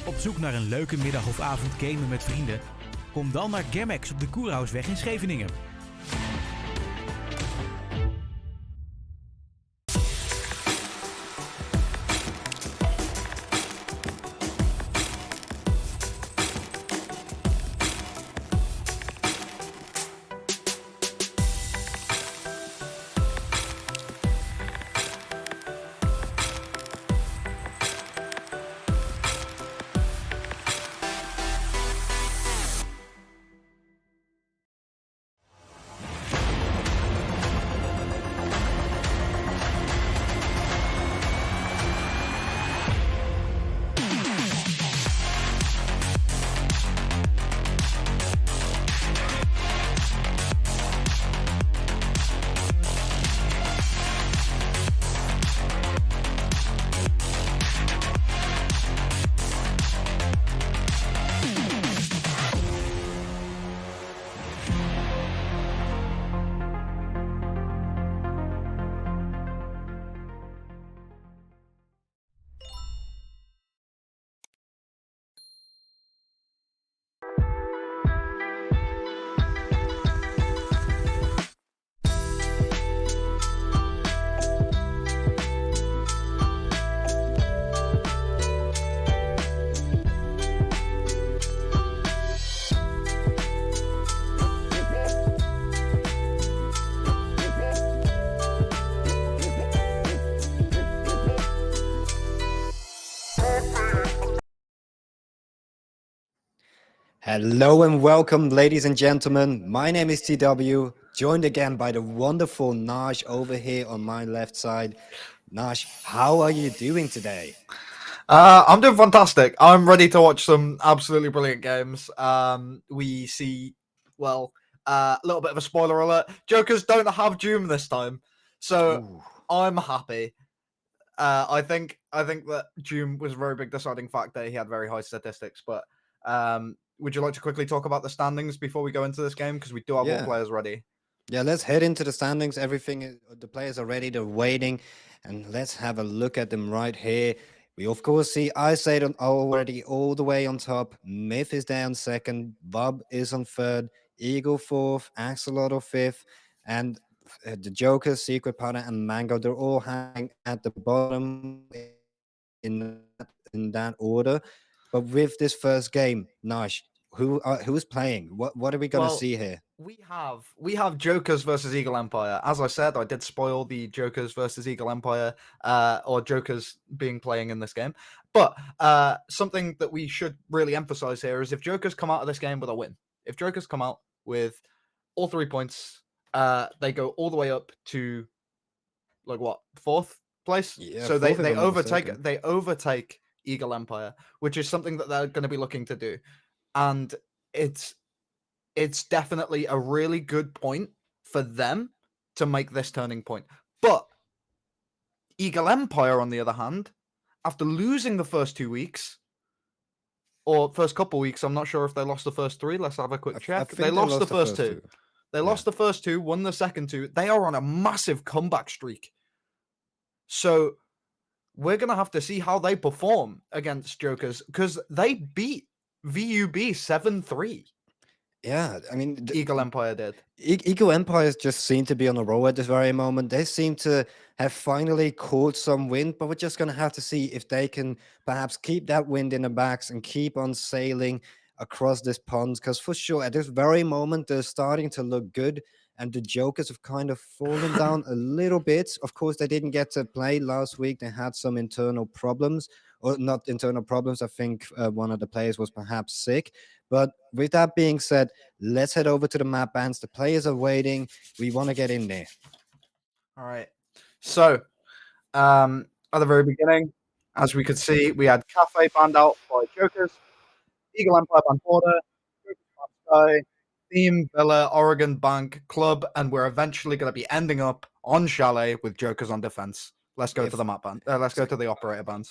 Op zoek naar een leuke middag of avond gamen met vrienden? Kom dan naar Gamex op de Koerhuisweg in Scheveningen. Hello and welcome, ladies and gentlemen. My name is TW, joined again by the wonderful Nash over here on my left side. Nash, how are you doing today? I'm doing fantastic. I'm ready to watch some absolutely brilliant games. We see, well, a little bit of a spoiler alert. Jokers don't have Doom this time, so Ooh. I'm happy. I think that Doom was a very big deciding factor. He had very high statistics, but would you like to quickly talk about the standings before we go into this game? Because we do have all players ready. Yeah, let's head into the standings. The players are ready, they're waiting, and let's have a look at them right here. We, of course, see Isadon already all the way on top. Myth is down second. Bob is on third. Eagle fourth. Axolotl fifth. and the Joker, Secret Partner, and Mango, they're all hanging at the bottom in that order. But with this first game, Nash, who's playing? What are we gonna Well, see here? we have Jokers versus Eagle Empire. As I said, I did spoil the Jokers versus Eagle Empire, or Jokers being playing in this game. But something that we should really emphasize here is if Jokers come out of this game with a win, if Jokers come out with all 3 points, they go all the way up to like what, fourth place? Yeah, So fourth, if they I'm not mistaken. overtake Eagle Empire, which is something that they're going to be looking to do, and it's definitely a really good point for them to make this turning point. But Eagle Empire, on the other hand, after losing the first 2 weeks, or first couple weeks, I'm not sure if they lost the first 3. Let's have a quick I check. think They lost the first 2. 2. They Yeah. lost the first 2, won the second 2. They are on a massive comeback streak. So we're going to have to see how they perform against Jokers, because they beat VUB 7-3. Yeah, I mean, Eagle Empire did. Eagle Empires just seem to be on a roll at this very moment. They seem to have finally caught some wind, but we're just going to have to see if they can perhaps keep that wind in their backs and keep on sailing across this pond. Because for sure, at this very moment, they're starting to look good, and the Jokers have kind of fallen down a little bit. Of course, they didn't get to play last week. They had some internal problems, or not internal problems. I think one of the players was perhaps sick. But with that being said, let's head over to the map bands. The players are waiting. We want to get in there. All right. So, at the very beginning, as we could see, we had Cafe banned out by Jokers, Eagle Empire banned Border, Jokers banned Sky, Theme, Villa, Oregon Bank, Club, and we're eventually going to be ending up on Chalet with Jokers on defense. Let's go to the map band. Let's go to the operator bands.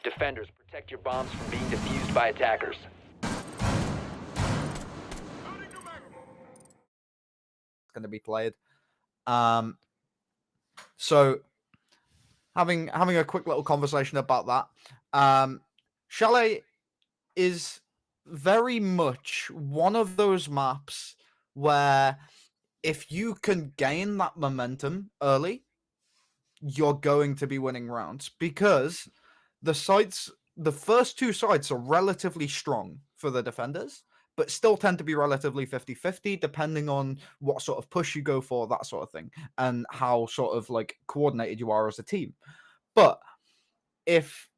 Defenders, protect your bombs from being defused by attackers. Going to be played. So having a quick little conversation about that. Chalet is very much one of those maps where if you can gain that momentum early, you're going to be winning rounds, because the first 2 sites are relatively strong for the defenders, but still tend to be relatively 50-50 depending on what sort of push you go for, that sort of thing, and how sort of like coordinated you are as a team. But if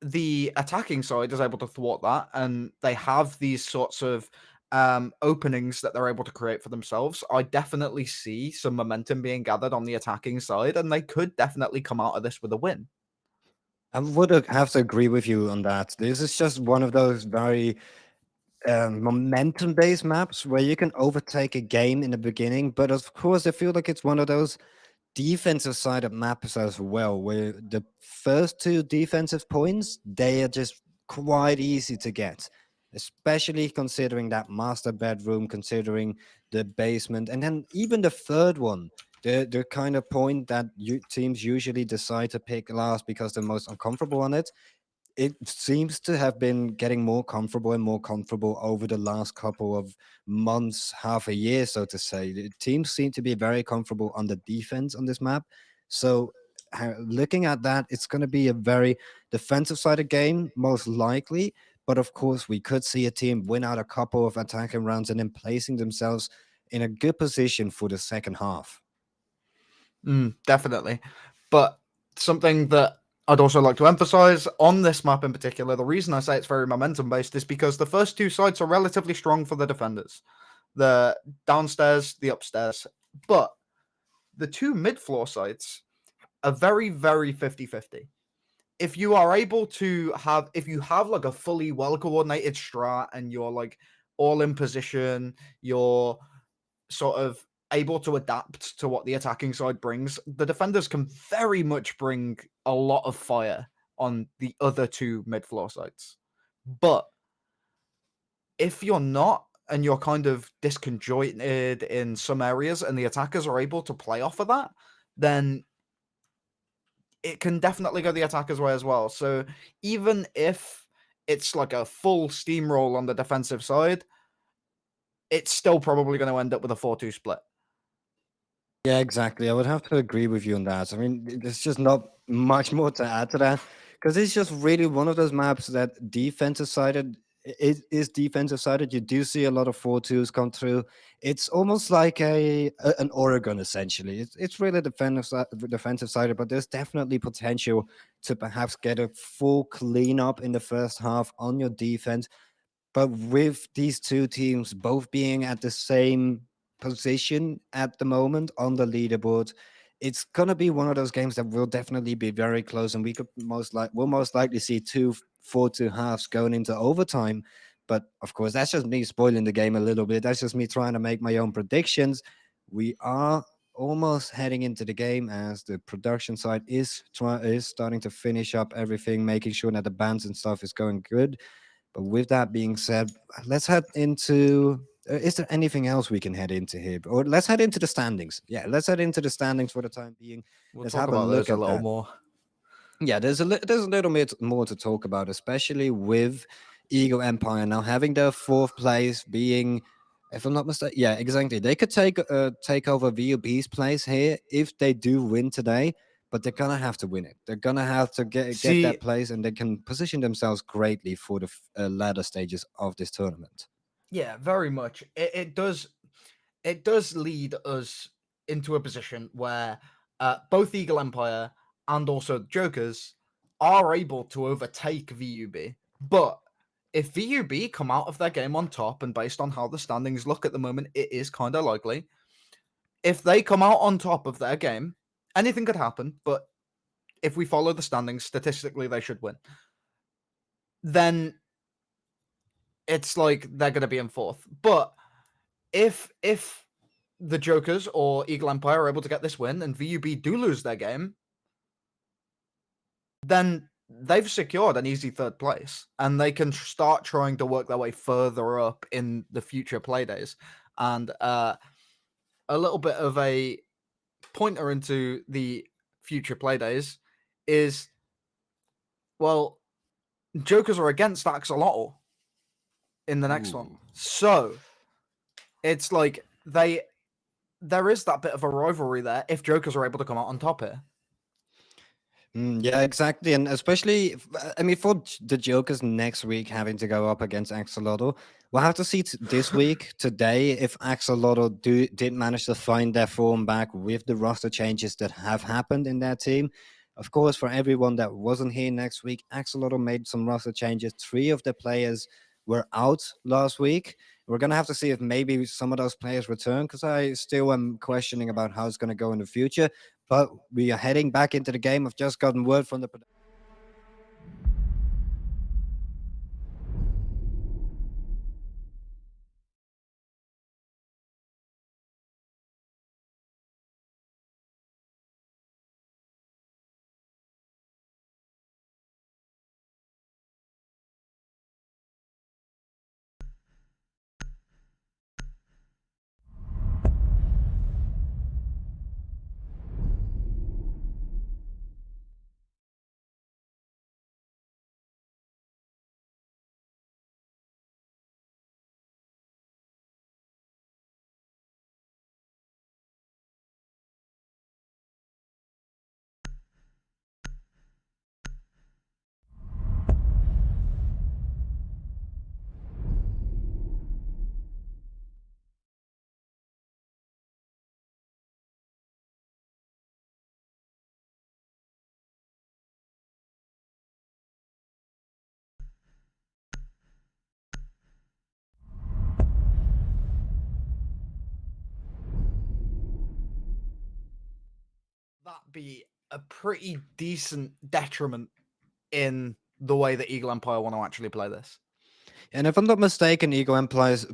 the attacking side is able to thwart that, and they have these sorts of openings that they're able to create for themselves, I definitely see some momentum being gathered on the attacking side, and they could definitely come out of this with a win. I would have to agree with you on that. This is just one of those very momentum-based maps where you can overtake a game in the beginning, but of course, I feel like it's one of those defensive side of maps as well, where the first 2 defensive points, they are just quite easy to get, especially considering that master bedroom, considering the basement, and then even the third one, the kind of point that teams usually decide to pick last because they're most uncomfortable on it. It seems to have been getting more comfortable and more comfortable over the last couple of months, half a year, so to say. The teams seem to be very comfortable on the defense on this map. So, looking at that, it's going to be a very defensive sided game, most likely. But of course, we could see a team win out a couple of attacking rounds and then placing themselves in a good position for the second half. Definitely. But something that I'd also like to emphasize on this map in particular, the reason I say it's very momentum based is because the first 2 sides are relatively strong for the defenders. The downstairs, the upstairs. But the 2 mid-floor sides are very, very 50-50. If you are able to have, if you have like a fully well-coordinated strat and you're like all in position, you're sort of able to adapt to what the attacking side brings, the defenders can very much bring a lot of fire on the other 2 mid-floor sides. But if you're not, and you're kind of disconjointed in some areas, and the attackers are able to play off of that, then it can definitely go the attacker's way as well. So even if it's like a full steamroll on the defensive side, it's still probably going to end up with a 4-2 split. Yeah, exactly. I would have to agree with you on that. I mean, there's just not much more to add to that because it's just really one of those maps that defensive sided is defensive sided. You do see a lot of 4-2s come through. It's almost like an Oregon essentially. It's really defensive sided, but there's definitely potential to perhaps get a full cleanup in the first half on your defense. But with these 2 teams both being at the same position at the moment on the leaderboard, it's gonna be one of those games that will definitely be very close, and we could we'll most likely see 2 4-2 halves going into overtime. But of course, that's just me spoiling the game a little bit. That's just me trying to make my own predictions. We are almost heading into the game as the production side is starting to finish up everything, making sure that the bands and stuff is going good. But with that being said, let's head into. Is there anything else we can head into here? Or let's head into the standings. Yeah, let's head into the standings for the time being. We'll Let's talk have a about look those a at little that. more. Yeah, there's a little bit more to talk about, especially with Eagle Empire now having their 4th place, being, if I'm not mistaken, yeah, exactly. They could take over VUB's place here if they do win today, but they're gonna have to win it. They're gonna have to get See, that place, and they can position themselves greatly for the latter stages of this tournament. yeah, very much. It does lead us into a position where both Eagle Empire and also Jokers are able to overtake VUB. But if VUB come out of their game on top, and based on how the standings look at the moment, it is kind of likely. If they come out on top of their game, anything could happen, but if we follow the standings, statistically, they should win. Then it's like they're going to be in 4th. But if the Jokers or Eagle Empire are able to get this win and VUB do lose their game, then they've secured an easy 3rd place, and they can start trying to work their way further up in the future Playdays. And a little bit of a pointer into the future Playdays is, well, Jokers are against Axolotl in the next one. So it's like there is that bit of a rivalry there if Jokers are able to come out on top here. Yeah, exactly. And especially, I mean, for the Jokers next week having to go up against Axolotl, we'll have to see this week, today, if Axolotl did manage to find their form back with the roster changes that have happened in their team. Of course, for everyone that wasn't here next week, Axolotl made some roster changes. 3 of the players were out last week. We're going to have to see if maybe some of those players return, because I still am questioning about how it's going to go in the future. But we are heading back into the game. I've just gotten word from the that be a pretty decent detriment in the way that Eagle Empire want to actually play this. And if I'm not mistaken, Ego Empires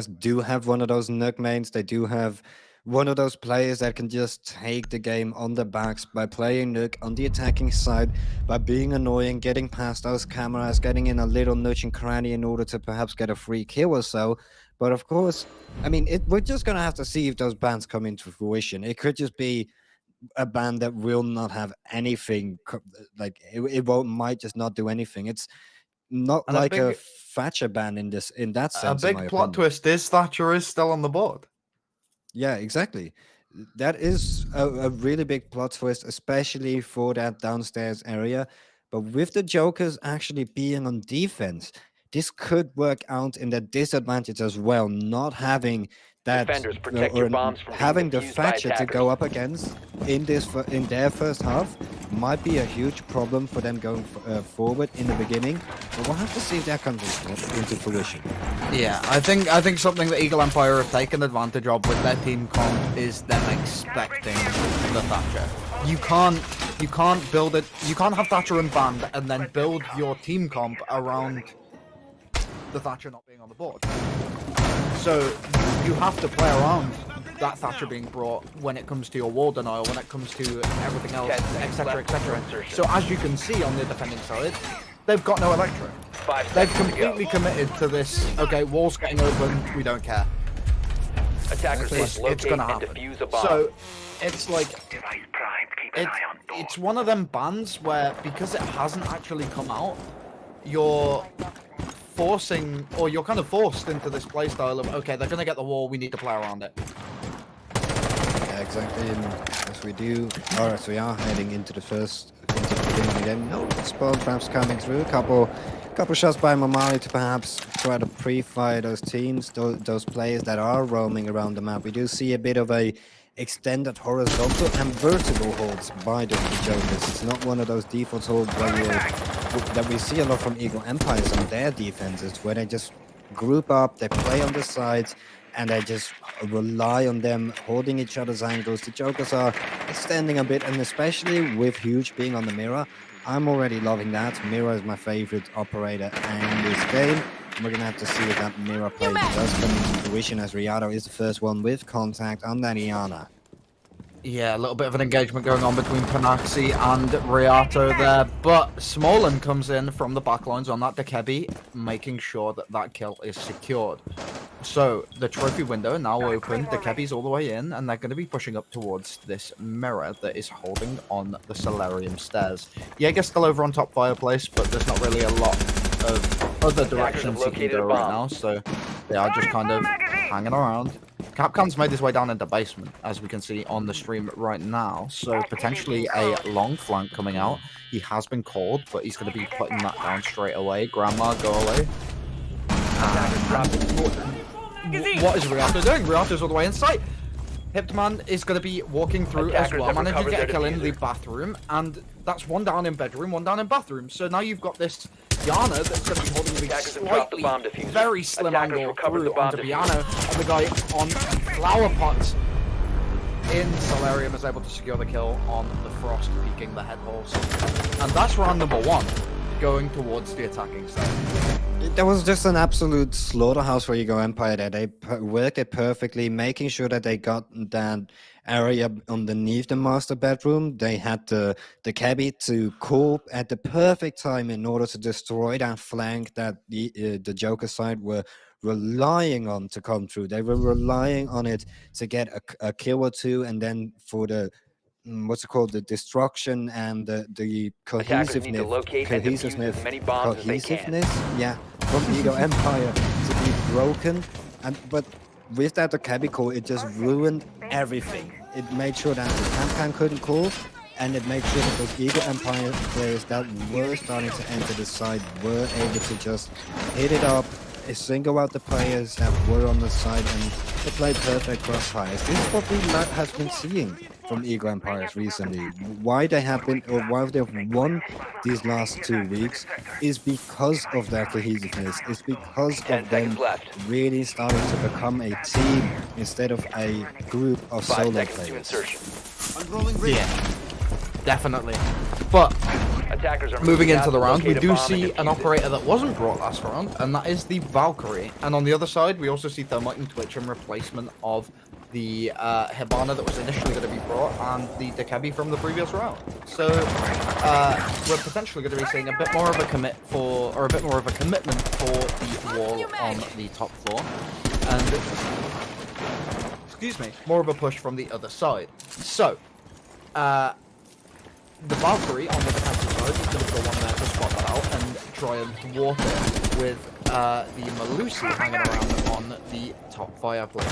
do have one of those Nook mains. They do have one of those players that can just take the game on their backs by playing Nook on the attacking side, by being annoying, getting past those cameras, getting in a little nook and cranny in order to perhaps get a free kill or so. But of course, I mean, we're just going to have to see if those bans come into fruition. It could just be a ban that will not have anything, like it might just not do anything. It's not And like a Thatcher ban in that sense. A big plot twist is Thatcher is still on the board. Yeah, exactly. That is a really big plot twist, especially for that downstairs area. But with the Jokers actually being on defense, this could work out in their disadvantage as well. Not having that, Defenders, protect your bombs from being having the defused by Thatcher to attackers. go up against in their first half might be a huge problem for them going forward in the beginning. But we'll have to see if that comes into fruition. Yeah, I think something that Eagle Empire have taken advantage of with their team comp is them expecting the Thatcher. You can't build it. You can't have Thatcher and band and then build your team comp around the Thatcher not being on the board. So you have to play around that Thatcher being brought when it comes to your wall denial, when it comes to everything else, etc., etc. So as you can see on the defending side, they've got no Electro. They've completely committed to this. Okay, walls getting open, we don't care. Attackers must locate It's gonna and happen. defuse a bomb. So it's like it's one of them bans where, because it hasn't actually come out, you're forcing, or you're kind of forced into this playstyle of, okay, they're gonna get the wall, we need to play around it. Yeah, exactly. And as we do, or as we are heading into the beginning again. No spawn perhaps coming through. Couple shots by Mamali to perhaps try to pre-fire those teams, those players that are roaming around the map. We do see a bit of a extended horizontal and vertical holds by the Jokers. It's not one of those default holds that we see a lot from Eagle Empires on their defenses, where they just group up, they play on the sides, and they just rely on them holding each other's angles. The Jokers are extending a bit, and especially with Huge being on the mirror, I'm already loving that. Mirror is my favorite operator in this game. And we're going to have to see if that mirror play does come into fruition, as Riado is the first one with contact on that Iana. Yeah, a little bit of an engagement going on between Panaxi and Riato there, but Smolin comes in from the backlines on that Dekebi, making sure that that kill is secured. So, the trophy window now open, Dekebi's all the way in, and they're going to be pushing up towards this mirror that is holding on the Solarium stairs. Jaeger's still over on top fireplace, but there's not really a lot of other directions he can go right now, so they are just kind of hanging around. Capcan's made his way down into basement, as we can see on the stream right now, so potentially a long flank coming out. He has been called, but he's going to be putting that down straight away. Grandma, go away. What is Riato doing? Riato's all the way in sight. Hipman is going to be walking through as well, managing to get a kill in the bathroom, and that's one down in bedroom, one down in bathroom. So now you've got this Yana that's going to be holding the Attackers have dropped the slightly, bomb diffuser. very slim Attackers angle recovered the through bomb onto diffuser. Biano, and the guy on the flower pot in Solarium is able to secure the kill on the Frost, peeking the head holes. And that's round number 1, going towards the attacking side. That was just an absolute slaughterhouse for Ego Empire there. They worked it perfectly, making sure that they got that area underneath the master bedroom. They had the cabbie to call at the perfect time in order to destroy that flank that the Joker side were relying on to come through. They were relying on it to get a kill or two, and then for the what's it called, the destruction and the Attackers need to cohesiveness locate and defuse as many bombs as they can. yeah, from Ego Empire to be broken. But with that, the Cabby call, it just ruined everything. It made sure that the Campan couldn't call, and it made sure that those Ego Empire players that were starting to enter the side were able to just hit it up, single out the players that were on the side, and to play perfect crossfires. This is what we have been seeing from Ego Empires recently. Why they have been, or why they have won these last 2 weeks, is because of their cohesiveness. It's because 10 of them seconds left. really starting to become a team instead of a group of 5 solo seconds to players. insertion. Yeah, definitely. But Attackers are moving out into the to round, we locate a do bomb and see defuse an it. operator that wasn't brought last round, and that is the Valkyrie. And on the other side, we also see Thermite and Twitch in replacement of the Hibana that was initially going to be brought, and the Dekebi from the previous round. So we're potentially going to be seeing a bit more of a commitment for the wall on the top floor, and excuse me, more of a push from the other side. So the Valkyrie on the defensive side is going to go on there to spot that out and try and thwart it with the Malusi hanging around on the top fireplace.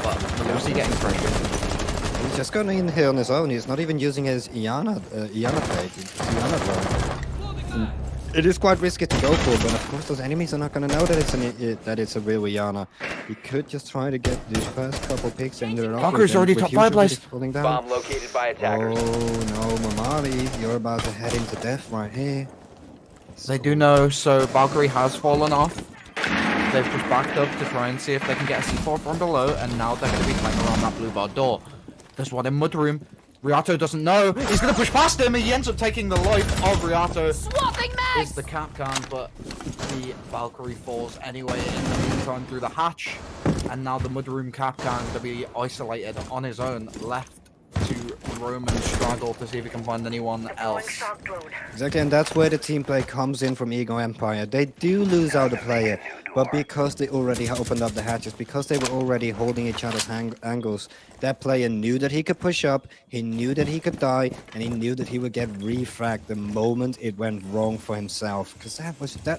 But Malusi getting pressure. He's just going in here on his own. He's not even using his Iana plate. It's Iana drone. It is quite risky to go for, but of course those enemies are not going to know that it's a real Iana. He could just try to get these first couple picks and they're Valkyrie's already top fireplace. Falling down. Bomb located by attackers. Oh no, Mamari, you're about to head into death right here. They do know, so Valkyrie has fallen off. They've just backed up to try and see if they can get a C4 from below, and now they're going to be playing around that blue bar door. There's one in Mudroom. Riato doesn't know. He's going to push past him. He ends up taking the life of Riato. Swapping mags! Is the Capcan, but the Valkyrie falls anyway in the meantime through the hatch. And now the Mudroom Capcan going to be isolated on his own, left to roam and struggle to see if he can find anyone else. Exactly, and that's where the team play comes in from Ego Empire. They do lose out a player, but because they already opened up the hatches, because they were already holding each other's angles, that player knew that he could push up, he knew that he could die, and he knew that he would get refragged the moment it went wrong for himself. Because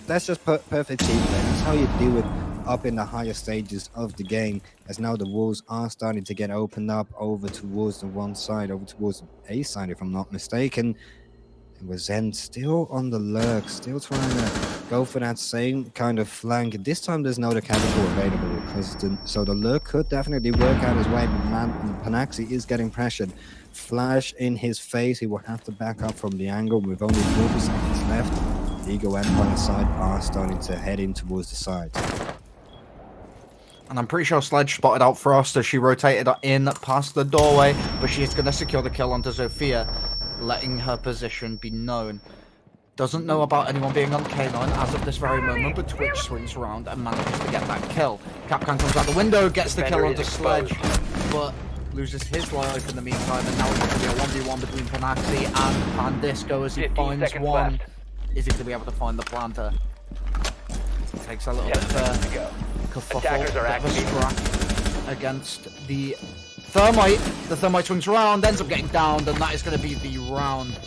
that's just perfect team play. That's how you do it up in the higher stages of the game, as now the walls are starting to get opened up over towards the one side, over towards the A side, if I'm not mistaken. And with Zen still on the lurk, still trying to go for that same kind of flank. This time there's no chemical available, because so the lurk could definitely work out his way, but Panaxi is getting pressured. Flash in his face, he will have to back up from the angle with only 40 seconds left. The Ego Empire side are starting to head in towards the side. And I'm pretty sure Sledge spotted out Frost as she rotated in past the doorway, but she's going to secure the kill onto Zofia, letting her position be known. Doesn't know about anyone being on K9 as of this very moment, but Twitch swings around and manages to get that kill. Capcan comes out the window, gets the kill onto Sledge, but loses his life in the meantime, and now it's going to be a 1v1 between Panaxi and Pandisco as he 15 finds seconds one. left. Is he going to be able to find the planter? Takes a little 10 bit seconds to of go. kerfuffle, Attackers are bit of a activated. scrap against the Thermite. The Thermite swings around, ends up getting downed, and that is going to be the round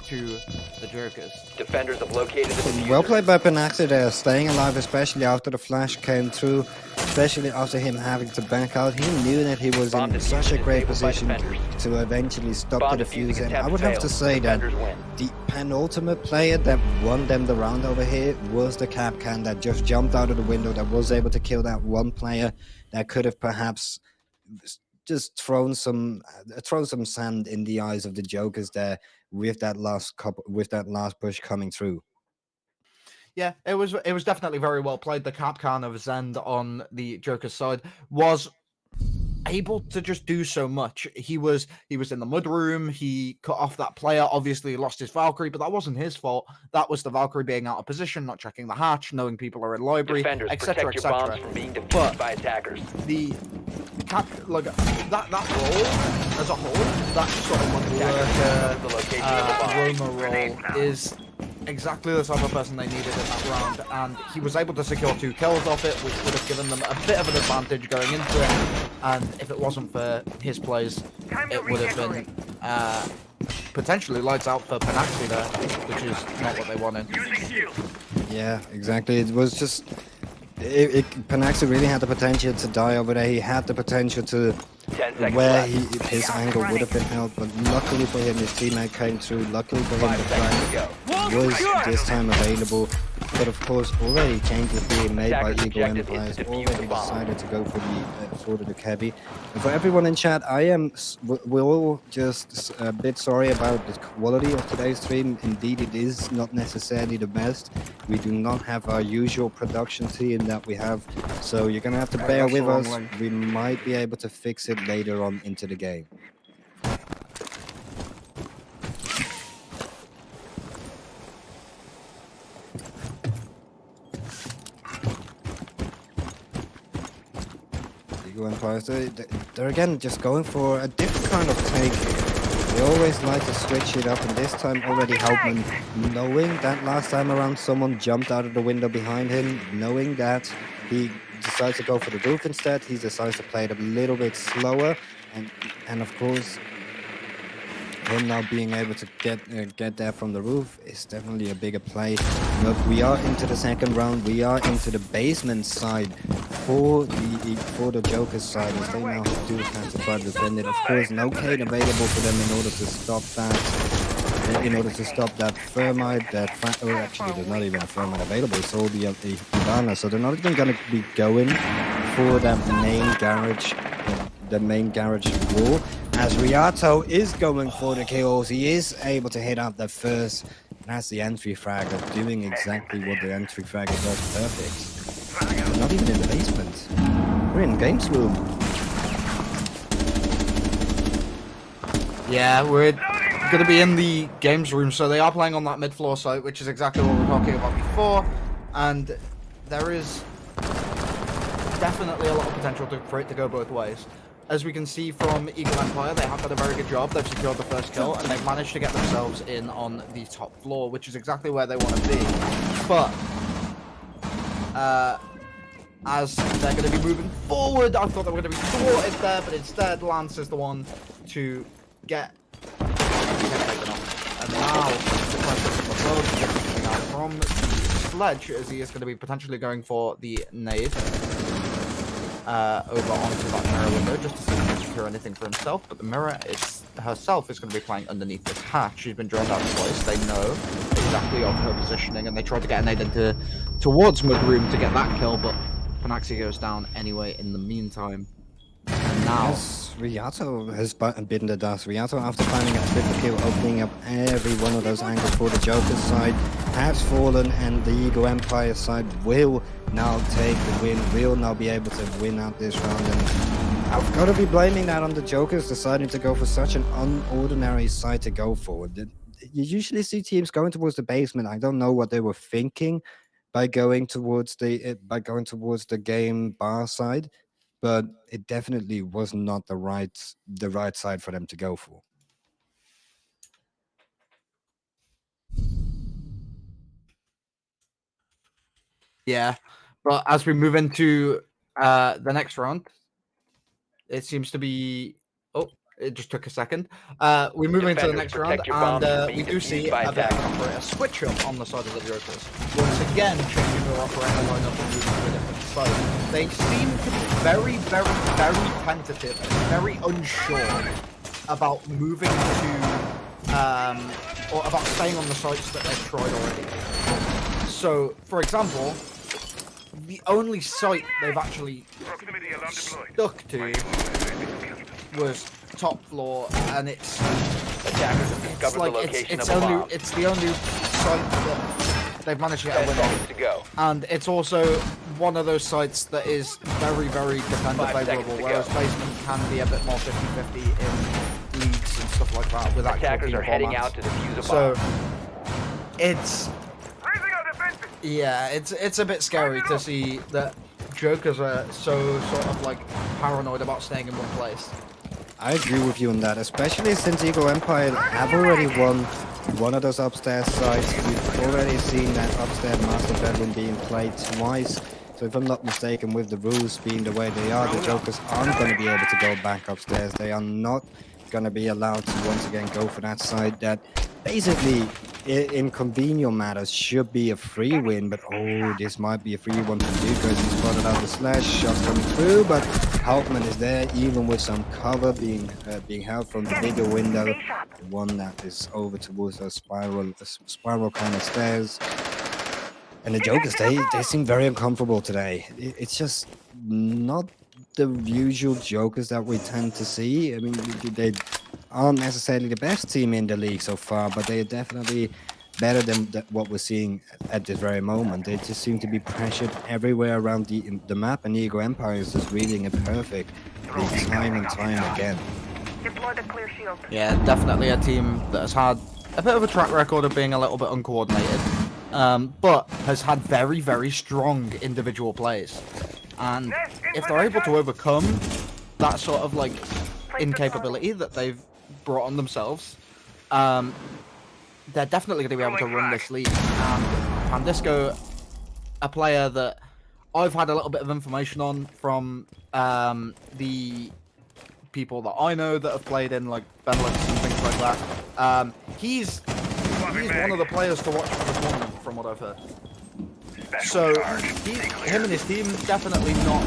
to the Jokers. Defenders have located the diffuser. Well played by Panaxi there, staying alive, especially after the flash came through, especially after him having to back out. He knew that he was Bomb in such a diffuser great disabled by position defenders. to eventually stop Bomb the defusing defuse. And I attempt would have to failed. say that Defenders win. the penultimate player that won them the round over here was the Capcan that just jumped out of the window, that was able to kill that one player that could have perhaps just thrown some sand in the eyes of the Jokers there with that last push coming through. Yeah, it was definitely very well played. The Capcan of Zend on the Joker's side was able to just do so much. He was in the mudroom. He cut off that player. Obviously, he lost his Valkyrie, but that wasn't his fault. That was the Valkyrie being out of position, not checking the hatch, knowing people are in library, Defenders, etc., protect your bombs etc. from being defused But by attackers. the like that role as a whole, that sort of The location of the bomb. Roma role is exactly the type of person they needed in that round, and he was able to secure 2 kills off it, which would have given them a bit of an advantage going into it. And if it wasn't for his plays, it would have been potentially lights out for Panaxi there, which is not what they wanted. Yeah, exactly. It was just Panaxi really had the potential to die over there. He had the potential to 10 seconds where left. his angle would have been held, but luckily for him, his teammate came through. Luckily for him, 5 the seconds to flag go. was this time available. But of course, already changes being made by Attackers' Eagle objective is Empires. to defuse Already the bomb. decided to go for the Cabby. And for everyone in chat, we're all just a bit sorry about the quality of today's stream. Indeed, it is not necessarily the best. We do not have our usual production team that we have, so you're gonna have to bear that's the with wrong us. link. We might be able to fix it later on into the game. Eagle Empires, they're again just going for a different kind of take. They always like to switch it up, and this time already Hauptmann, knowing that last time around someone jumped out of the window behind him, knowing that he decides to go for the roof instead, he decides to play it a little bit slower, and of course, him now being able to get there from the roof is definitely a bigger play. But we are into the second round. We are into the basement side for the Joker's side, as they now do have to try to defend it. Of course, no Kane available for them in order to stop that. In order to stop that thermite, or actually there's not even a thermite available. It's all the Ivana, so they're not even going to be going for that main garage. The main garage wall, as Riato is going for the kills. He is able to hit up the first. That's the entry fragger, doing exactly what the entry fragger does perfect. We're not even in the basement. We're in games room. Yeah, we're going to be in the games room, so they are playing on that mid-floor site, which is exactly what we were talking about before, and there is definitely a lot of potential for it to go both ways. As we can see from Eagle Empire, they have done a very good job. They've secured the first kill, and they've managed to get themselves in on the top floor, which is exactly where they want to be. But as they're going to be moving forward, I thought they were going to be thwarted there, but instead Lance is the one to get taken off. And now the pressure from the Sledge, as he is going to be potentially going for the nade. Over onto that mirror window just to see if he can secure anything for himself, but the mirror herself is going to be playing underneath this hatch. She's been drawn out twice. They know exactly of her positioning, and they tried to get a nade into towards Mudroom to get that kill, but Panaxi goes down anyway in the meantime. And now Yes, Riato has bitten the dust. Riato, after finding a triple kill, opening up every one of those angles for the Joker's side, has fallen, and the Eagle Empire side will now take the win, will now be able to win out this round. And I've got to be blaming that on the Jokers deciding to go for such an unordinary side to go for. You usually see teams going towards the basement. I don't know what they were thinking by going towards the game bar side, but it definitely was not the right side for them to go for. yeah, but as we move into the next round, it seems to be. Oh, it just took a second. We move into the next round, and we do see a bit of an operator switch up on the side of the Jokers. Once again, changing their operator lineup and moving to a different side. They seem to be very, very, very tentative and very unsure about moving to, or about staying on the sites that they've tried already. So, for example, the only site they've actually stuck to was top floor, and it's Attackers have discovered like the location it's of the bomb. the only site that they've managed to get a 10 win seconds on. to go. And it's also one of those sites that is very, very defender 5 seconds favourable, to whereas go. basement can be a bit more 50-50 in leagues and stuff like that with actual Attackers team are heading formats. out to defuse a So bomb. it's it's a bit scary to see that Jokers are so sort of like paranoid about staying in one place. I agree with you on that, especially since Eagle Empire have already won one of those upstairs sites. We've already seen that upstairs master bedroom being played twice. So if I'm not mistaken, with the rules being the way they are, the Jokers aren't going to be able to go back upstairs. They are not going to be allowed to once again go for that side that basically in convenience matters should be a free win. But oh, this might be a free one for you because he spotted out the slash, shots coming through, but Hauptmann is there even with some cover being held from the bigger window, the one that is over towards a spiral kind of stairs. And the Jokers, they seem very uncomfortable today. It's just not the usual Jokers that we tend to see. I mean, they aren't necessarily the best team in the league so far, but they are definitely better than what we're seeing at this very moment. They just seem to be pressured everywhere around the map, and Eagle Empire is just reading it perfect time and time again. Deploy the clear shield. Yeah, definitely a team that has had a bit of a track record of being a little bit uncoordinated, but has had very, very strong individual plays. And if they're able to overcome that sort of like incapability that they've brought on themselves, they're definitely going to be able to run this league. And Pandisco, a player that I've had a little bit of information on from the people that I know that have played in like Benelux and things like that. He's one of the players to watch for the tournament, from what I've heard. So him and his team definitely not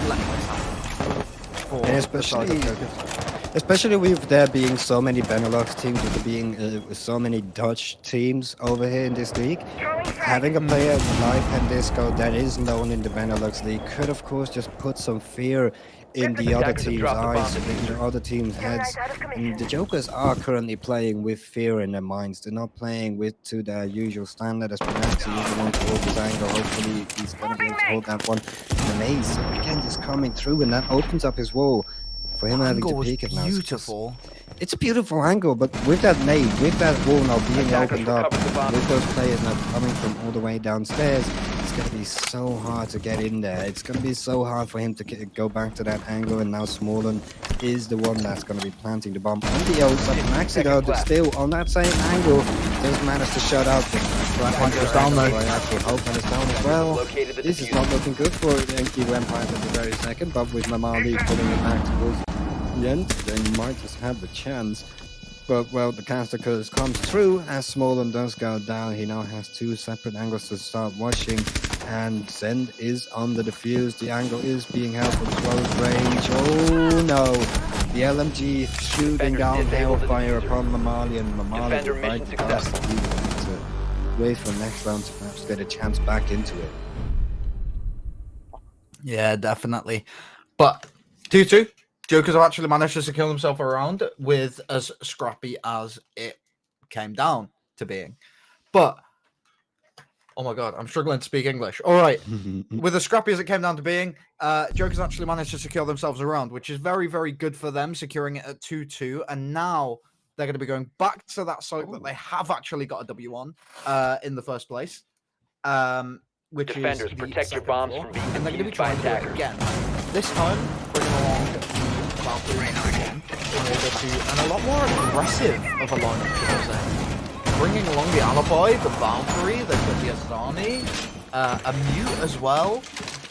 letting this happen. For And the side of Jokers. especially with there being so many Benelux teams, with there being so many Dutch teams over here in this league, having a player like Pandisco that is known in the Benelux league could, of course, just put some fear in the other Attackers have team's dropped the bomb eyes, in the other team's heads. And the Jokers are currently playing with fear in their minds. They're not playing to their usual standard, as perhaps he is the one to hold his angle. Hopefully he's going to be able to hold that one. And an ace, again, just coming through, and that opens up his wall for him having to Angle was peek it now. beautiful. It's a beautiful angle, but with that nade, with that wall now being Attackers opened up, recovered the bomb. with those players now coming from all the way downstairs, it's going to be so hard to get in there. It's going to be so hard for him to go back to that angle, and now Smolin is the one that's going to be planting the bomb on the outside. Maxi, though, still on that same angle, does manage to shut out the One goes down, though. Actual Hauptmann is down as well. Located the This is diffuser. not looking good for the Eagle Empire at the very second, but with Mamali pulling it back towards the end, they might just have the chance. But, well, the caster curse comes through as Smolin does go down. He now has two separate angles to start watching, and Zend is on the defuse. The angle is being held from close range. Oh no! The LMG shooting Defender down disabled the hellfire diffuser. upon Mamali, and Mamali Defender will fight mission fast successful. to wait for next round to perhaps get a chance back into it. Yeah, definitely. But 2-2. Jokers have actually managed to secure themselves around with as scrappy as it came down to being. But, oh my god, I'm struggling to speak English. All right, with as scrappy as it came down to being, Jokers actually managed to secure themselves around, which is very, very good for them, securing it at 2-2. And now they're going to be going back to that site that they have actually got a W on in the first place. Which Defenders, is the protect your second bombs floor, from being and they're going to be defused by trying to do it attackers. again. This time, bringing along the Valkyrie again in order to, and a lot more aggressive of a lineup, should I say. Bringing along the Alibi, the Valkyrie, they've got the Azani, a Mute as well.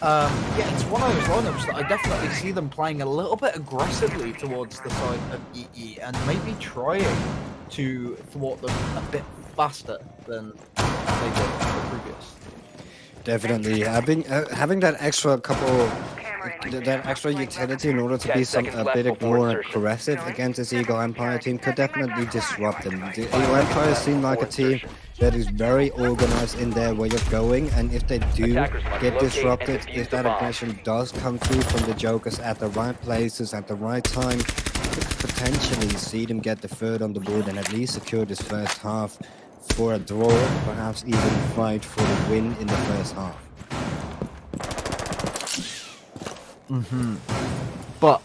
Yeah, it's one of those lineups that I definitely see them playing a little bit aggressively towards the side of EE, and maybe trying to thwart them a bit faster than they did in the previous. Definitely, having that extra that extra utility in order to 10 be seconds a left bit before more insertion. aggressive against this Eagle Empire team could definitely disrupt them. The Eagle Empire seem like a team that is very organized in their way of going, and if they do Attackers must get locate and disrupted, defuse if the that bomb. aggression does come through from the Jokers at the right places at the right time, could potentially see them get the third on the board and at least secure this first half for a draw, perhaps even fight for the win in the first half. But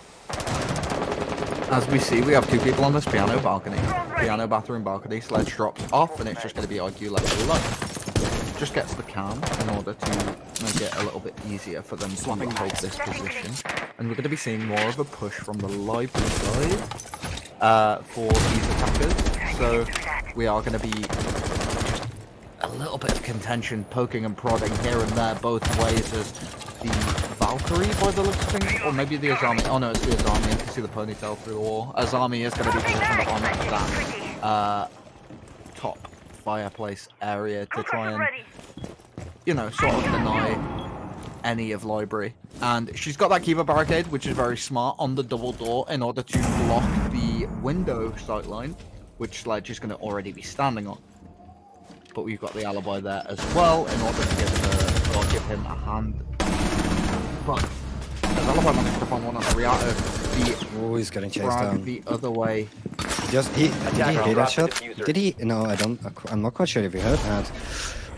as we see, we have two people on this piano bathroom balcony. Sledge drops off, and it's just going to be IQ level low. Just gets the cam in order to make it a little bit easier for them to hold this position. And we're going to be seeing more of a push from the library side for these attackers. So we are going to be just a little bit of contention, poking and prodding here and there both ways as the Valkyrie, by the looks of things, or maybe the Azami. Oh no, it's the Azami. You can see the ponytail through the wall. Azami is going to be positioned on that top fireplace area to try and, you know, sort of deny any of library. And she's got that Kiva barricade, which is very smart, on the double door in order to block the window sightline, which Sledge is going to already be standing on. But we've got the alibi there as well in order to give him a hand. But as alibi managed to find one on the Riata, Oh, he's getting chased down. the other way. Did he hear that shot? Did he? No, I'm not quite sure if he heard that.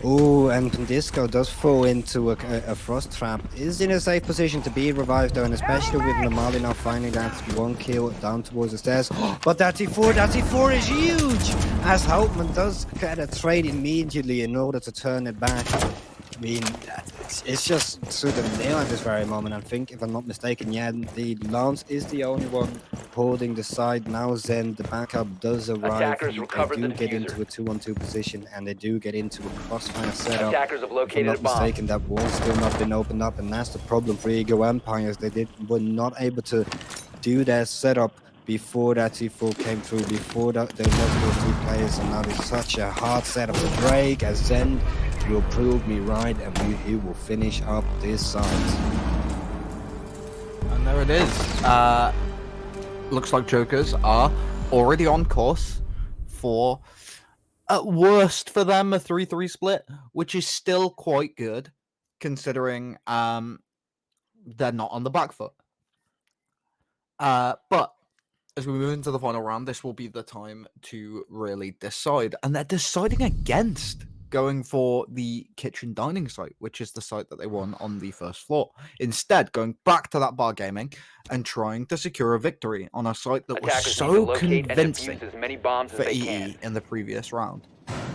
Oh, and Disco does fall into a frost trap. Is in a safe position to be revived though, and especially with Namali now finding that one kill down towards the stairs. But that E4 is huge! As Houtman does get a trade immediately in order to turn it back. I mean, it's just to the nail at this very moment. I think, if I'm not mistaken, yeah, the Lance is the only one holding the side. Now Zen, the backup does arrive. They do get into a 2-on-2 position, and they do get into a crossfire setup. Attackers have located if I'm a not bomb. mistaken, that wall's still not been opened up, and that's the problem for Ego Empires. They were not able to do their setup before that C4 came through, before that there was those two players, and now it's such a hard setup to break, as Zen will prove me right, and he will finish up this side. And there it is. Looks like Jokers are already on course for, at worst for them, a 3-3 split, which is still quite good, considering they're not on the back foot. But as we move into the final round, this will be the time to really decide. And they're deciding against going for the kitchen dining site, which is the site that they won on the first floor. Instead, going back to that bar gaming and trying to secure a victory on a site that was Attackers need to so locate and convincing defuse as many bombs as for they EE can. in the previous round.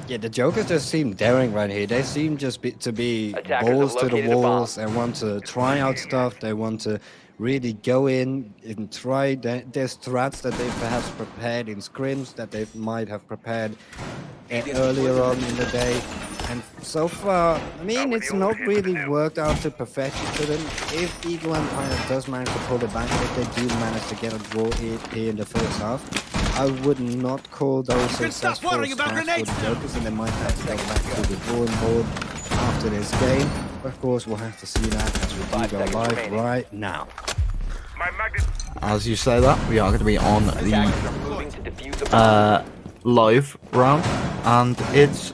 Yeah, the Jokers just seem daring right here. They seem just to be Attackers have balls to the located a bomb. walls and want to try out stuff. They want to really go in and try. There's strats that they perhaps prepared in scrims that they might have prepared earlier on in the day. And so far, I mean, it's not really worked out to perfection to them. If Eagle Empire does manage to pull it back, if they do manage to get a draw here in the first half, I would not call those successful strats for the Jokers, and they might have to go back to the drawing board after this game. Of course, we'll have to see that as we do 5 go seconds live remaining. right now. As you say that, we are going to be on Attackers the are moving to defuse a bomb. live round, and it's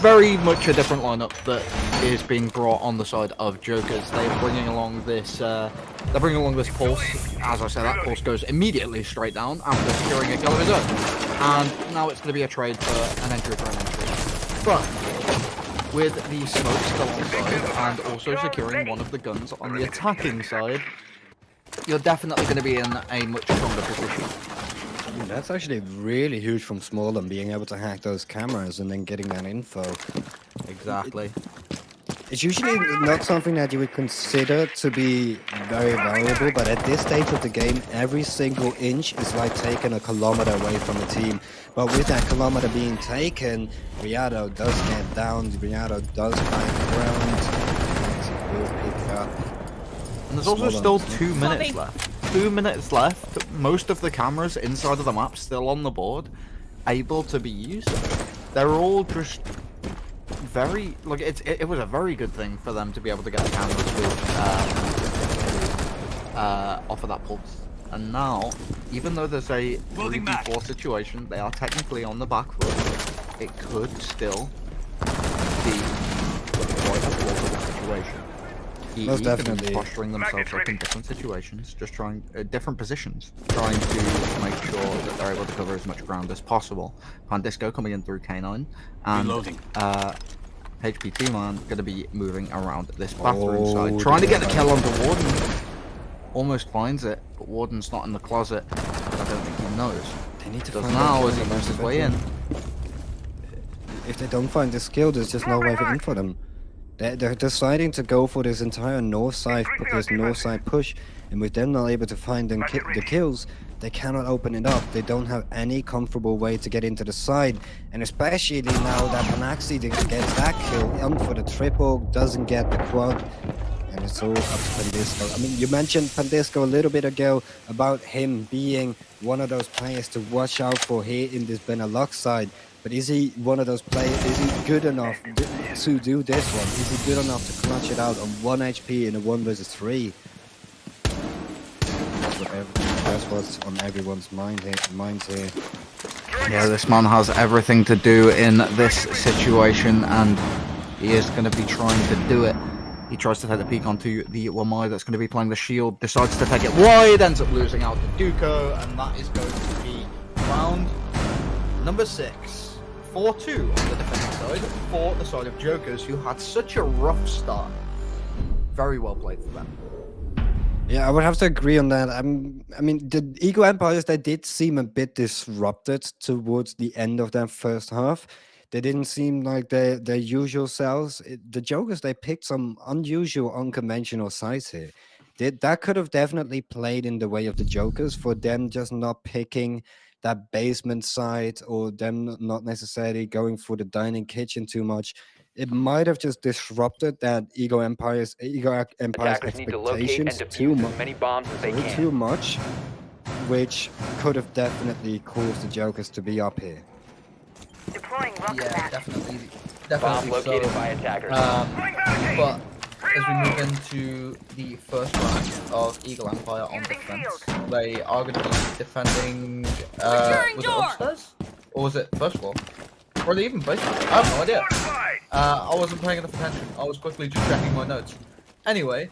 very much a different lineup that is being brought on the side of Jokers. They're bringing along this pulse. As I said, that pulse goes immediately straight down after securing a kill of his own, and now it's going to be a trade for an entry. But with the smoke still on side and also securing one of the guns on the attacking side, you're definitely going to be in a much stronger position. That's actually really huge from Smallland, being able to hack those cameras and then getting that info. Exactly. It's usually not something that you would consider to be very valuable, but at this stage of the game, every single inch is like taking a kilometer away from the team. But with that kilometer being taken, Riado does get down, Riado does find ground, and will pick up. And there's also still 2 minutes left. 2 minutes left. Most of the cameras inside of the map still on the board, able to be used. They're all just very, like, it was a very good thing for them to be able to get the cameras with off of that pulse. And now, even though there's a 3v4 situation, they are technically on the back foot. It could still be quite a plausible situation. Most definitely. Posturing themselves up in different situations, just trying different positions, trying to make make sure that they're able to cover as much ground as possible. Pandisco coming in through K9, and HPT man going to be moving around this bathroom side, trying to get the kill onto Warden. Almost finds it, but Warden's not in the closet. I don't think he knows. They need to Does find now that as he kill moves his way in. If they don't find this kill, there's just no way in for them. They're deciding to go for this entire north side push, and with them not able to find them the kills, they cannot open it up. They don't have any comfortable way to get into the side, and especially now that Panaxi gets that kill on for the triple, doesn't get the quad, and it's all up to Pandisco. I mean, you mentioned Pandisco a little bit ago about him being one of those players to watch out for here in this Benelux side. But is he one of those players? Is he good enough to do this one? Is he good enough to clutch it out on 1 HP in a 1 versus 3? That's what's on everyone's minds here. Yeah, this man has everything to do in this situation, and he is going to be trying to do it. He tries to take the peek onto the Wamai that's going to be playing the shield, decides to take it wide, ends up losing out to Duco, and that is going to be round number 6. 4-2 on the defensive side for the side of Jokers, who had such a rough start. Very well played for them. Yeah, I would have to agree on that. I mean, the Ego Empires, they did seem a bit disrupted towards the end of that first half. They didn't seem like their usual selves. The Jokers, they picked some unusual, unconventional sides here. That could have definitely played in the way of the Jokers for them just not picking that basement side, or them not necessarily going for the dining kitchen too much. It might have just disrupted that Ego Empire's expectations too much, which could have definitely caused the Jokers to be up here. Deploying rocket Yeah, back. definitely Bomb located so. by attackers. But as we move into the first round of Eagle Empire on defense, they are going to be defending. Was it upstairs? Or was it first floor? Or are they even basement? I have no idea. I wasn't paying enough attention. I was quickly just checking my notes. Anyway,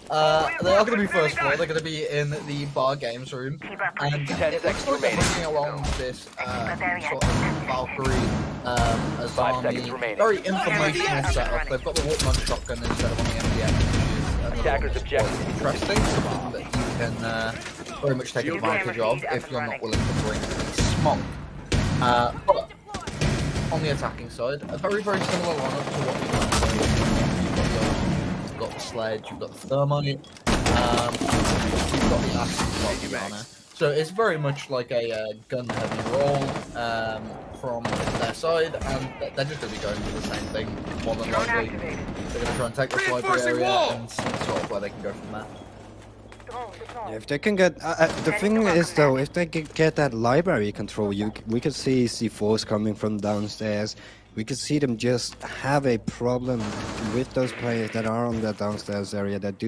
they are going to be first floor. They're going to be in the bar games room, and it looks like they're moving along this sort of Valkyrie Azami, very informational setup. They've got the Walkman shotgun instead of on the MDM, which is Attackers objective. interesting, something that you can very much take advantage of if you're not willing to bring smoke. But on the attacking side, a very, very similar lineup to what we've done. You've got the sledge, you've got the thermite, you've got the acid, you've got the honor. So it's very much like a gun-heavy roll from their side, and they're just going to be going for the same thing, more than likely. They're going to try and take this library area and see sort of where they can go from there. Yeah, if they can get the thing is though, if they can get that library control, we could see C4s coming from downstairs. We could see them just have a problem with those players that are on that downstairs area that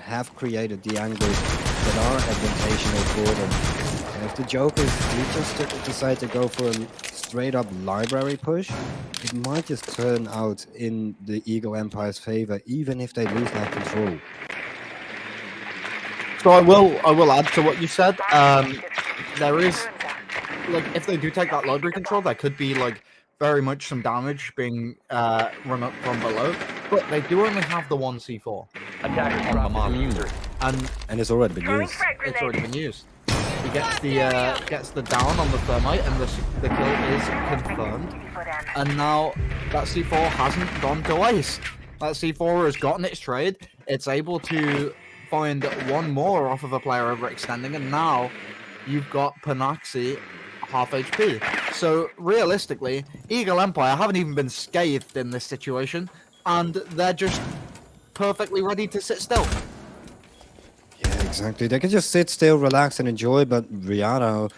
have created the angles that are advantageous for them. And if the Jokers do just decide to go for a straight up library push, it might just turn out in the Eagle Empire's favor, even if they lose that control. So I will add to what you said. There is, like, if they do take that library control, there could be like very much some damage being run up from below. But they do only have the one C4 Attackers on the map, And it's already been used. it's already been used. He gets the down on the thermite, and the kill is confirmed. And now that C4 hasn't gone to waste. That C4 has gotten its trade. It's able to find one more off of a player overextending, and now you've got Panaxi half HP. So realistically, Eagle Empire haven't even been scathed in this situation, and they're just perfectly ready to sit still. Yeah, exactly. They can just sit still, relax, and enjoy. But Rihanna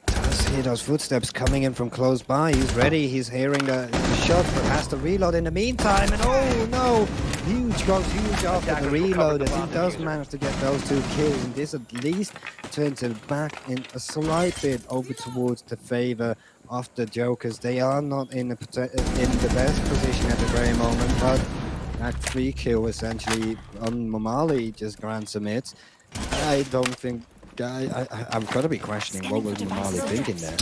does hear those footsteps coming in from close by. He's ready. He's hearing the shot, but has to reload in the meantime. And oh no, huge after the reload, and he does manage to get those 2 kills. And this at least turns it back in a slight bit over towards the favor of the Jokers. They are not in the best position at the very moment, but that 3 kill essentially on Momali just grants him it. I don't think I'm gonna be questioning what was Marley thinking there.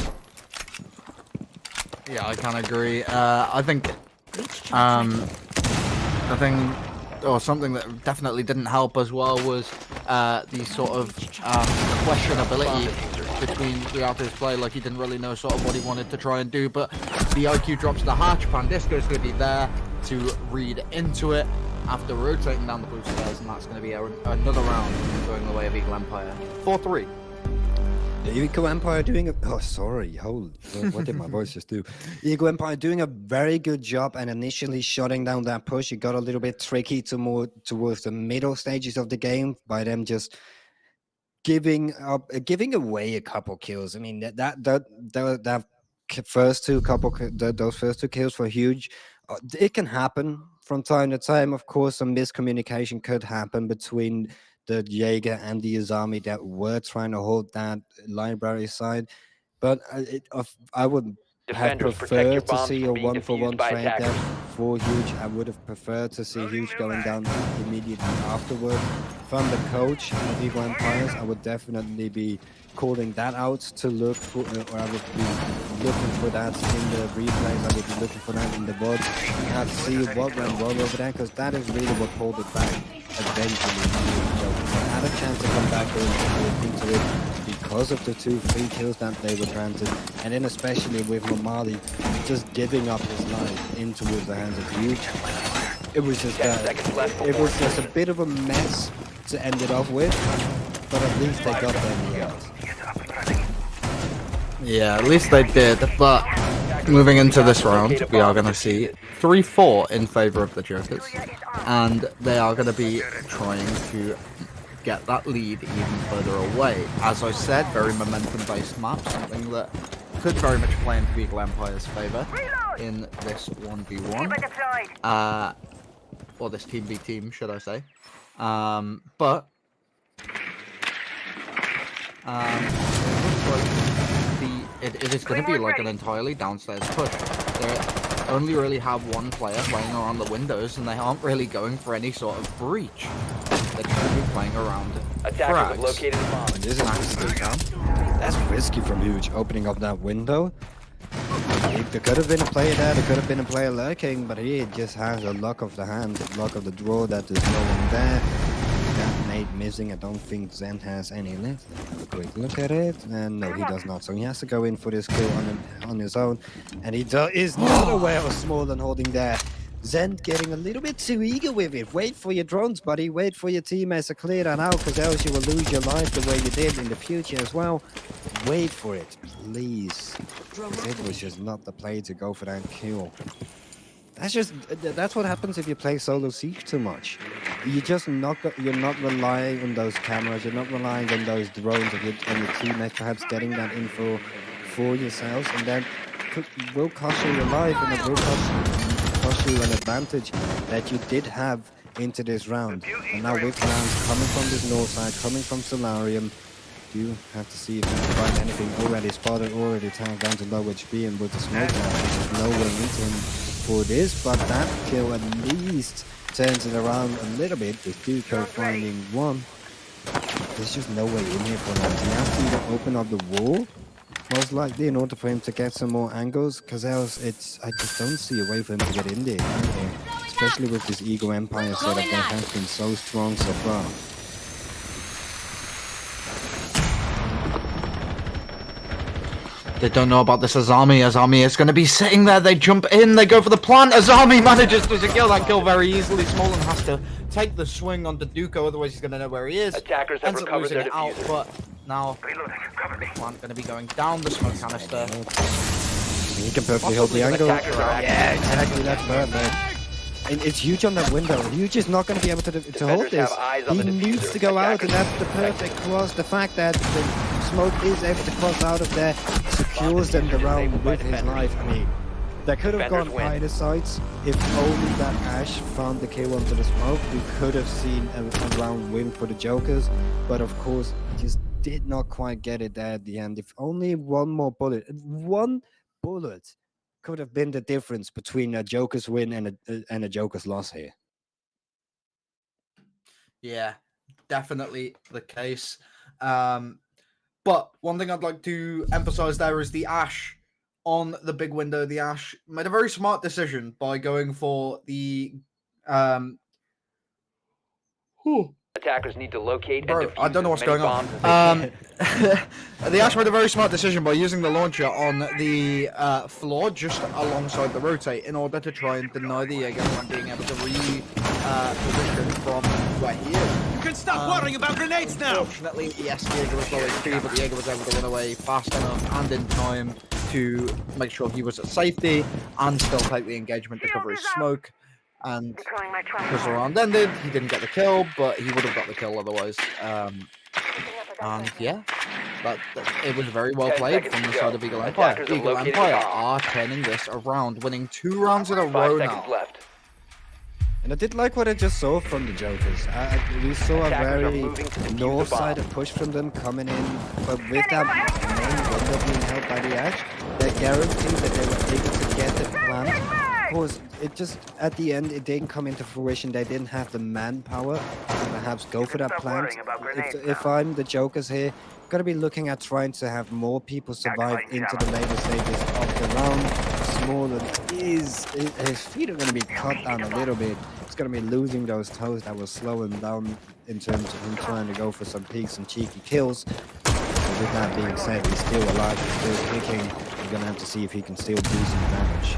Yeah, I can agree. I think the thing, or something that definitely didn't help as well, was the sort of questionability between Rialto's play. Like, he didn't really know sort of what he wanted to try and do, but the IQ drops the hatch. Pandisco's going to be there to read into it after rotating down the blue stairs, and that's going to be another round going the way of Eagle Empire. 4-3. The Eagle Empire doing a... Oh, sorry. What did my voice just do? Eagle Empire doing a very good job and initially shutting down that push. It got a little bit tricky towards the middle stages of the game by them just giving away a couple kills. I mean, those first two kills were huge. It can happen from time to time. Of course, some miscommunication could happen between the Jaeger and the Azami that were trying to hold that library side. But I would have Defenders, protect your preferred to bombs see a from being one-for-one defused by trade there attackers. for Huge. I would have preferred to see Huge going down immediately afterward. From the coach of Eagle Empires, I would definitely be calling that out to look for, or I would be looking for that in the replays. I would be looking for that in the VOD. And to see what went wrong over there, because that is really what pulled it back eventually. They had a chance to come back into it because of the 2-3 kills that they were granted, and then especially with Mamali just giving up his life into the hands of Huge. It was just a bit of a mess to end it off with, but at least they got there in the end. Yeah, at least they did, but moving into this round, we are going to see 3-4 in favor of the Jokers, and they are going to be trying to get that lead even further away. As I said, very momentum-based map, something that could very much play into Eagle Empire's favor in this 1v1. Or this team v team, should I say. But it is going to be like an entirely downstairs push. They only really have one player playing around the windows, and they aren't really going for any sort of breach. They're going to be playing around Attackers have located a bomb. This is risky. That's risky from Huge, opening up that window. There could have been a player there, there could have been a player lurking, but he just has a luck of the hand, luck of the draw that there's no one there. That nade missing. I don't think Zen has any left. Let's have a quick look at it. And no, he does not. So he has to go in for this kill on his own. And he is not aware of small and holding there. Zen getting a little bit too eager with it. Wait for your drones, buddy. Wait for your teammates to clear that out, because else you will lose your life the way you did in the future as well. Wait for it, please. It was just not the play to go for that kill. That's what happens if you play solo siege too much. You're not relying on those cameras. You're not relying on those drones and your teammates perhaps getting that info for yourselves, and then will cost you your life, and it will cost you an advantage that you did have into this round. And now with rounds coming from this north side, coming from Solarium, you have to see if you can find anything already spotted, already tagged down to low HP, and with the smoke there's no way into him for this, but that kill at least turns it around a little bit with Duco finding one. There's just no way in here for him. He has to either open up the wall, most likely, in order for him to get some more angles, because else I just don't see a way for him to get in there either. Especially with this Eagle Empire setup that has been so strong so far. They don't know about this Azami. Azami is going to be sitting there. They jump in. They go for the plant. Azami manages to secure that kill very easily. Smolin has to take the swing onto Duco, otherwise he's going to know where he is. Attackers have Ends up recovered losing their it out, diffuser. but now the plant going to be going down the smoke canister. He can perfectly hold the angle. Attackers are Yeah, exactly. That's perfect. And it's Huge on that window. Huge is not going to be able to hold Defenders this. have eyes on He the needs diffuser. to go out, and Attackers that's the perfect cross. The fact that the smoke is able to cross out of there secures them the round with his life. I mean, that could have Defenders gone win. either sides. If only that Ash found the kill onto the smoke, we could have seen a round win for the Jokers. But of course, just did not quite get it there at the end. If only one bullet could have been the difference between a Joker's win and a Joker's loss here. Yeah, definitely the case. But one thing I'd like to emphasize there is the Ash on the big window. The Ash made a very smart decision by going for the Attackers need to locate Bro, and defuse I don't know what's as many going on. bombs as they can. The Ash made a very smart decision by using the launcher on the floor just alongside the rotate in order to try and deny the Jaeger from being able to position from where he is. You can stop worrying about grenades now! Unfortunately, yes, the Jaeger was low HP, but the Jaeger was able to run away fast enough and in time to make sure he was at safety and still take the engagement to cover his smoke. And Deploying my trunk. because the round ended, he didn't get the kill, but he would have got the kill otherwise. And yeah, it was very well 10 played seconds from to the go. side of Eagle Empire. Attackers have Eagle located Empire the bomb. are turning this around, winning 2 rounds in a 5 row seconds now. left. And I did like what I just saw from the Jokers. We saw a Attackers are very moving to defuse the north-sided bomb. push from them coming in, but with that main window being held by the Edge, they're guaranteed that they were able to get the plant. Of course, it just, at the end, it didn't come into fruition. They didn't have the manpower to perhaps go for that Stop plant. worrying about grenades If now. I'm the Jokers here, got to be looking at trying to have more people survive into the later stages of the round. Smaller his feet are going to be cut down a little bit. He's going to be losing those toes that will slow him down in terms of him trying to go for some peaks and cheeky kills. But with that being said, he's still alive, he's still kicking. We're going to have to see if he can still do some damage.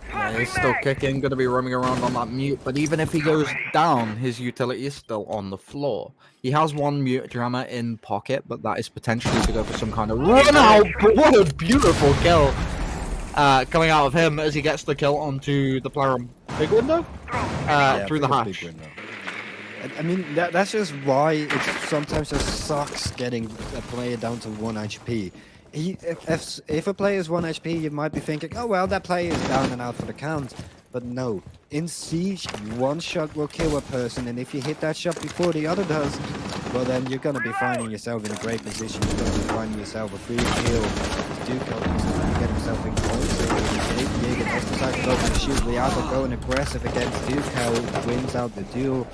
Yeah, he's still kicking, going to be roaming around on that mute, but even if he goes down, his utility is still on the floor. He has one mute jammer in pocket, but that is potentially to go for some kind of run out. But what a beautiful kill coming out of him as he gets the kill onto the player on big window through the pretty hatch. big window. I mean, that's just why it sometimes just sucks getting a player down to 1 HP. If a player is 1 HP, you might be thinking, oh well, that player is down and out for the count. But no, in Siege, 1 shot will kill a person, and if you hit that shot before the other does, well then you're gonna be finding yourself in a great position. You're gonna be finding yourself a free kill. Duke to get himself in close. Jaeger has decided to go for the shoot. Liato going aggressive against Duke, wins out the duel.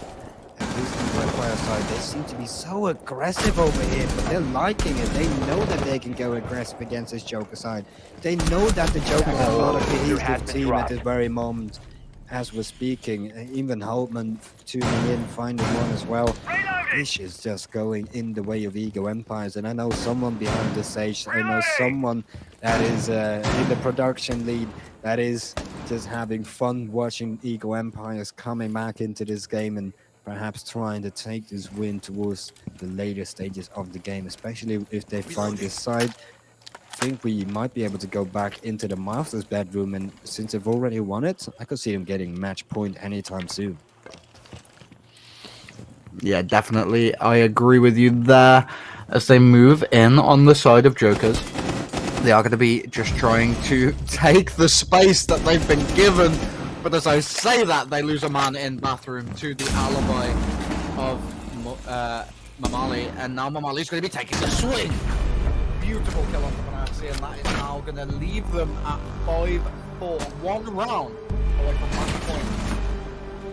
At least on the Empire side, they seem to be so aggressive over here, but they're liking it. They know that they can go aggressive against this Joker side. They know that the Joker is not a cohesive team at this very moment as we're speaking. Even Holtman tuning in, finding one as well. This is just going in the way of Ego Empires, and I know someone behind the stage, I know someone that is in the production lead that is just having fun watching Ego Empires coming back into this game and perhaps trying to take this win towards the later stages of the game, especially if they find this side. I think we might be able to go back into the Master's bedroom, and since they've already won it, I could see them getting match point anytime soon. Yeah, definitely. I agree with you there. As they move in on the side of Jokers, they are going to be just trying to take the space that they've been given. But as I say that, they lose a man in bathroom to the alibi of Mamali, and now Mamali's going to be taking the swing. Beautiful kill on the Panassi, and that is now going to leave them at 5-4. 1 round away from match point.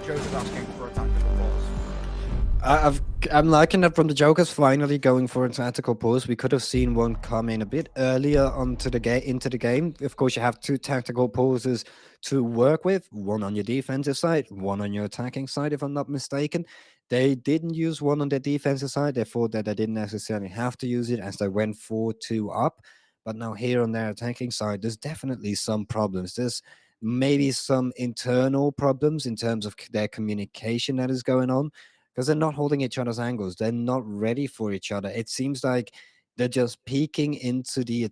Joe's asking for a tactical pause. I'm liking that from the Jokers finally going for a tactical pause. We could have seen one come in a bit earlier into the game. Of course, you have 2 tactical pauses to work with, one on your defensive side, one on your attacking side, if I'm not mistaken. They didn't use one on their defensive side. They thought that they didn't necessarily have to use it as they went 4-2 up. But now here on their attacking side, there's definitely some problems. There's maybe some internal problems in terms of their communication that is going on, because they're not holding each other's angles. They're not ready for each other. It seems like they're just peeking into the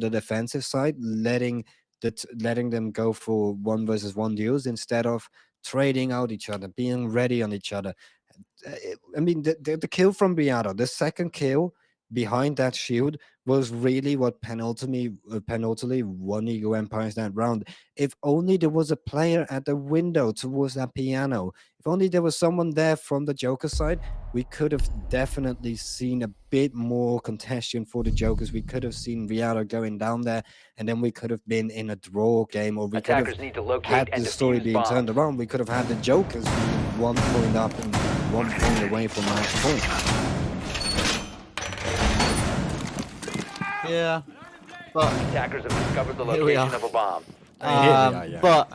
defensive side, letting them go for 1-versus-1 duels instead of trading out each other, being ready on each other. I mean, the kill from Beato, the second kill behind that shield, was really what penultimately won Ego Empires that round. If only there was a player at the window towards that piano, if only there was someone there from the Joker side, we could have definitely seen a bit more contention for the Jokers. We could have seen Riata going down there, and then we could have been in a draw game, or we could Attackers have need to locate had and the story defuse being bombs. turned around. We could have had the Jokers being 1 point up and 1 point away from match point. Yeah. But Attackers have discovered the Here we location are. of a bomb. Yeah. But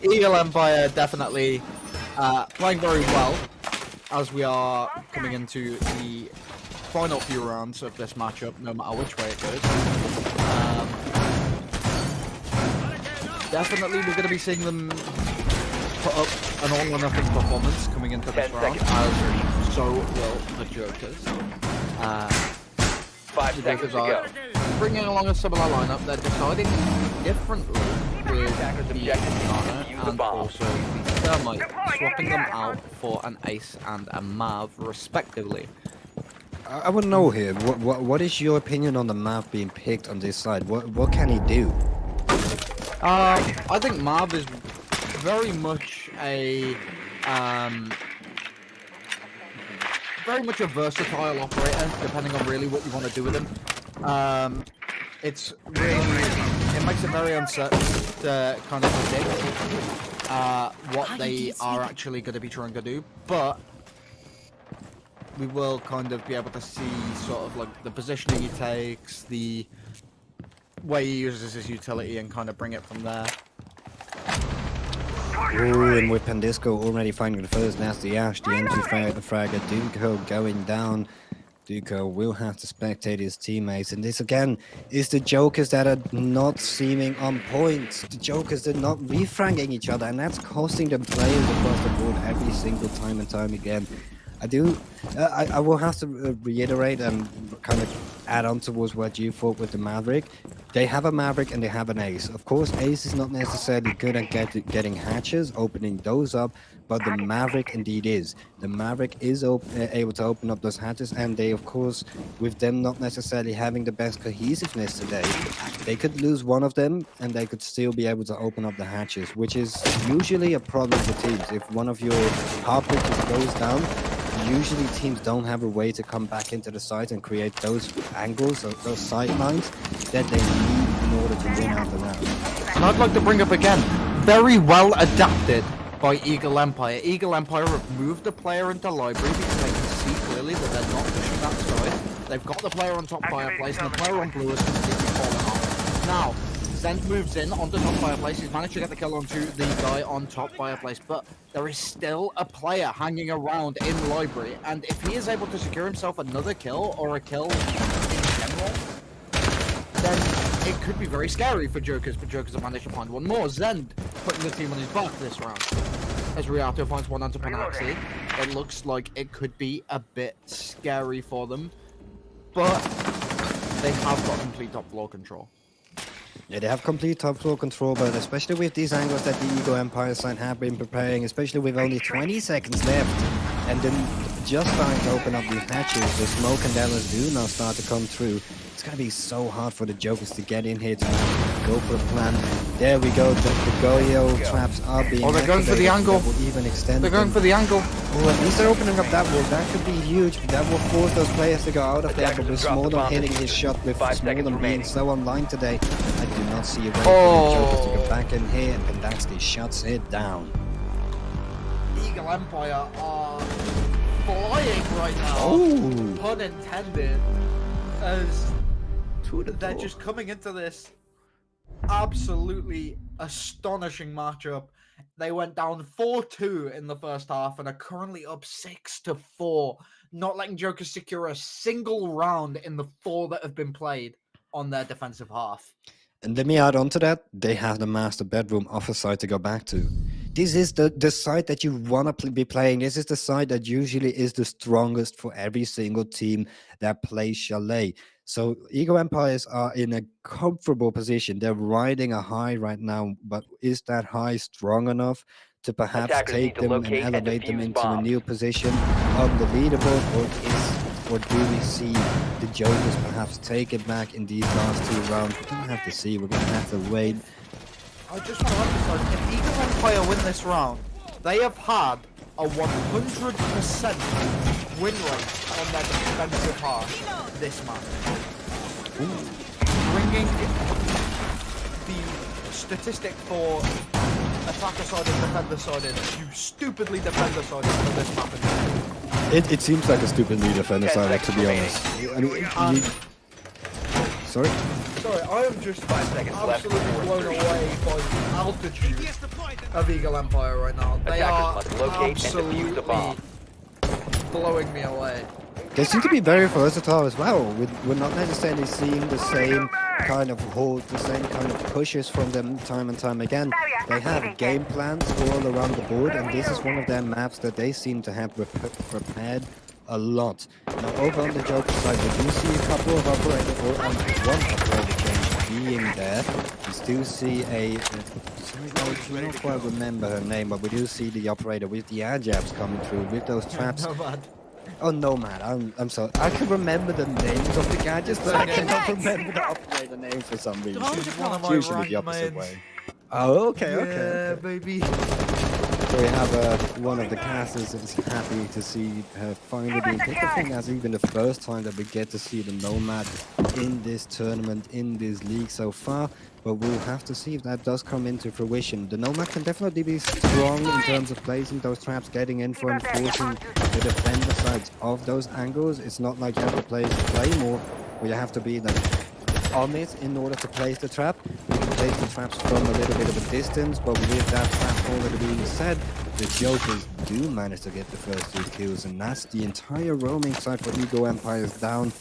Eagle Empire definitely playing very well as we are coming into the final few rounds of this matchup, no matter which way it goes. Definitely we're going to be seeing them put up an all or nothing performance coming into this 10 round, seconds. as so will the Jokers. 5 The seconds Jokers to are go. bringing along a similar lineup. They're deciding differently with Attackers the objective is Nana to use the and bomb. also the Thermite, swapping them out for an Ace and a Mav, respectively. I want to know here. What is your opinion on the map being picked on this side? What can he do? I think Mav is very much a versatile operator, depending on really what you want to do with him. It makes it very uncertain to kind of predict what they are actually going to be trying to do, but we will kind of be able to see sort of like the positioning he takes, the way he uses his utility, and kind of bring it from there. Ooh, and with Pandisco already finding the first nasty ash, the entry fragger, Duco going down. Duco will have to spectate his teammates, and this again is the Jokers that are not seeming on point. The Jokers are not refragging each other, and that's costing them players across the board every single time and time again. I will have to reiterate and kind of add on towards what you thought with the Maverick. They have a Maverick and they have an Ace. Of course, Ace is not necessarily good at getting hatches, opening those up, but the Maverick indeed is. The Maverick is able to open up those hatches, and they, of course, with them not necessarily having the best cohesiveness today, they could lose one of them and they could still be able to open up the hatches, which is usually a problem for teams. If one of your hard pitches goes down, usually teams don't have a way to come back into the site and create those angles, or those sight lines that they need in order to win out the round. And I'd like to bring up again, very well adapted by Eagle Empire. Eagle Empire have moved the player into library because they can see clearly that they're not pushing that side. They've got the player on top fireplace, and the player on blue is completely falling off. Now, Zend moves in onto top fireplace. He's managed to get the kill onto the guy on top fireplace, but there is still a player hanging around in library, and if he is able to secure himself another kill or a kill in general, then it could be very scary for Jokers, but Jokers have managed to find one more. Zend putting the team on his back this round. As Riato finds one onto Panaxi, it looks like it could be a bit scary for them, but they have got complete top floor control. Yeah, they have complete top floor control, but especially with these angles that the Eagle Empire side have been preparing, especially with only 20 seconds left, and then just starting to open up these hatches, the smoke and damage do now start to come through. It's going to be so hard for the Jokers to get in here to go for a plan. There we go, the Goyo traps are being they're going for the angle. That will even extend They're going for the angle. Oh, at least they're opening up that wall. That could be huge. That will force those players to go out of there. But with Smolden hitting his shot, with Smolden being so online today, I do not see a way for the Jokers to go back in here. And Pendaxki shuts it down. Eagle Empire are flying right now. Oh! Pun intended. As To they're just coming into this absolutely astonishing matchup. They went down 4-2 in the first half and are currently up 6-4, not letting Jokers secure a single round in the 4 that have been played on their defensive half. And let me add on to that, they have the master bedroom offer site to go back to. This is the site that you want to be playing. This is the site that usually is the strongest for every single team that plays Chalet. So Eagle Empires are in a comfortable position. They're riding a high right now, but is that high strong enough to perhaps Attackers need take to them and locate and elevate them defuse into a bombs. new position on the leaderboard, or do we see the Jokers perhaps take it back in these last 2 rounds? We're going to have to see. We're going to have to wait. I just want to emphasize, if Eagle Empire win this round, they have had a 100% win rate on their defensive half this match. Bringing the statistic for attacker side and defender side in, you stupidly defender side for this map. It seems like a stupid lead defender side, to be honest. I mean, Sorry? Sorry, I am just 5 seconds left absolutely before blown insertion. away by the altitude of Eagle Empire right now. They Attackers are must locate and defuse the bomb. absolutely blowing me away. They seem to be very versatile as well. We're not necessarily seeing the same kind of hold, the same kind of pushes from them time and time again. They have game plans all around the board, and this is one of their maps that they seem to have prepared a lot. Now, over on the Joker side, we do see a couple of operator, or one operator change being there. We still see a... I don't quite remember her name, but we do see the operator with the air jabs coming through with those traps. Oh, Nomad. I'm sorry. I can remember the names of the gadgets, but I cannot remember the operator name for some reason. It's usually the opposite way. Oh, okay, okay. Baby. So we have one of the casters is happy to see her finally being picked. I think that's even the first time that we get to see the Nomad in this tournament, in this league so far. But we'll have to see if that does come into fruition. The Nomad can definitely be strong in terms of placing those traps, getting in for and forcing the defender sides of those angles. It's not like you have to play more, or you have to be like on it in order to place the trap. You can place the traps from a little bit of a distance, but with that trap already being set, the Jokers do manage to get the first 2 kills, and that's the entire roaming side for Eagle Empire's down.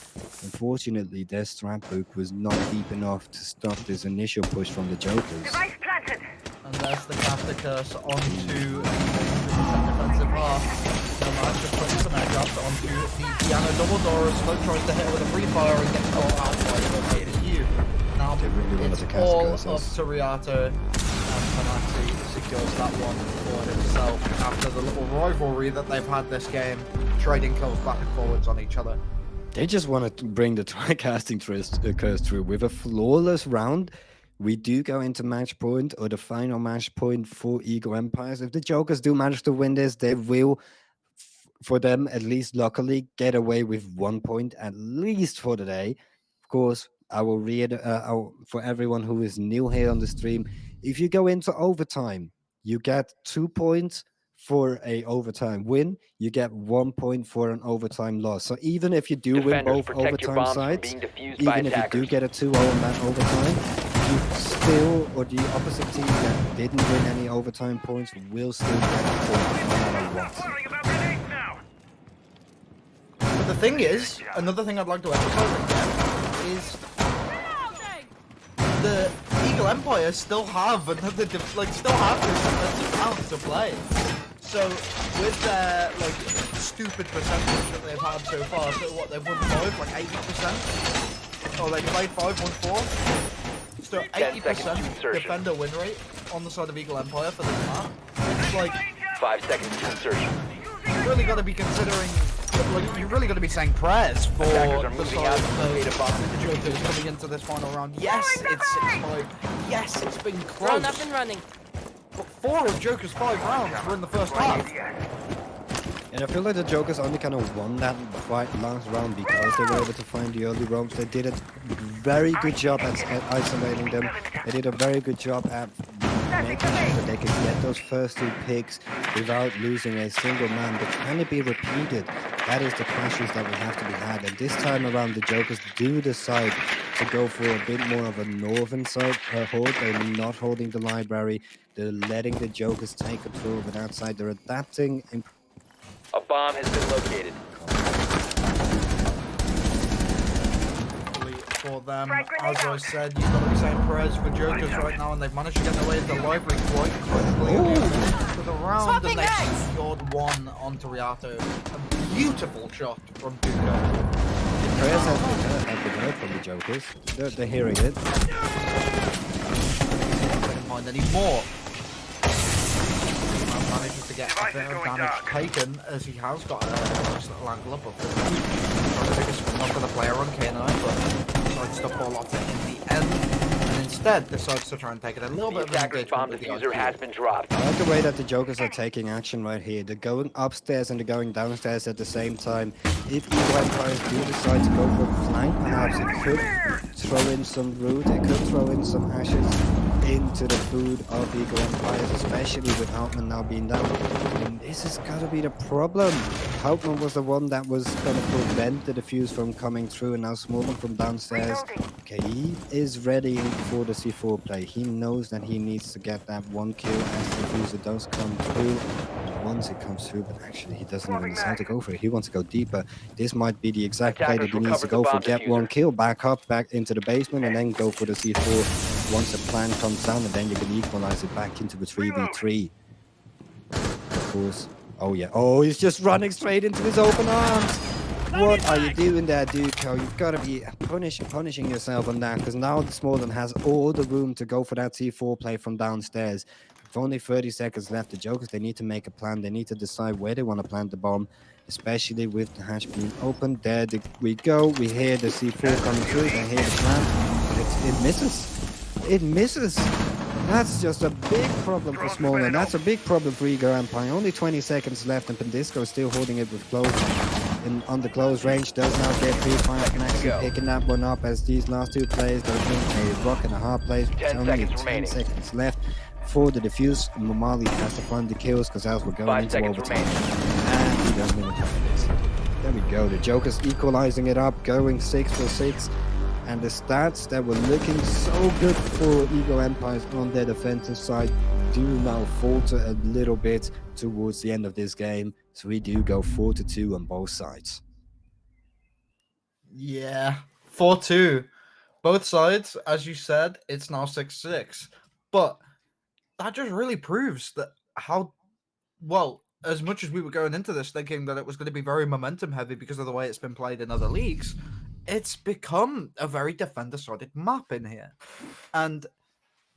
Unfortunately, their strap book was not deep enough to stop this initial push from the Jokers. Device planted. And there's the caster curse onto the defensive half. The match just puts some edge up onto the piano double door. Smoke tries to hit it with a free fire and gets caught out by the you. Now They really wanted to it's cast all curses. up to Riato, and Fanati secures that one for himself after the little rivalry that they've had this game, trading kills back and forwards on each other. They just wanted to bring the tri-casting curse through with a flawless round. We do go into match point, or the final match point for Eagle Empires. If the Jokers do manage to win this, they will, for them at least luckily, get away with 1 point at least for the day. Of course, I will read for everyone who is new here on the stream. If you go into overtime, you get 2 points for a overtime win. You get 1 point for an overtime loss. So even if you do win Defenders, both protect your overtime bombs from sides, being defused by even if you do attackers. get a 2-0 in that overtime, you still, or the opposite team that didn't win any overtime points will still get a point no matter what. But the thing is, another thing I'd like to emphasize again is the Eagle Empire still have another still have this defensive round to play. So with their stupid percentage that they've had so far, so what they've won 5, like 80%, or they played 5, won 4. So 80% defender win rate on the side of Eagle Empire for this map. It's like 5 seconds to insertion. you really got to be considering. You really got to be saying prayers for Attackers are the moving side out of to the Jokers coming into this final round. Yes, it's been close. Run up and running. But 4 of Joker's 5 rounds were in the first half. And I feel like the Jokers only kind of won that last round because they were able to find the early roams. They did a very good job at isolating them. They did a very good job at making sure that they could get those first 2 picks without losing a single man. But can it be repeated? That is the questions that will have to be had. And this time around, the Jokers do decide to go for a bit more of a northern side hold. They're not holding the library. They're letting the Jokers take control of it outside. They're adapting. A bomb has been located. For them, as I said, you've got to be saying prayers for Jokers right now, and they've managed to get away with the library quite quickly for the round, and they secured 1 onto Riato. A beautiful shot from Duco. Prayers have been heard from the Jokers. They're hearing it. They can find any more. Manages to get a bit of damage taken, as he has got a nice little angle up of it. Trying to take a swing off with a player on K9, but decides to fall off it in the end, and instead decides to try and take it a little The bit of attacker's bomb engagement with diffuser the has IQ. been dropped. I like the way that the Jokers are taking action right here. They're going upstairs and they're going downstairs at the same time. If Eagle Empires do decide to go for a flank, perhaps it could throw in some root, it could throw in some ashes into the food of Eagle Empires, especially with Altman now being down. And this has got to be the problem. Hauptmann was the one that was going to prevent the defuse from coming through, and now Smolden from downstairs. Okay, he is ready for the C4 play. He knows that he needs to get that one kill as the diffuser does come through. Once it comes through, but actually he doesn't even decide to go for it. He wants to go deeper. This might be the exact play that he needs to go for. Get one kill, back up, back into the basement, and then go for the C4 once the plan comes down, and then you can equalize it back into the 3v3. Of course. Oh yeah. Oh, he's just running straight into his open arms. What are you doing there, Duco? You've got to be punishing yourself on that, because now the Smolden has all the room to go for that C4 play from downstairs. With only 30 seconds left, the Jokers, they need to make a plan. They need to decide where they want to plant the bomb, especially with the hatch being open. There we go. We hear the C4 coming through. They hear the plan, but it misses. It misses. That's just a big problem for Smolden. That's a big problem for Eagle Empire. Only 20 seconds left, and Pandisco is still holding it with close. On the close range, does now get free fire. Maxi picking that one up as these last two players go in a rock and a hard place. 10 seconds left for the defuse. Momali has to find the kills because else we're going into overtime. And he doesn't even find it. There we go. The Joker's equalizing it up, going 6 for 6. And the stats that were looking so good for Eagle Empires on their defensive side do now falter a little bit towards the end of this game. So we do go 4-2 on both sides. Yeah, 4-2. Both sides, as you said, it's now 6-6. But that just really proves that how, well, as much as we were going into this thinking that it was going to be very momentum heavy because of the way it's been played in other leagues, it's become a very defender-sided map in here. And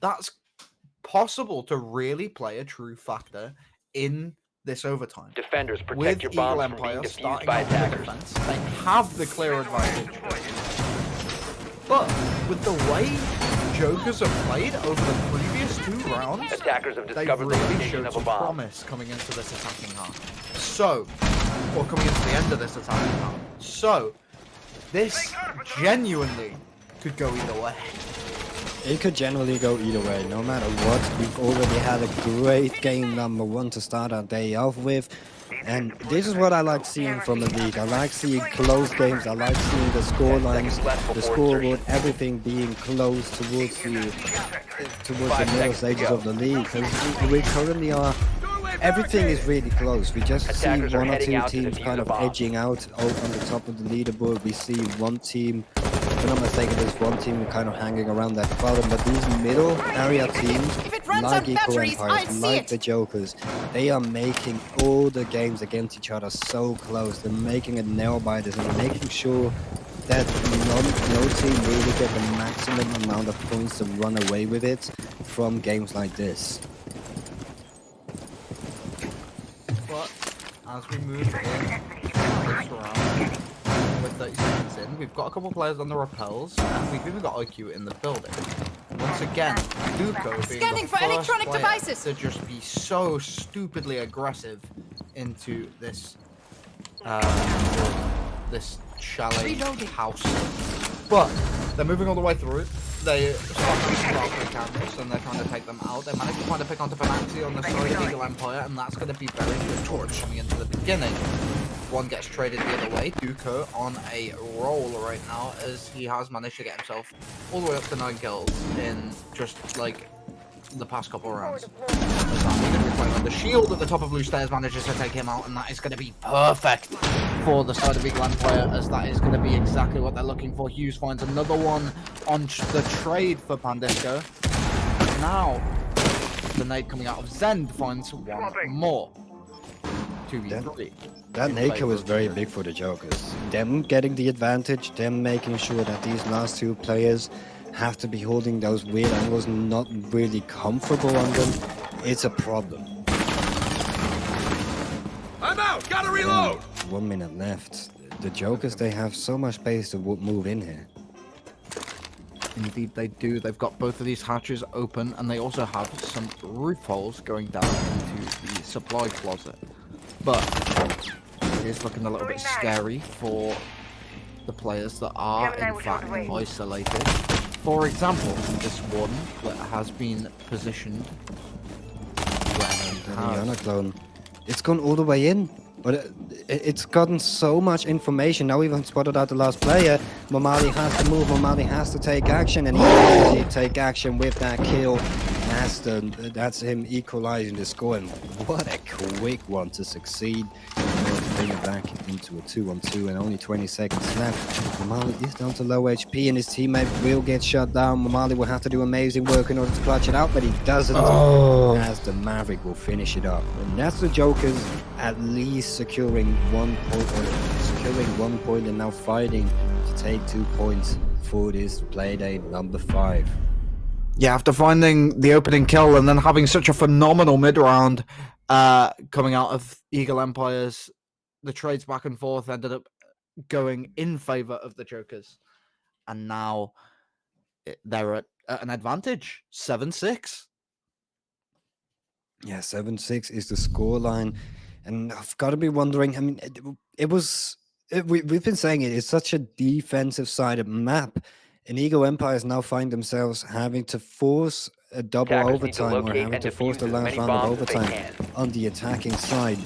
that's possible to really play a true factor in this overtime. Defenders, protect With your Eagle bombs from being Empire defused starting by out with the attackers. defense, they have the clear advantage. But with the way Jokers have played over the previous 2 rounds, Attackers have they discovered the really location showed of a some bomb. promise coming into this attacking half. So, or coming into the end of this attacking half. So, this genuinely could go either way. It could generally go either way, no matter what. We've already had a great game number 1 to start our day off with. And this is what I like seeing from the league. I like seeing close games. I like seeing the score lines, the scoreboard, everything being close towards the middle stages of the league. Because we currently are, everything is really close. We just see 1 or 2 teams kind of edging out on the top of the leaderboard. We see one team, if I'm not mistaken, there's one team kind of hanging around that bottom, but these middle area teams, like Eco Empires, like the Jokers, they are making all the games against each other so close. They're making it nail-biters, and they're making sure that no team really get the maximum amount of points to run away with it from games like this. But as we move in this round, with 30 seconds in, we've got a couple players on the rappels, and we've even got IQ in the building. Once again, Duco being Scanning the for first electronic player devices. to just be so stupidly aggressive into this this chalet house. But they're moving all the way through. They start shooting out the cameras and they're trying to take them out. They manage to find a pick onto Fanaxi on the side of Eagle Empire, and that's going to be very good torch coming into the beginning. One gets traded the other way. Duco on a roll right now as he has managed to get himself all the way up to 9 kills in just like the past couple of rounds. The shield at the top of Blue Stairs manages to take him out, and that is going to be perfect for the side of Eagle Empire, as that is going to be exactly what they're looking for. Hughes finds another one on the trade for Pandisco. Now, the nade coming out of Zend finds one more. 2v3. That Nako is very big for the Jokers. Them getting the advantage, them making sure that these last 2 players have to be holding those weird angles, not really comfortable on them. It's a problem. I'm out! Gotta reload! 1 minute left. The Jokers, they have so much space to move in here. Indeed they do. They've got both of these hatches open, and they also have some roof holes going down into the supply closet. But it is looking a little bit scary for the players that are in fact isolated. For example, this one that has been positioned Clone. It's gone all the way in. But it's gotten so much information. Now we've spotted out the last player. Momali has to move. Momali has to take action, and he did take action with that kill. That's him equalizing the score, and what a quick one to succeed. Bring it back into a 2-on-2, and only 20 seconds left. Momali is down to low HP, and his teammate will get shut down. Momali will have to do amazing work in order to clutch it out, but he doesn't. As the Maverick will finish it up, and that's the Jokers at least securing 1 point, and now fighting to take 2 points for this Playday number 5. Yeah, after finding the opening kill and then having such a phenomenal mid-round coming out of Eagle Empires, the trades back and forth ended up going in favor of the Jokers. And now they're at an advantage, 7-6. Yeah, 7-6 is the scoreline. And I've got to be wondering, I mean, we've been saying it's such a defensive-sided map. And Eagle Empires now find themselves having to force a double Attackers need to overtime, or locate having and to force the defuse as last many round of bombs as they overtime can. on the attacking side.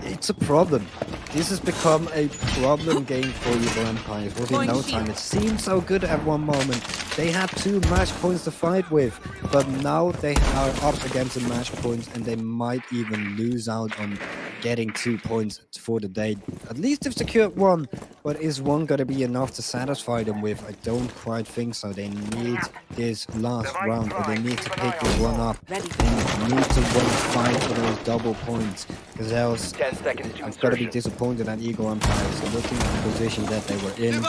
It's a problem. This has become a problem game for Eagle Empires within no time. It seemed so good at one moment. They had 2 match points to fight with, but now they are up against the match points, and they might even lose out on getting 2 points for the day. At least they've secured 1, but is 1 going to be enough to satisfy them with? I don't quite think so. They need this last round, or they need to pick this one up. They need to win a fight for those double points, because else 10 seconds to I've got to be insertion. disappointed at Eagle Empires. So looking at the position that they were in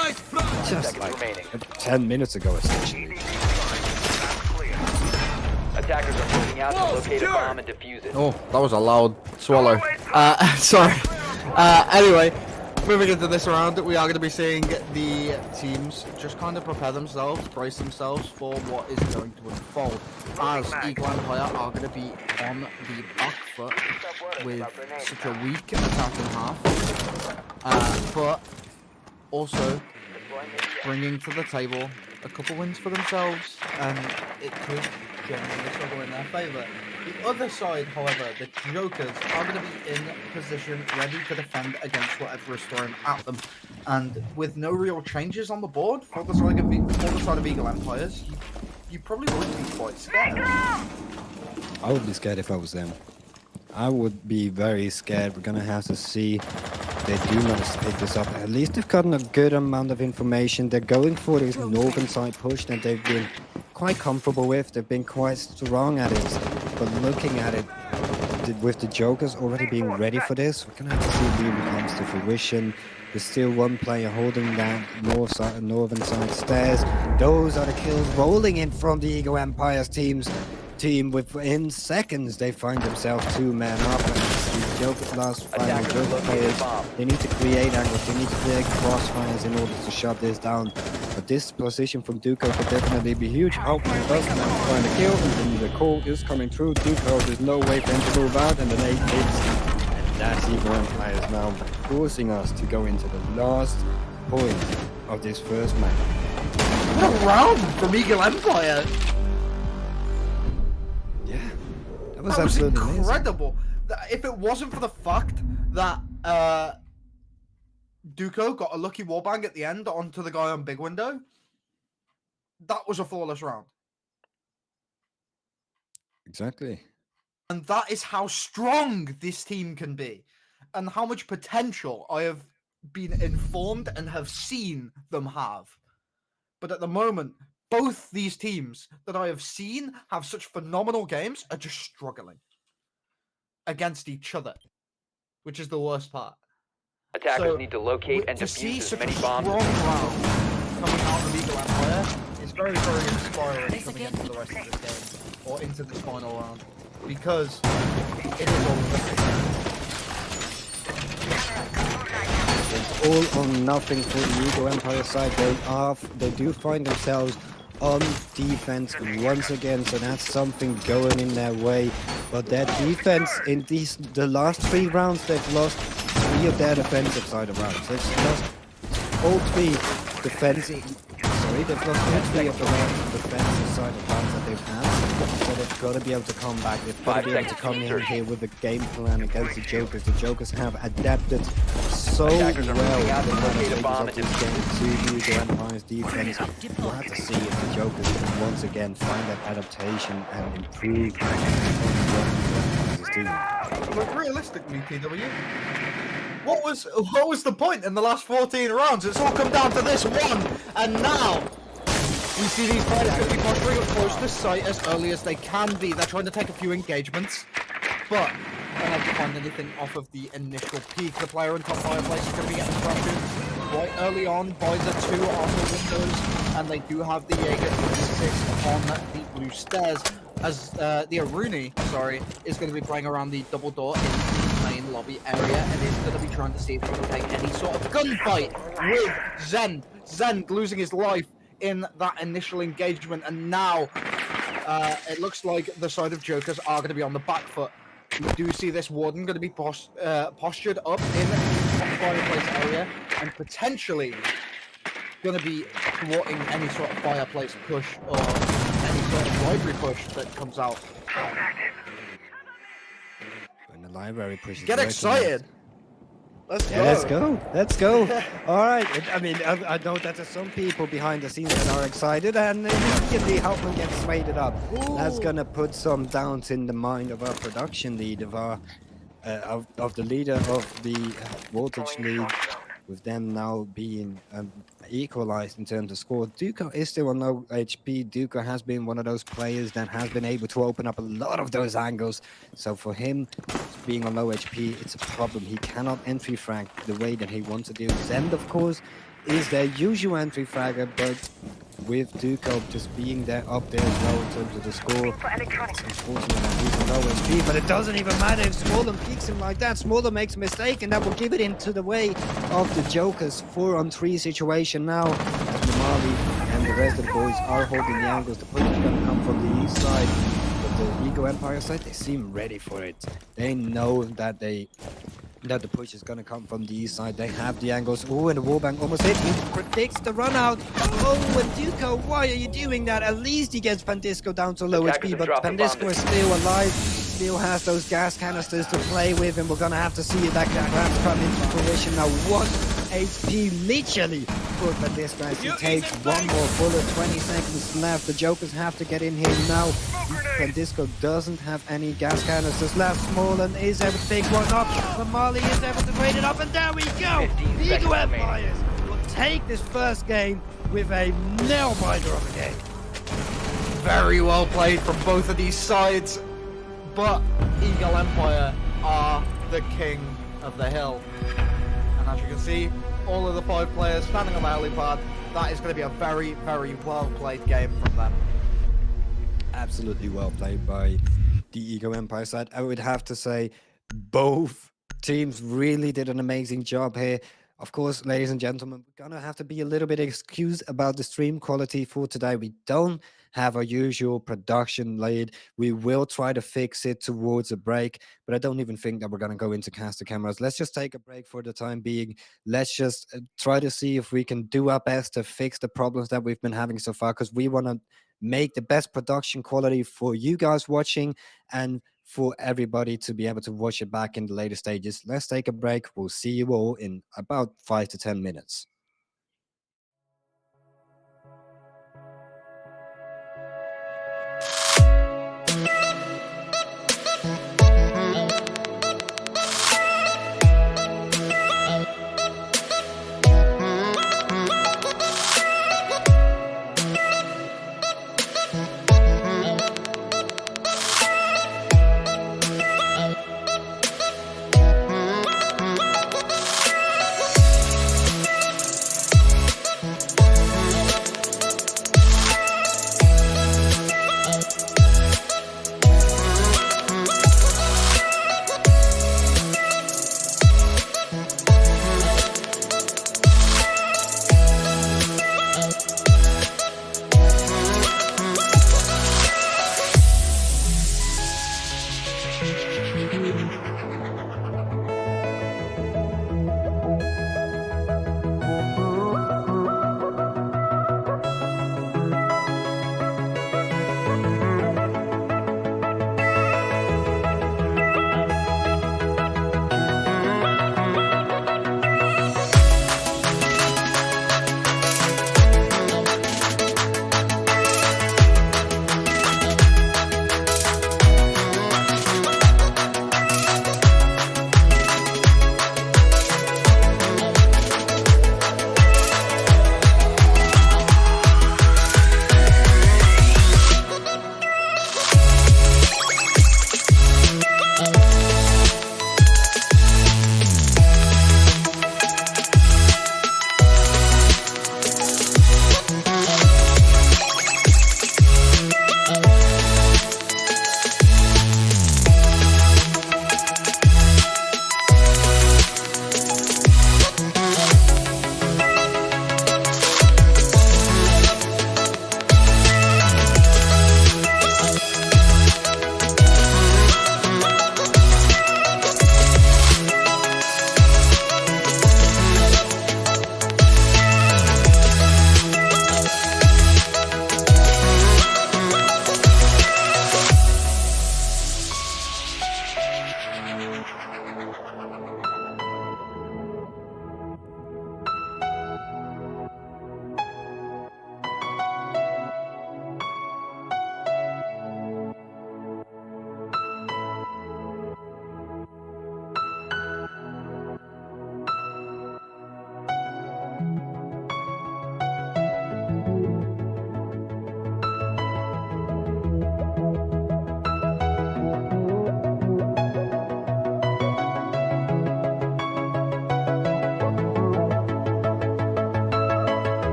just Seconds like remaining. 10 minutes ago, essentially. Attackers are moving out to locate a bomb and defuse it. Oh, that was a loud swallow. Sorry. Anyway, moving into this round, we are going to be seeing the teams just kind of prepare themselves, brace themselves for what is going to unfold. As Eagle Empire are going to be on the back foot with such a weak attacking half, but also bringing to the table a couple wins for themselves, and it could genuinely struggle in their favour. The other side, however, the Jokers are going to be in position, ready to defend against whatever is thrown at them. And with no real changes on the board for the side of Eagle Empires, you probably would be quite scared. I would be scared if I was them. I would be very scared. We're going to have to see they do manage to pick this up. At least they've gotten a good amount of information. They're going for this northern side push that they've been quite comfortable with. They've been quite strong at it. But looking at it, with the Jokers already being ready for this, we're going to have to see if it really comes to fruition. There's still 1 player holding that northern side stairs. Those are the kills rolling in from the Eagle Empires team. Within seconds, they find themselves 2 men up. And the Joker last final Joker players, they need to create angles, they need to create crossfires in order to shut this down. But this position from Duco could definitely be huge. Oh, does now find a kill, and then the call is coming through. Duco, there's no way for him to move out, and the nade hits. And that's Eagle Empires now forcing us to go into the last point of this first match. What a round from Eagle Empire! That was absolutely amazing. incredible. If it wasn't for the fact that Duco got a lucky wallbang at the end onto the guy on Big Window, that was a flawless round. Exactly. And that is how strong this team can be, and how much potential I have been informed and have seen them have. But at the moment, both these teams that I have seen have such phenomenal games are just struggling against each other, which is the worst part. Attackers need to locate and to see defuse as such many a bombs strong as they can. round coming out of Eagle Empire is very, very inspiring coming into the rest of this game, or into this final round, because it is all It's all or nothing for the Eagle Empire side. They do find themselves on defense once again, so that's something going in their way. But their defense in the last 3 rounds, they've lost 3 of their defensive side of rounds. They've lost all 3 defensive. Sorry, they've lost all 3 of the defensive side of rounds that they've had. So they've got to be able to come back. They've got to be able to come in here with a game plan against the Jokers. The Jokers have adapted so well to the latter stages of this game to the Eagle Empire's defense. We'll have to see if the Jokers can once again find that adaptation and improve on what the Empire is doing. Look, realistically, TW, what was the point in the last 14 rounds? It's all come down to this one, and now we see these players going to be posturing up close to the site as early as they can be. They're trying to take a few engagements, but they're not to find anything off of the initial peak. The player in top fireplace is going to be getting pressured quite early on by the two armor windows, and they do have the Jaeger to assist on the blue stairs, as the Aruni, is going to be playing around the double door in the main lobby area, and is going to be trying to see if he can take any sort of gunfight with Zen. Zen losing his life in that initial engagement, and now it looks like the side of Jokers are going to be on the back foot. We do see this Warden going to be postured up in the top fireplace area, and potentially going to be thwarting any sort of fireplace push or any sort of library push that comes out. When the library pushes, Get excited! Let's go! Yeah, let's go! All right. I mean, I know that there's some people behind the scenes that are excited, and immediately Hauptmann gets swaded up. Ooh. That's gonna put some doubts in the mind of our production lead, of our of the leader of the voltage lead, with them now being equalized in terms of score. Duco is still on low HP. Duco has been one of those players that has been able to open up a lot of those angles. So for him, being on low HP, it's a problem. He cannot entry frag the way that he wants to do. Zend, of course, is their usual entry fragger, but with Duco just being there up there as well in terms of the score, it's unfortunate that he's on low HP, but it doesn't even matter if Smaller peeks him like that. Smaller makes a mistake, and that will give it into the way of the Jokers. 4-on-3 situation now, as Namali and the rest of the boys are holding the angles. The push is going to come from the east side, but the Eagle Empire side, they seem ready for it. They know that the push is going to come from the east side. They have the angles. Oh, and the wallbang almost hit. He predicts the run out. Oh, and Duco, why are you doing that? At least he gets Pandisco down to low HP, but Pandisco is still alive. Still has those gas canisters to play with, and we're going to have to see if that can perhaps come into fruition. Now, 1 HP literally for Pandisco as he takes one more bullet. 20 seconds left. The Jokers have to get in here now. Pandisco doesn't have any gas canisters left. Smallen is able to pick one up. Mamali is able to trade it up, and there we go. The Eagle Empires will take this first game with a nail-biter of a game. Very well played from both of these sides, but Eagle Empire are the king of the hill. And as you can see, all of the 5 players standing on the helipad, that is going to be a very, very well played game from them. Absolutely well played by the Eagle Empire side. I would have to say both teams really did an amazing job here. Of course, ladies and gentlemen, we're going to have to be a little bit excused about the stream quality for today. We don't have our usual production lead. We will try to fix it towards a break, but I don't even think that we're going to go into caster cameras. Let's just take a break for the time being. Let's just try to see if we can do our best to fix the problems that we've been having so far, because we want to make the best production quality for you guys watching and for everybody to be able to watch it back in the later stages. Let's take a break. We'll see you all in about 5 to 10 minutes.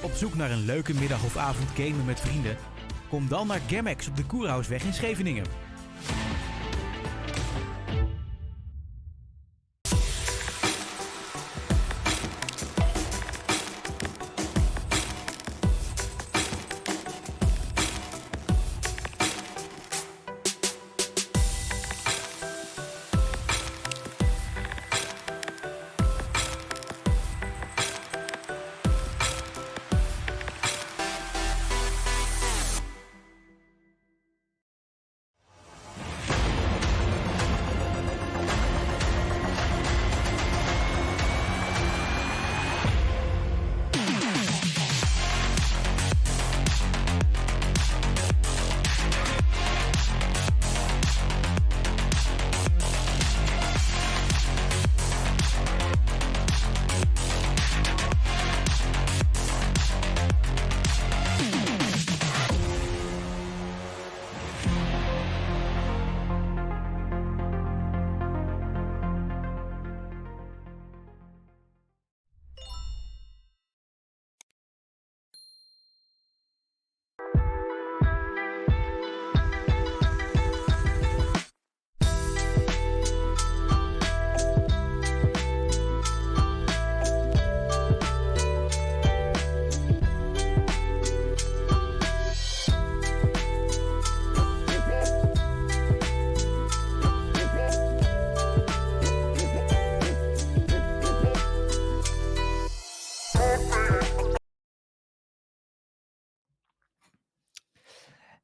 Op zoek naar een leuke middag of avond gamen met vrienden? Kom dan naar GameX op de Koerhuisweg in Scheveningen.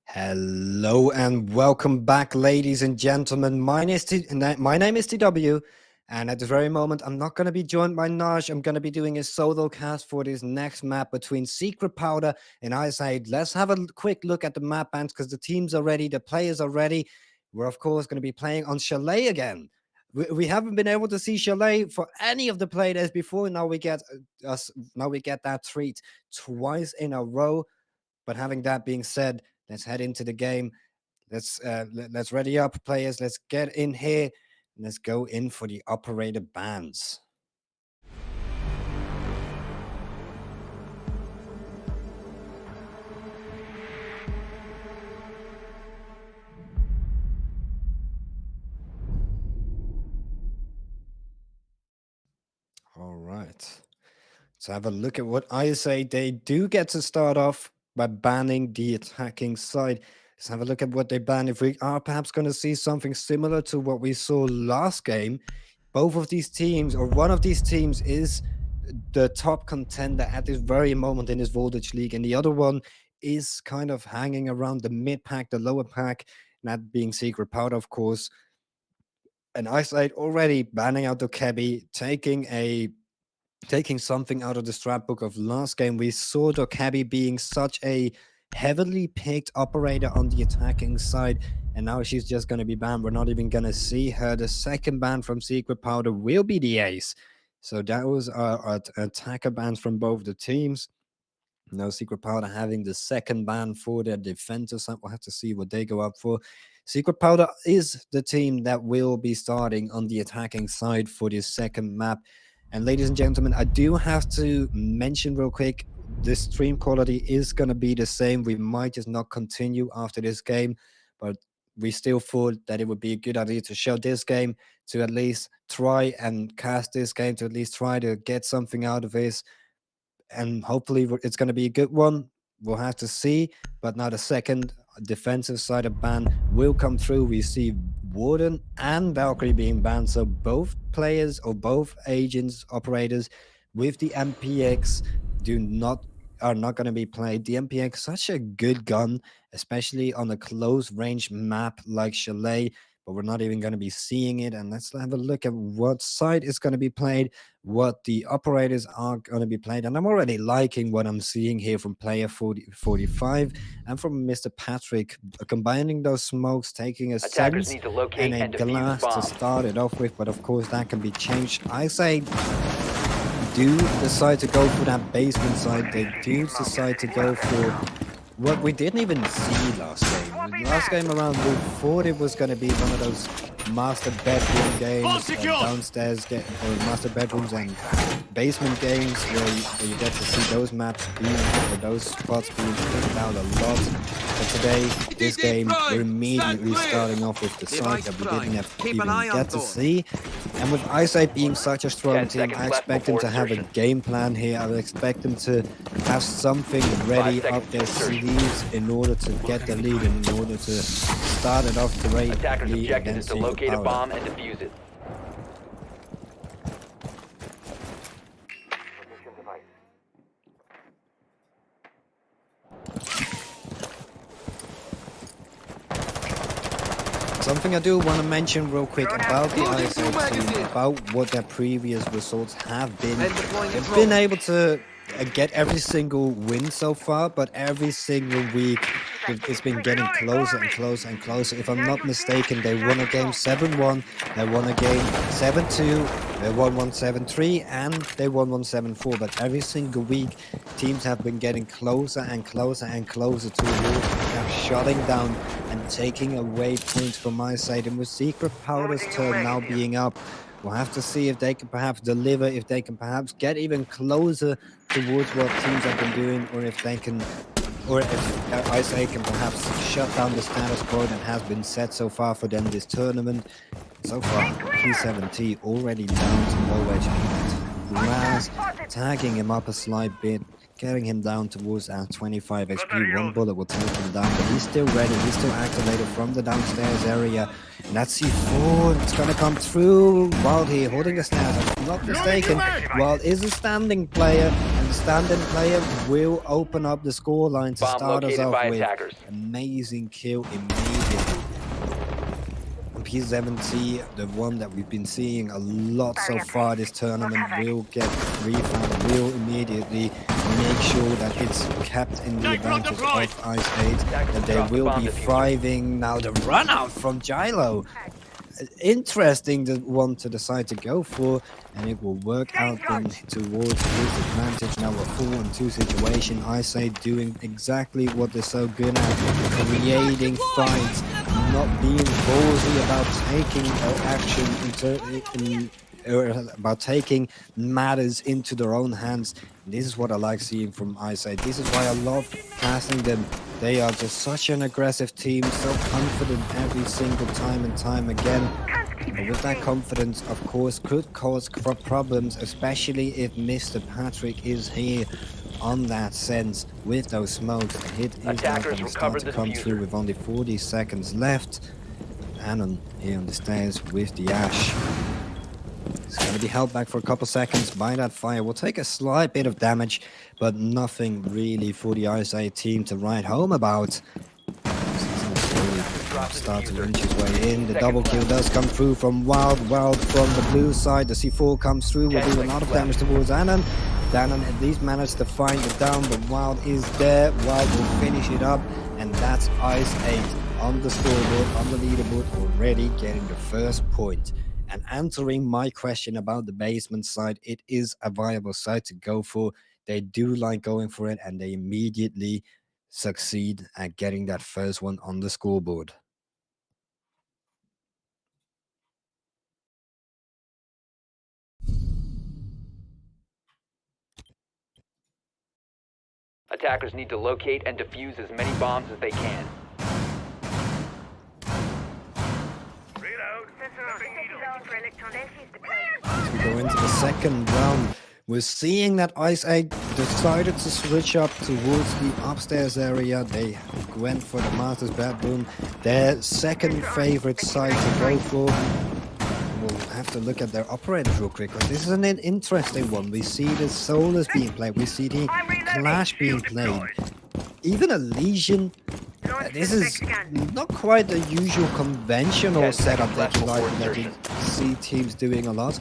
Hello and welcome back, ladies and gentlemen. My name is TW, and at this very moment, I'm not going to be joined by Naj. I'm going to be doing a solo cast for this next map between Secret Powder and Eyesight. Let's have a quick look at the map bands because the teams are ready, the players are ready. We're, of course, going to be playing on Chalet again. We haven't been able to see Chalet for any of the Playdays before. Now we get that treat twice in a row. But having that being said, let's head into the game. Let's ready up, players. Let's get in here. Let's go in for the operator bands. All right. Let's have a look at what I say. They do get to start off by banning the attacking side. Let's have a look at what they ban. If we are perhaps going to see something similar to what we saw last game, both of these teams, or one of these teams, is the top contender at this very moment in this Voltage League, and the other one is kind of hanging around the mid pack, the lower pack, that being Secret Powder, of course. And Eyesight already banning out the Kebby, taking something out of the scrapbook of last game. We saw Dokabi being such a heavily picked operator on the attacking side, and now she's just going to be banned. We're not even going to see her. The second ban from Secret Powder will be the ace. So that was our attacker bans from both the teams. Now Secret Powder having the second ban for their defenders. We'll have to see what they go up for. Secret Powder is the team that will be starting on the attacking side for this second map. And ladies and gentlemen, I do have to mention real quick, the stream quality is going to be the same. We might just not continue after this game, but we still thought that it would be a good idea to show this game, to at least try and cast this game, to at least try to get something out of this. And hopefully it's going to be a good one. We'll have to see. But now the second defensive side of ban will come through. We see Warden and Valkyrie being banned. So both players or both agents, operators with the MPX are not going to be played. The MPX, such a good gun, especially on a close range map like Chalet, but we're not even going to be seeing it. And let's have a look at what side is going to be played, what the operators are going to be played. And I'm already liking what I'm seeing here from player 45 and from Mr. Patrick, combining those smokes, taking a Attackers sense need to locate and a and defuse glass to bombs. start it off with. But of course, that can be changed. I say, do decide to go for that basement side. They do decide to go for what we didn't even see last game. Last game around, we thought it was going to be one of those master bedroom games, downstairs or master bedrooms and basement games where you get to see those maps being, or those spots being picked out a lot. But today, this game, we're immediately starting off with the site that we didn't even get to see. And with Eyesight being such a strong team, I expect them to have a game plan here. I would expect them to have something ready up their sleeves in order to get the lead and in order to start it off greatly Attacker's objective is against to locate a Power. bomb and defuse it. Something I do want to mention real quick about the ISO team, about what their previous results have been. They've been able to get every single win so far, but every single week it's been getting closer and closer and closer. If I'm not mistaken, they won a game 7-1, they won a game 7-2, they won one 7-3, and they won one 7-4. But every single week, teams have been getting closer and closer and closer to shutting down and taking away points from my side. And with Secret Powder's turn now being up, we'll have to see if they can perhaps deliver, if they can perhaps get even closer towards what teams have been doing, or if they can, or if ISA can perhaps shut down the status quo that has been set so far for them this tournament. So far, P7T already down to low HP. Raz tagging him up a slight bit, getting him down towards our 25 XP. One bullet will take him down, but he's still ready. He's still activated from the downstairs area. And that's C4. It's going to come through. Wild here, holding the snares. If I'm not mistaken, Wild is a standing player, and the standing player will open up the scoreline to Bomb start us located by off with. attackers. Amazing kill immediately. P70, the one that we've been seeing a lot so far this tournament, will get refound, will immediately make sure that it's kept in the advantage of Ice 8, that they will be thriving. Now the run out from Gilo, interesting the one to decide to go for, and it will work out in towards his advantage. Now a 4-on-2 situation. Ice 8 doing exactly what they're so good at, creating fights, not being ballsy about taking action or about taking matters into their own hands. This is what I like seeing from Eyesight. This is why I love casting them. They are just such an aggressive team, so confident every single time and time again. But with that confidence, of course, could cause problems, especially if Mr. Patrick is here on that sense with those smokes. The hit is not going to start to come through with only 40 seconds left. Anon here on the stairs with the Ash. It's going to be held back for a couple seconds by that fire. We'll take a slight bit of damage, but nothing really for the RSA team to write home about. Start to inch his way in. The double kill does come through from Wild. Wild from the blue side. The C4 comes through. Will do a lot of damage towards Anon. Danon at least managed to find it down, but Wild is there. Wild will finish it up, and that's Ice 8 on the scoreboard, on the leaderboard, already getting the first point. And answering my question about the basement side, it is a viable side to go for. They do like going for it, and they immediately succeed at getting that first one on the scoreboard. Attackers need to locate and defuse as many bombs as they can. As we go into the second round, we're seeing that Ice 8 decided to switch up towards the upstairs area. They went for the master's bedroom, their second favorite site to go for. We'll have to look at their operators real quick. This is an interesting one. We see the Solars being played. We see the Clash being played. Even a Legion. This is not quite the usual conventional setup that you see teams doing a lot.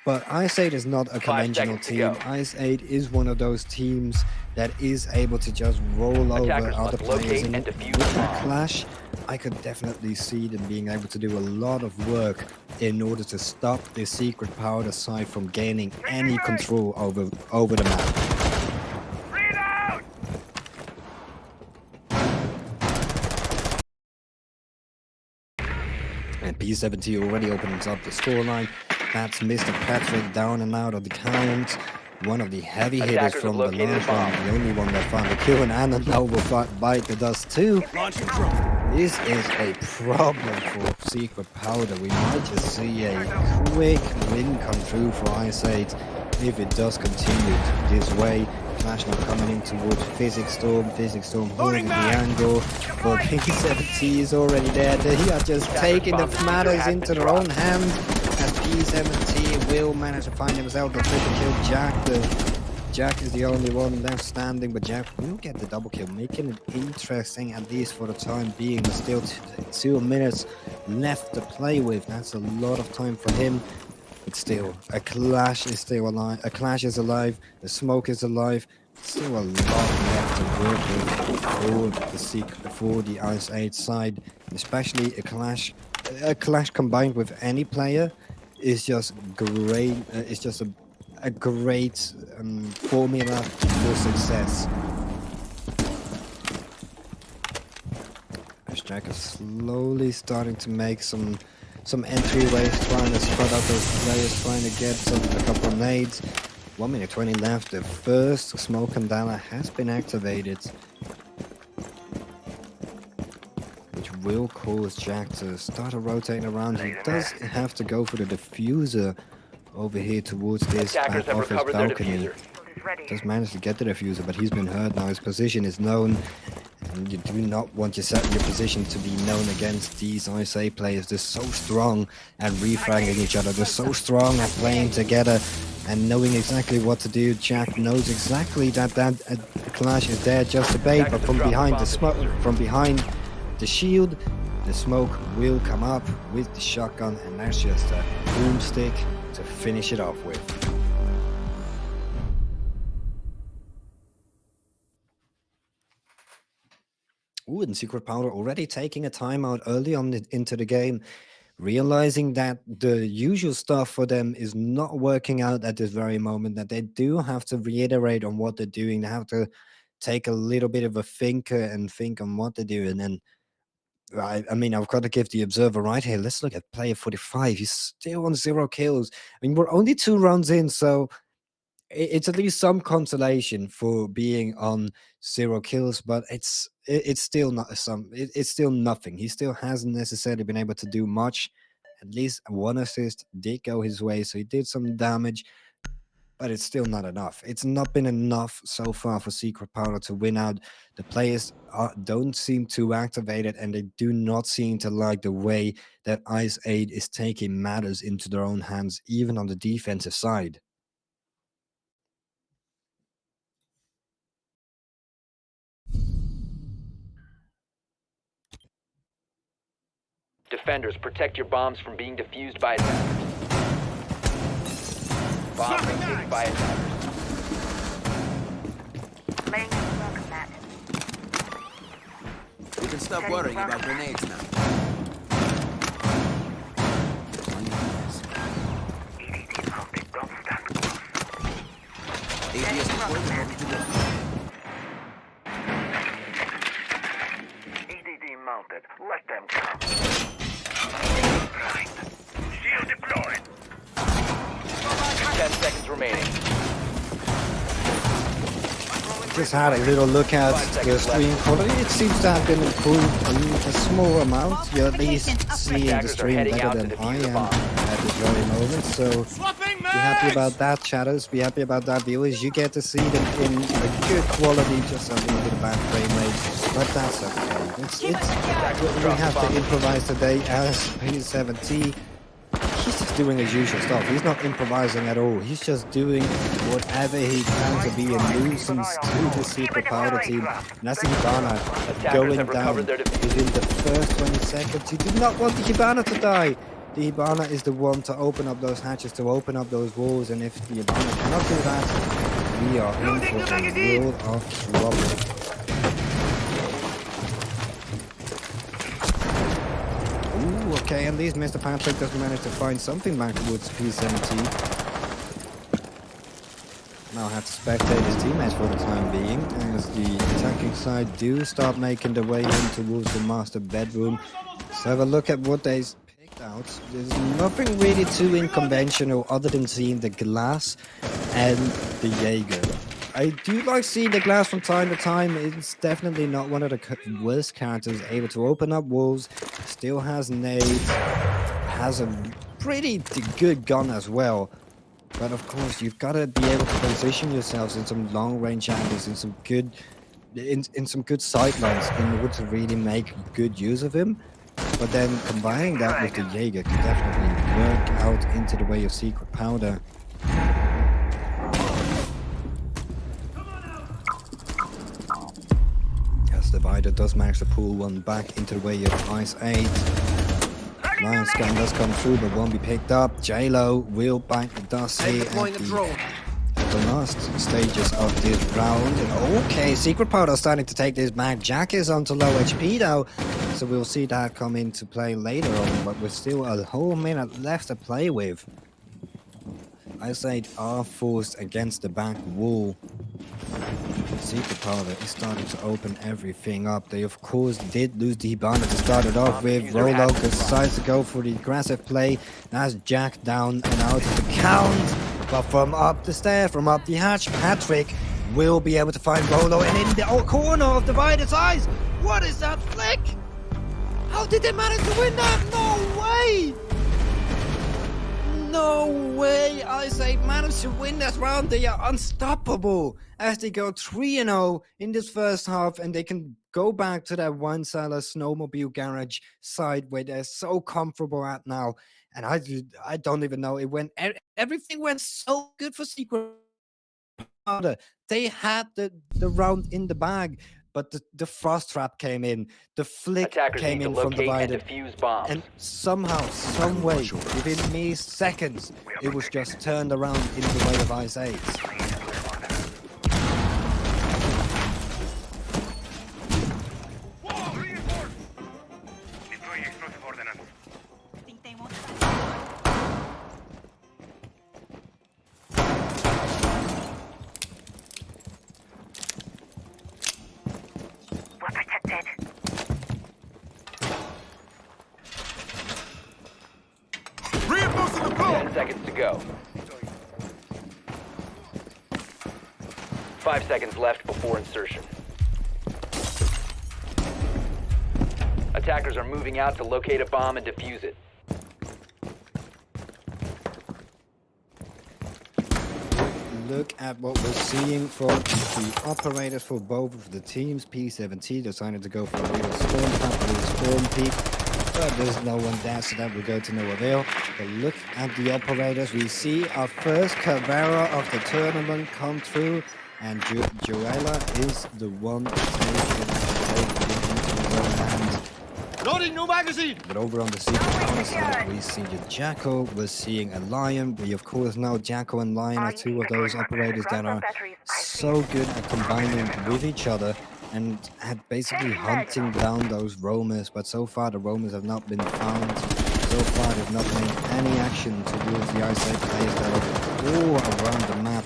But Ice 8 is not a conventional team. Ice 8 is one of those teams that is able to just roll over other players. And with the Clash, I could definitely see them being able to do a lot of work in order to stop the Secret Powder side from gaining any control over the map. And P70 already opens up the scoreline. That's Mr. Patrick down and out of the count. One of the heavy hitters Attackers from have the located last a round. bomb. The only one that found the kill. And Anna now will bite the dust too. Launching drone. This is a problem for Secret Powder. We might just see a quick win come through for Ice 8 if it does continue this way. Clash now coming in towards Physics Storm. Physics Storm holding the angle, but P70 is already there. They are just taking the matters into their own hands as P70 will manage to find himself the triple kill. Jack is the only one left standing, but Jack will get the double kill, making it interesting at least for the time being. There's still 2 minutes left to play with. That's a lot of time for him. But still, a clash is still alive. A clash is alive. The smoke is alive. Still a lot left to work with for the Ice 8 side. Especially a clash combined with any player is just great. It's just a great formula for success. As Jack is slowly starting to make some entryways, trying to spot out those players, trying to get a couple of nades. 1 minute 20 left. The first smoke Candela has been activated, which will cause Jack to start rotating around. He does have to go for the diffuser over here towards this back Attackers have office recovered their balcony. diffuser. Does manage to get the diffuser, but he's been hurt now. His position is known, and you do not want your position to be known against these Ice 8 players. They're so strong at refragging each other. They're so strong at playing together and knowing exactly what to do. Jack knows exactly that clash is there just to bait, but from behind the smoke, from behind the shield, the smoke will come up with the shotgun, and that's just a boomstick to finish it off with. Ooh, and Secret Powder already taking a timeout early on into the game, realizing that the usual stuff for them is not working out at this very moment, that they do have to reiterate on what they're doing. They have to take a little bit of a thinker and think on what they're doing. And I mean, I've got to give the observer right here. Let's look at player 45. He's still on 0 kills. I mean, we're only 2 rounds in, so it's at least some consolation for being on 0 kills, but it's still not it's still nothing. He still hasn't necessarily been able to do much. At least 1 assist did go his way, so he did some damage, but it's still not enough. It's not been enough so far for Secret Powder to win out. The players don't seem too activated, and they do not seem to like the way that Ice 8 is taking matters into their own hands, even on the defensive side. Defenders, protect your bombs from being defused by attackers. Bomb located by attackers. Laying out the welcome mat. You can stop worrying about grenades now. EDD mounted. Don't stand close. ADS deployment ready to go. EDD mounted. Let them come. Right. Shield deployed. 10 seconds remaining. Just had a little look at the stream quality. It seems to have been improved a small amount. You're at least seeing the stream better than I am at this very moment. So be happy about that, chatters. Be happy about that, viewers. You get to see them in a good quality, just a little bit of bad frame rate, but that's okay. We have to improvise today as P70. He's just doing his usual stuff. He's not improvising at all. He's just doing whatever he can to be a nuisance to the Secret Powder team. And that's the Hibana going down within the first 20 seconds. He did not want the Hibana to die. The Hibana is the one to open up those hatches, to open up those walls. And if the Hibana cannot do that, we are in for a world of trouble. Okay, at least Mr. Patrick does manage to find something back towards P17. Now have to spectate his teammates for the time being, as the attacking side do start making their way in towards the master bedroom. Let's have a look at what they pick out. There's nothing really too unconventional other than seeing the glass and the Jaeger. I do like seeing the glass from time to time. It's definitely not one of the worst characters, able to open up walls, still has nades, has a pretty good gun as well. But of course, you've got to be able to position yourselves in some long-range angles, in some good sightlines in order to really make good use of him. But then combining that with the Jaeger could definitely work out into the way of secret powder. As Divider does manage to pull one back into the way of Ice 8. Lion Scan does come through, but won't be picked up. J-Lo will bite the dust here at the last stages of this round. Okay, Secret Powder starting to take this back. Jack is onto low HP though, so we'll see that come into play later on, but with still a whole minute left to play with. Ice 8 are forced against the back wall. Secret Powder is starting to open everything up. They of course did lose the Hibana to start it off with. Rolo decides to go for the aggressive play. That's Jack down and out of the count. But from up the stair, from up the hatch, Patrick will be able to find Rolo, and in the corner of Divider's eyes. What is that flick? How did they manage to win that? No way! No way! Ice 8 managed to win this round. They are unstoppable as they go 3-0 in this first half, and they can go back to that one cellar snowmobile garage side where they're so comfortable at now. And I don't even know. Everything went so good for Secret Powder. They had the round in the bag, but the frost trap came in. The flick Attackers came need to in from locate and Divider. defuse bombs. And somehow, some way, within mere seconds, it was just turned around in the way of Ice 8. We're protected. Reinforcing the pole! 10 seconds to go. 5 seconds left before insertion. Attackers are moving out to locate a bomb and defuse it. Look at what we're seeing from the operators for both of the teams. P17 decided to go for a little storm path, a little storm peak, but there's no one there, so that will go to no avail. But look at the operators. We see our first Caveira of the tournament come through, and Joella is the one taking into his own hands. Loading new magazine! But over on the Secret Powder side, we see the Jacko, we're seeing a Lion. We of course know Jacko and Lion are two of those operators that are so good at combining with each other and at basically hunting down those roamers. But so far the roamers have not been found. So far they've not made any action towards the Ice 8 players that are all around the map,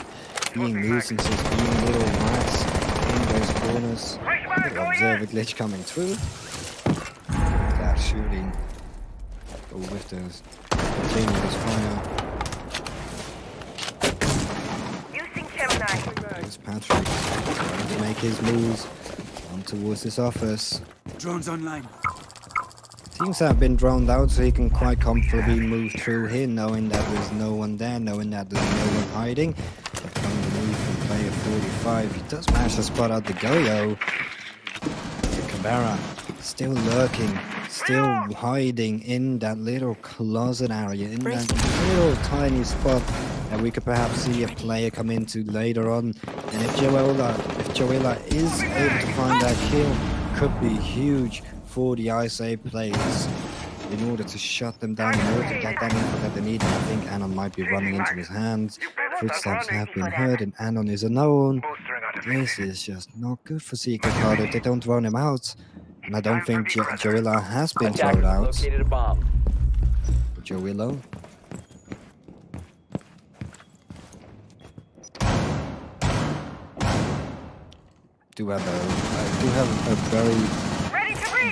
being nuisances, being little rats in those corners. Observer glitch coming through. Shooting with those continuous fire. Using Gemini. There's Patrick trying to make his moves on towards this office. Drones online. Teams have been drowned out, so he can quite comfortably move through here, knowing that there's no one there, knowing that there's no one hiding. But coming to move from player 45, he does manage to spot out the Goyo. The Caveira still lurking, still hiding in that little closet area, in that little tiny spot that we could perhaps see a player come into later on. And if Joella is able to find that kill, could be huge for the Ice 8 players in order to shut them down, in order to get that info that they need. And I think Anon might be running into his hands. Footsteps have been heard and Anon is alone. This is just not good for Secret Powder if they don't run him out. And I don't think Joella has been thrown out. Located a bomb. Joella. Do have a very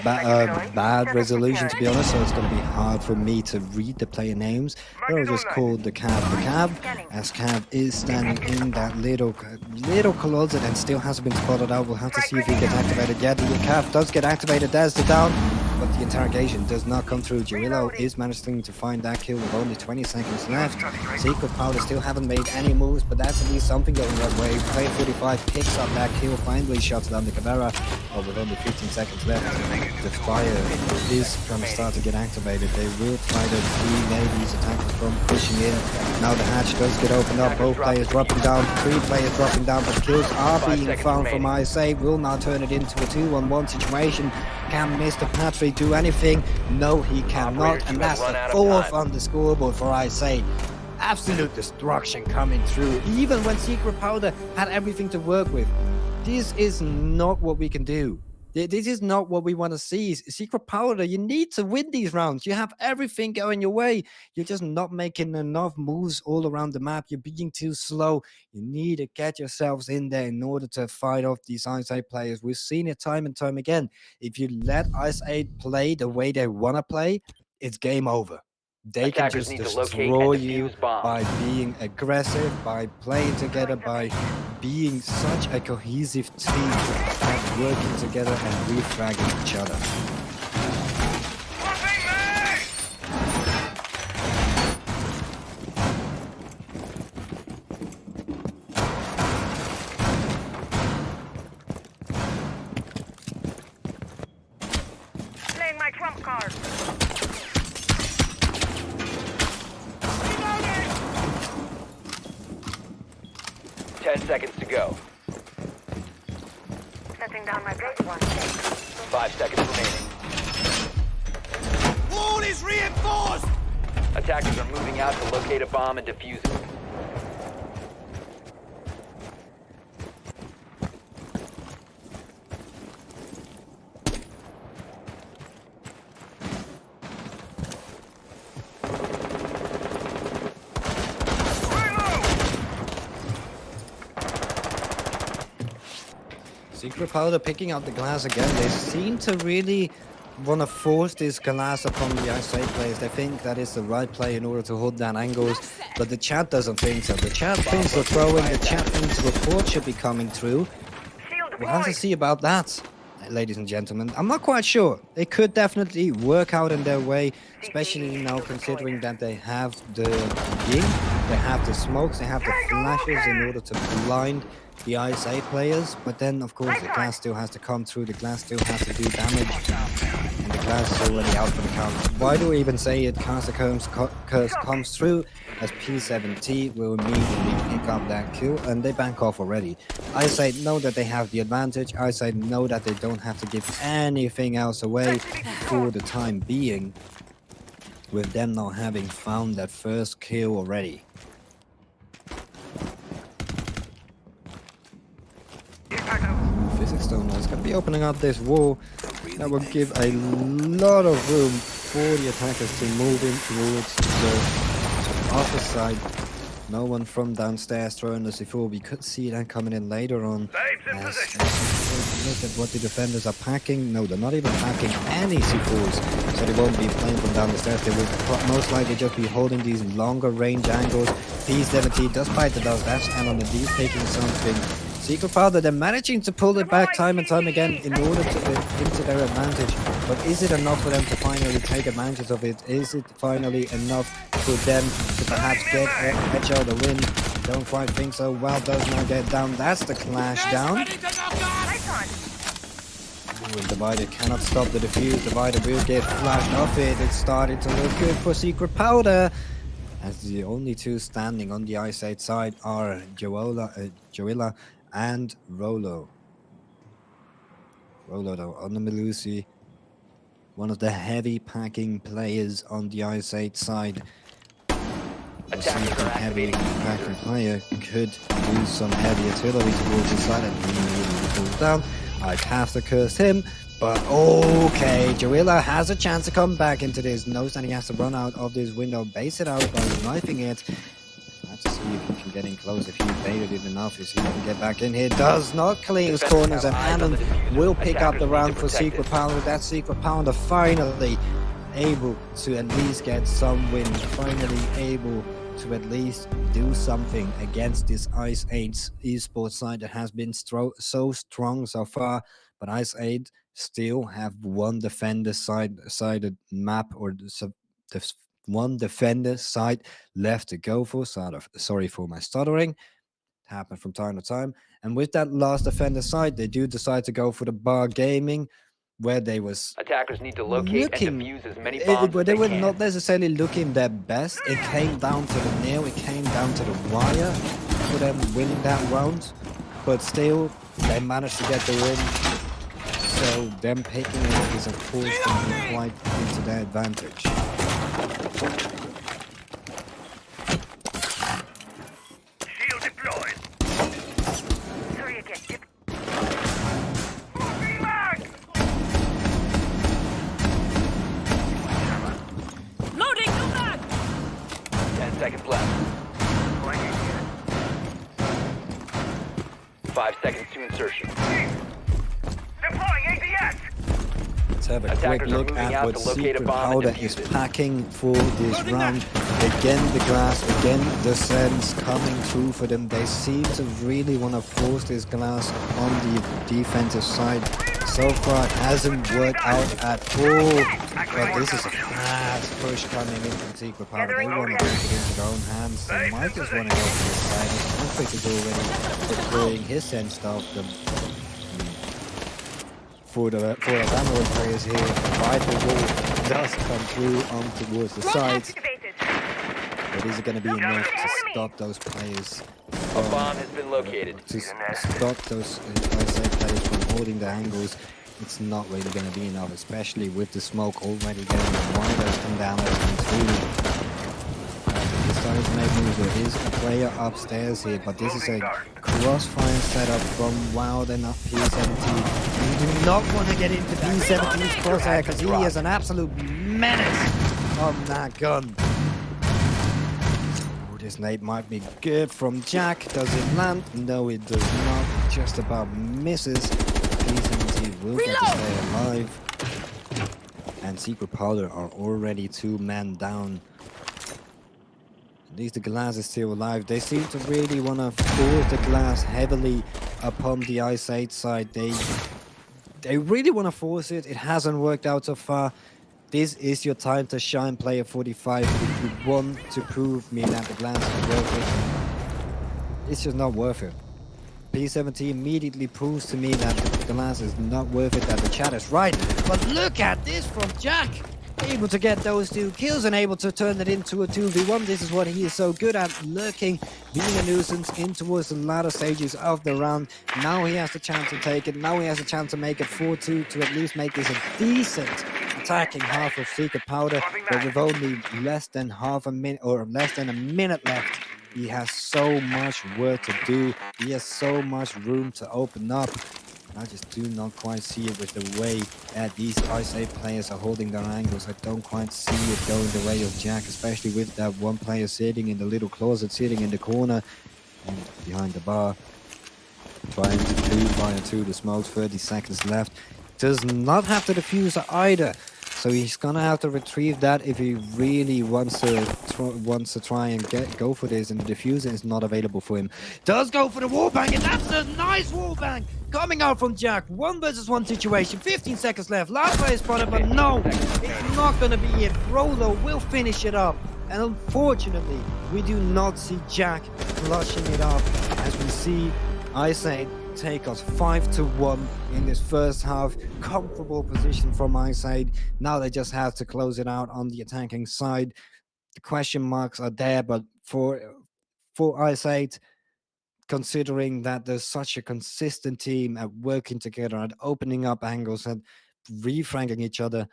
bad resolution, to be honest, so it's going to be hard for me to read the player names. But I'll just call the Cav, as Cav is standing in that little closet and still hasn't been spotted out. We'll have to see if he gets activated yet. The Cav does get activated, there's the down, but the interrogation does not come through. Girillo is managing to find that kill with only 20 seconds left. Secret Powder still haven't made any moves, but that's at least something going that way. Player 45 picks up that kill, finally shuts down the Caveira. Oh, with only 15 seconds left, the fire is going to start to get activated. They will try to delay these attackers from pushing in. Now the hatch does get opened up, both players dropping down, 3 players dropping down, but kills are being found from ISA. Will now turn it into a 2-on-1 situation. Can Mr. Patrick do anything? No, he cannot, and that's the 4th on the scoreboard for ISA. Absolute destruction coming through, even when Secret Powder had everything to work with. This is not what we can do. This is not what we want to see. Secret Powder, you need to win these rounds. You have everything going your way. You're just not making enough moves all around the map. You're being too slow. You need to get yourselves in there in order to fight off these Ice 8 players. We've seen it time and time again. If you let Ice 8 play the way they want to play, it's game over. They can just destroy you by being aggressive, by playing together, by being such a cohesive team and working together and refragging each other. 10 seconds to go. Setting down my big one. 5 seconds remaining. Wall is reinforced! Attackers are moving out to locate a bomb and defuse it. Secret Powder picking up the glass again. They seem to really want to force this glass upon the ISA players. They think that is the right play in order to hold down angles, but the chat doesn't think so. The chat thinks they're throwing, the chat thinks report should be coming through. We'll have to see about that, ladies and gentlemen. I'm not quite sure. It could definitely work out in their way, especially now considering that they have the ying, they have the smokes, they have the flashes in order to blind the ISA players, but then of course the glass still has to come through, the glass still has to do damage, and the glass is already out for the count. Why do we even say it? Caster Curse comes through as P7T will immediately pick up that kill, and they bank off already. ISA know that they have the advantage, ISA know that they don't have to give anything else away for the time being, with them now having found that first kill already. Physics Stone is going to be opening up this wall that will give a lot of room for the attackers to move in towards the office side. No one from downstairs throwing the C4. We could see that coming in later on. As look at what the defenders are packing. No, they're not even packing any C4s, so they won't be playing from down the stairs. They will most likely just be holding these longer range angles. P70 does bite the dust dash, and on the D taking something. Secret Powder, they're managing to pull it back time and time again in order to into their advantage. But is it enough for them to finally take advantage of it? Is it finally enough for them to perhaps get edge out the win? Don't quite think so. Well does now get down. That's the clash down. Ooh, Divider cannot stop the defuse. Divider will get flashed off it. It's starting to look good for Secret Powder, as the only two standing on the ISA side are Joella and Rolo. Rolo though on the Melusi, one of the heavy packing players on the ISA side. A heavy packing player could do some heavy artillery towards the side and immediately falls down. I have to curse him, but okay, Joella has a chance to come back into this. Knows that he has to run out of this window, base it out by knifing it. Try to see if he can get in close. If he baited it enough, is he can get back in here? Does not clear his corners, and Anon will pick up the round for Secret Pounder. That Secret Pounder finally able to at least get some win. Finally able to at least do something against this Ice 8 esports side that has been so strong so far. But Ice 8 still have one defender sided map, or the one defender side left to go for. Sorry for my stuttering. Happen from time to time. And with that last defender side, they do decide to go for the bar gaming, where they was Attackers need to locate and defuse as many bombs where as they they were can. not necessarily looking their best. It came down to the nail, it came down to the wire for them winning that round. But still, they managed to get the win. So them picking it is of course quite into their advantage. Shield deployed. Sorry again. Loading new mag! 10 seconds left. 5 seconds to insertion. Deploying ADS. Let's have a quick Attackers are look moving at out what to locate a Secret bomb and Powder defuse is it. packing for this round. Again, the glass, again, the sense coming through for them. They seem to really want to force this glass on the defensive side. So far, it hasn't worked out at all. But this is a fast push coming in from Secret Powder. They want to take it into their own hands. They might just want to go for this side. Conflict is already deploying his sense stuff. For the Vanguard players here, vital wall does come through on towards the sides. But is it going to be enough to stop those players? A bomb has been located. To stop those players from holding the angles, it's not really going to be enough, especially with the smoke already getting one of those come down and through. He's starting to make moves. There is a player upstairs here, but this is a crossfire setup from Wild and P17. You do not want to get into P17's crosshair because he is an absolute menace on that gun. Oh, this nade might be good from Jack. Does it land? No, it does not. Just about misses. P17 will get to stay alive. And Secret Powder are already 2 men down. At least the glass is still alive. They seem to really want to force the glass heavily upon the Ice 8 side. They really want to force it. It hasn't worked out so far. This is your time to shine, player 45. If you want to prove me that the glass is worth it, it's just not worth it. P17 immediately proves to me that the glass is not worth it, that the chat is right. But look at this from Jack! Able to get those 2 kills and able to turn it into a 2v1. This is what he is so good at, lurking, being a nuisance in towards the latter stages of the round. Now he has the chance to take it. Now he has a chance to make it 4-2 to at least make this a decent attacking half of Secret Powder. But with only less than half a minute or less than a minute left, he has so much work to do. He has so much room to open up. I just do not quite see it with the way that these Ice 8 players are holding their angles. I don't quite see it going the way of Jack, especially with that one player sitting in the little closet, sitting in the corner and behind the bar, trying to lead fire to the smoke. 30 seconds left. Does not have the diffuser either. So he's gonna have to retrieve that if he really wants to try and go for this, and the diffuser is not available for him. Does go for the wallbang, and that's a nice wallbang coming out from Jack. 1 versus 1 situation. 15 seconds left. Last player spotted, but no, it's not gonna be it. Rolo will finish it up, and unfortunately, we do not see Jack flushing it up as we see Ice 8 take us 5-1 in this first half. Comfortable position from my side. Now they just have to close it out on the attacking side. The question marks are there, but for Ice 8, considering that there's such a consistent team at working together, at opening up angles and refranking each other,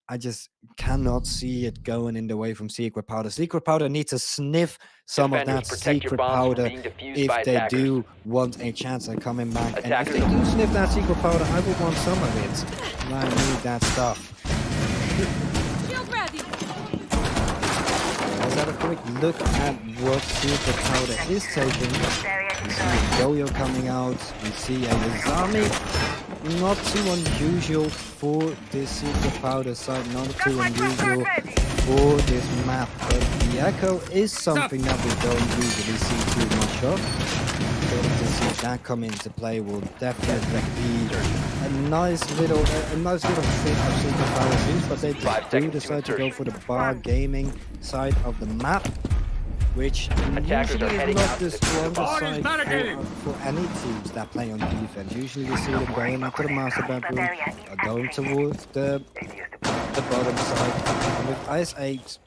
I just cannot see it going in the way from Secret Powder. Secret Powder needs to sniff some of that Secret Powder if they do want a chance at coming back. And if they do sniff that Secret Powder, I would want some of it. And I need that stuff. Shield ready! As that, of quick look at what Secret Powder is taking. We see a Yo-Yo coming out. We see a Yazami. Not too unusual for this Secret Powder side. Not too unusual for this map. But the Echo is something that we don't usually see too much of. To see that come into play will definitely be a nice little fit of Secret Powder teams, but they do decide to go for the bar gaming side of the map, which usually is not the strongest side for any teams that play on defense. Usually we see them going into the master bedroom, or going towards the bottom side. And with Ice 8,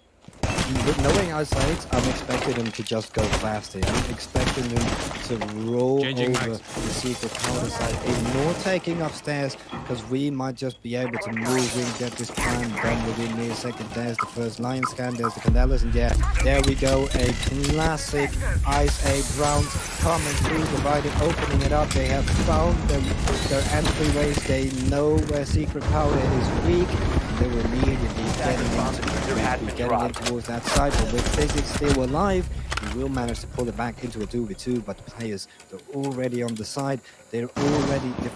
knowing Ice 8, I'm expecting them to just go faster. I'm expecting them to roll over the Secret Powder side, ignore taking upstairs, because we might just be able to move in, get this plan done within mere second. There's the first line scan, there's the Candelas, and yeah, there we go, a classic Ice 8 round coming through, divided, opening it up. They have found their entryways, they know where Secret Powder is weak. They were immediately getting in towards that side, but with Physics still alive, he will manage to pull it back into a 2v2, but the players, they're already on the side, they've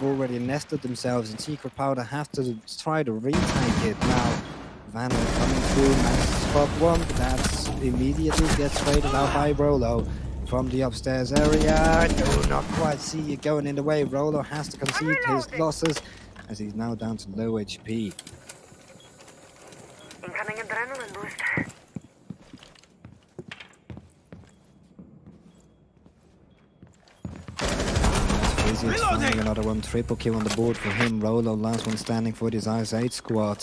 already nested themselves, and Secret Powder have to try to retake it now. Vanna coming through, manages to spot one, but that's immediately gets traded out by Rolo from the upstairs area. Do not quite see you going in the way. Rolo has to concede his losses as he's now down to low HP. Incoming adrenaline boost. Physics finding another one, triple kill on the board for him. Rolo, last one standing for this Ice 8 squad.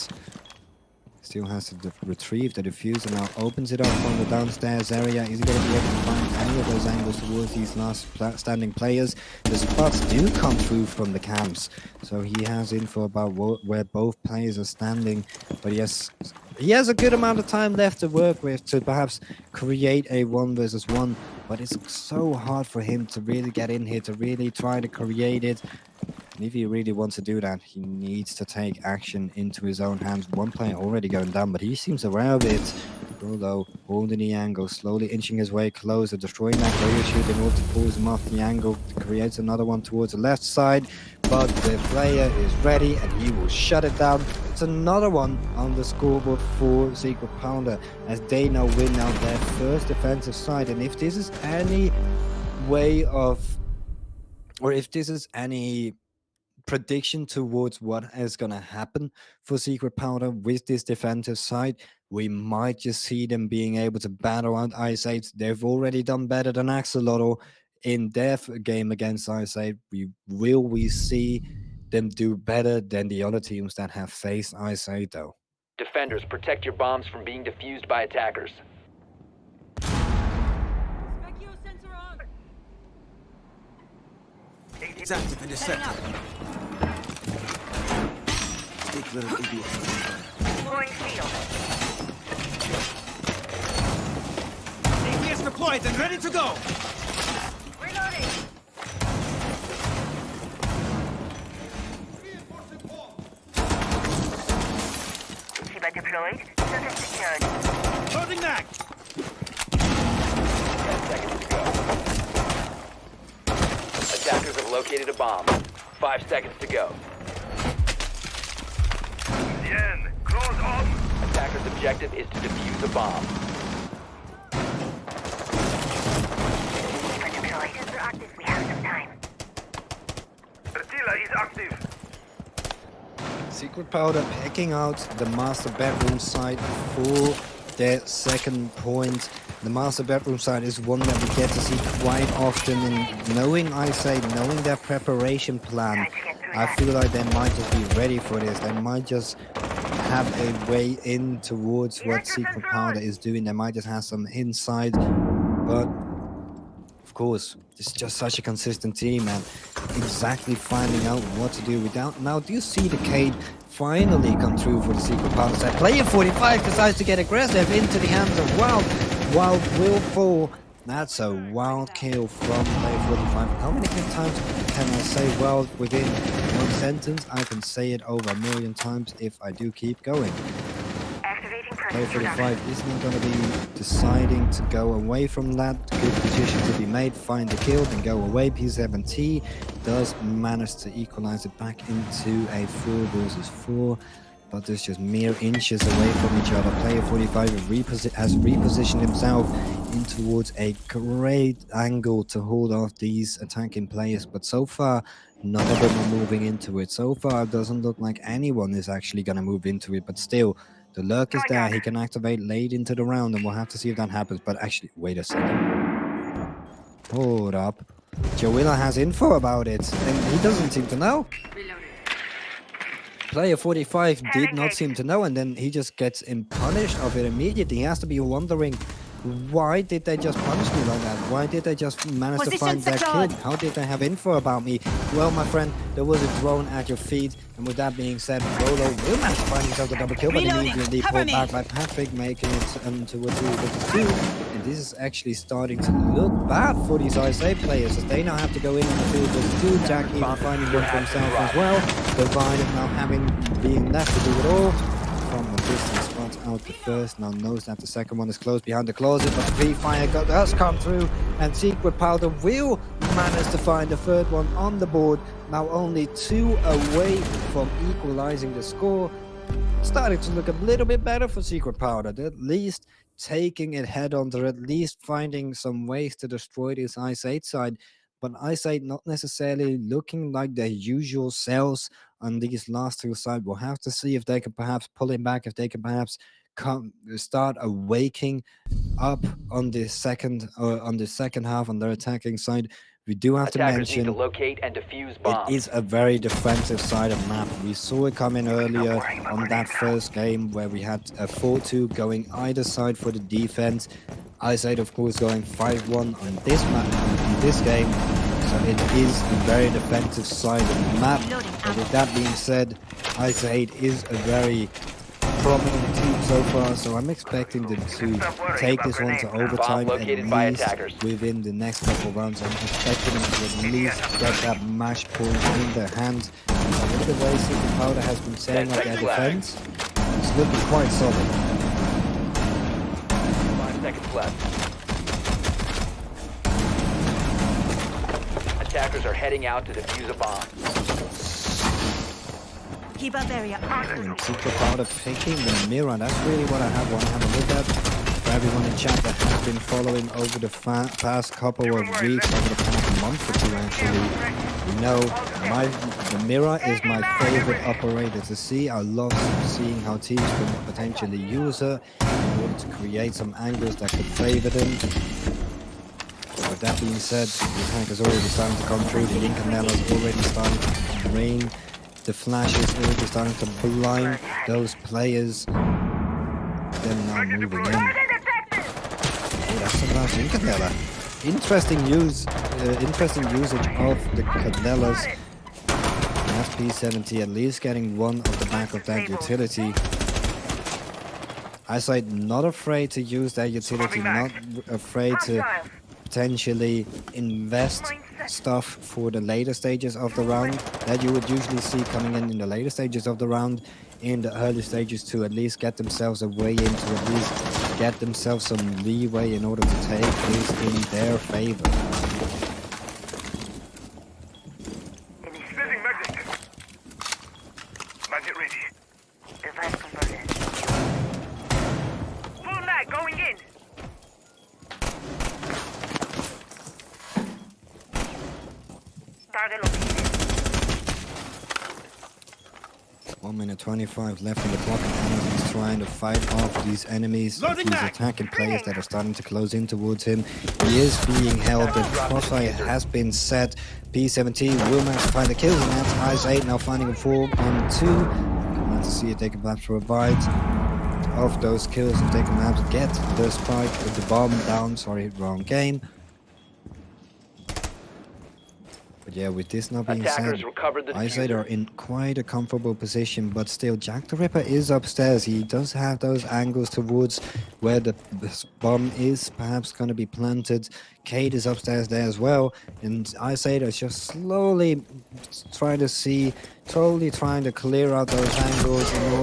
Still has to retrieve the diffuser now, opens it up from the downstairs area. Is he going to be able to find any of those angles towards these last standing players? The spots do come through from the camps, so he has info about where both players are standing, but he has a good amount of time left to work with to perhaps create a 1v1, but it's so hard for him to really get in here, to really try to create it. And if he really wants to do that, he needs to take action into his own hands. One player already going down, but he seems aware of it. Rolo holding the angle, slowly inching his way closer, destroying that Goyo shield in order to pulls him off the angle. Creates another one towards the left side, but the player is ready and he will shut it down. It's another one on the scoreboard for Secret Powder, as they now win out their first defensive side. And if this is any way of, or if this is any prediction towards what is going to happen for Secret Powder with this defensive side, we might just see them being able to battle out Ice 8. They've already done better than Axolotl in their game against Ice 8. Will we see them do better than the other teams that have faced Ice 8 though? Defenders, protect your bombs from being defused by attackers. It's active in the sector. Stick little idiot. Blowing field. APS deployed and ready to go. Reloading. Shiba deployed. Circuit secured. Loading mag. 10 seconds to go. Attackers have located a bomb. 5 seconds to go. Yen, close on. Attacker's objective is to defuse a bomb. Shiba deployed. Sensor active. We have some time. Attila is active. Secret Powder picking out the master bedroom side for their second point. The master bedroom side is one that we get to see quite often, and knowing Ice 8, knowing their preparation plan, I feel like they might just be ready for this. They might just have a way in towards what Secret Powder is doing. They might just have some insight, but of course, it's just such a consistent team and exactly finding out what to do without. Now, do you see the Cade finally come through for the Secret Powder side? Player 45 decides to get aggressive into the hands of Wild. Wild will fall. That's a wild kill from player 45. How many times can I say Wild within one sentence? I can say it over 1,000,000 times if I do keep going. Activating Player 45 isn't going to be deciding to go away from that. Good position to be made, find the kill, then go away. P7T does manage to equalize it back into a 4 versus 4. But there's just mere inches away from each other. Player 45 has repositioned himself in towards a great angle to hold off these attacking players. But so far, none of them are moving into it. So far, it doesn't look like anyone is actually going to move into it. But still, the lurk is there. He can activate late into the round, and we'll have to see if that happens. But actually, wait a second. Hold up. Joilla has info about it, and he doesn't seem to know. Player 45 did not seem to know, and then he just gets punished of it immediately. He has to be wondering, why did they just punish me like that? Why did they just manage to find that kid? How did they have info about me? Well, my friend, there was a drone at your feet, and with that being said, Rolo will manage to find himself the double kill, but immediately pulled back by Patrick, making it to a 2-2. And this is actually starting to look bad for these ISA players, as they now have to go in on the 2-2. Jack even finding one for himself as well, provided now being left to do it all. From a distance, spots out the first, now knows that the second one is close behind the closet, but free fire does come through, and Secret Powder will manage to find the third one on the board, now only 2 away from equalizing the score. Starting to look a little bit better for Secret Powder, at least taking it head on, or at least finding some ways to destroy this Ice 8 side. But Ice 8 not necessarily looking like their usual selves on these last 2 sides. We'll have to see if they can perhaps pull it back, if they can perhaps start waking up on the second half on their attacking side. We do have to mention need to locate and defuse bombs. It is a very defensive side of map. We saw it come in earlier on that first game where we had a 4-2 going either side for the defense. Ice 8, of course, going 5-1 on this map, in this game. So it is a very defensive side of the map. But with that being said, Ice 8 is a very prominent team so far, so I'm expecting them to take this one to overtime at least within the next couple of rounds. I'm expecting them to at least get that match point in their hands. And with the way Secret Powder has been setting up their defense, it's looking quite solid. 5 seconds left. Attackers are heading out to defuse a bomb. Keep up area. And Secret Powder picking the mirror. That's really what I want to have a look at. For everyone in chat that has been following over the past couple of weeks, over the past month or 2 actually, you know, the mirror is my favorite operator to see. I love seeing how teams can potentially use her in order to create some angles that could favor them. With that being said, the attack is already starting to come through. The Incanella is already starting to rain. The flash is already starting to blind those players. Them now moving in. Oh, that's the last Incanella. Interesting usage of the Canellas. That's P70 at least getting one of the back of that utility. Eyesight not afraid to use that utility, not afraid to potentially invest stuff for the later stages of the round that you would usually see coming in the later stages of the round, in the early stages, to at least get themselves a way in, to at least get themselves some leeway in order to take this in their favor. Budget ready. Device converted. Full mag going in. Target located. 1 minute 25 left in the clock, and he's trying to fight off these enemies, these attacking players that are starting to close in towards him. He is being held, the crossfire has been set. P17 will manage to find the kills, and that's Ice 8 now finding a 4-on-2. Let's see if they can perhaps provide of those kills, if they can perhaps get the spike with the bomb down. Sorry, wrong game. But yeah, with this not being Attackers said, recovered the Eyesight are diffuser. in quite a comfortable position, but still, Jack the Ripper is upstairs. He does have those angles towards where the bomb is perhaps going to be planted. Kate is upstairs there as well, and Eyesight is just slowly trying to clear out those angles in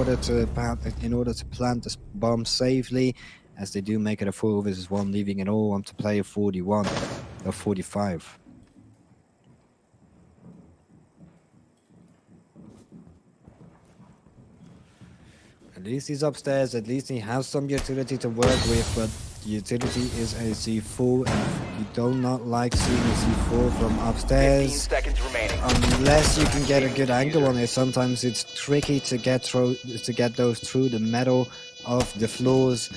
order to plant this bomb safely, as they do make it a 4 versus 1, leaving it all up to player 41 or 45. At least he's upstairs, at least he has some utility to work with, but the utility is a C4, and you do not like seeing a C4 from 15 upstairs. seconds remaining. Unless you can get a good angle on it, sometimes it's tricky to get those through the metal of the floors.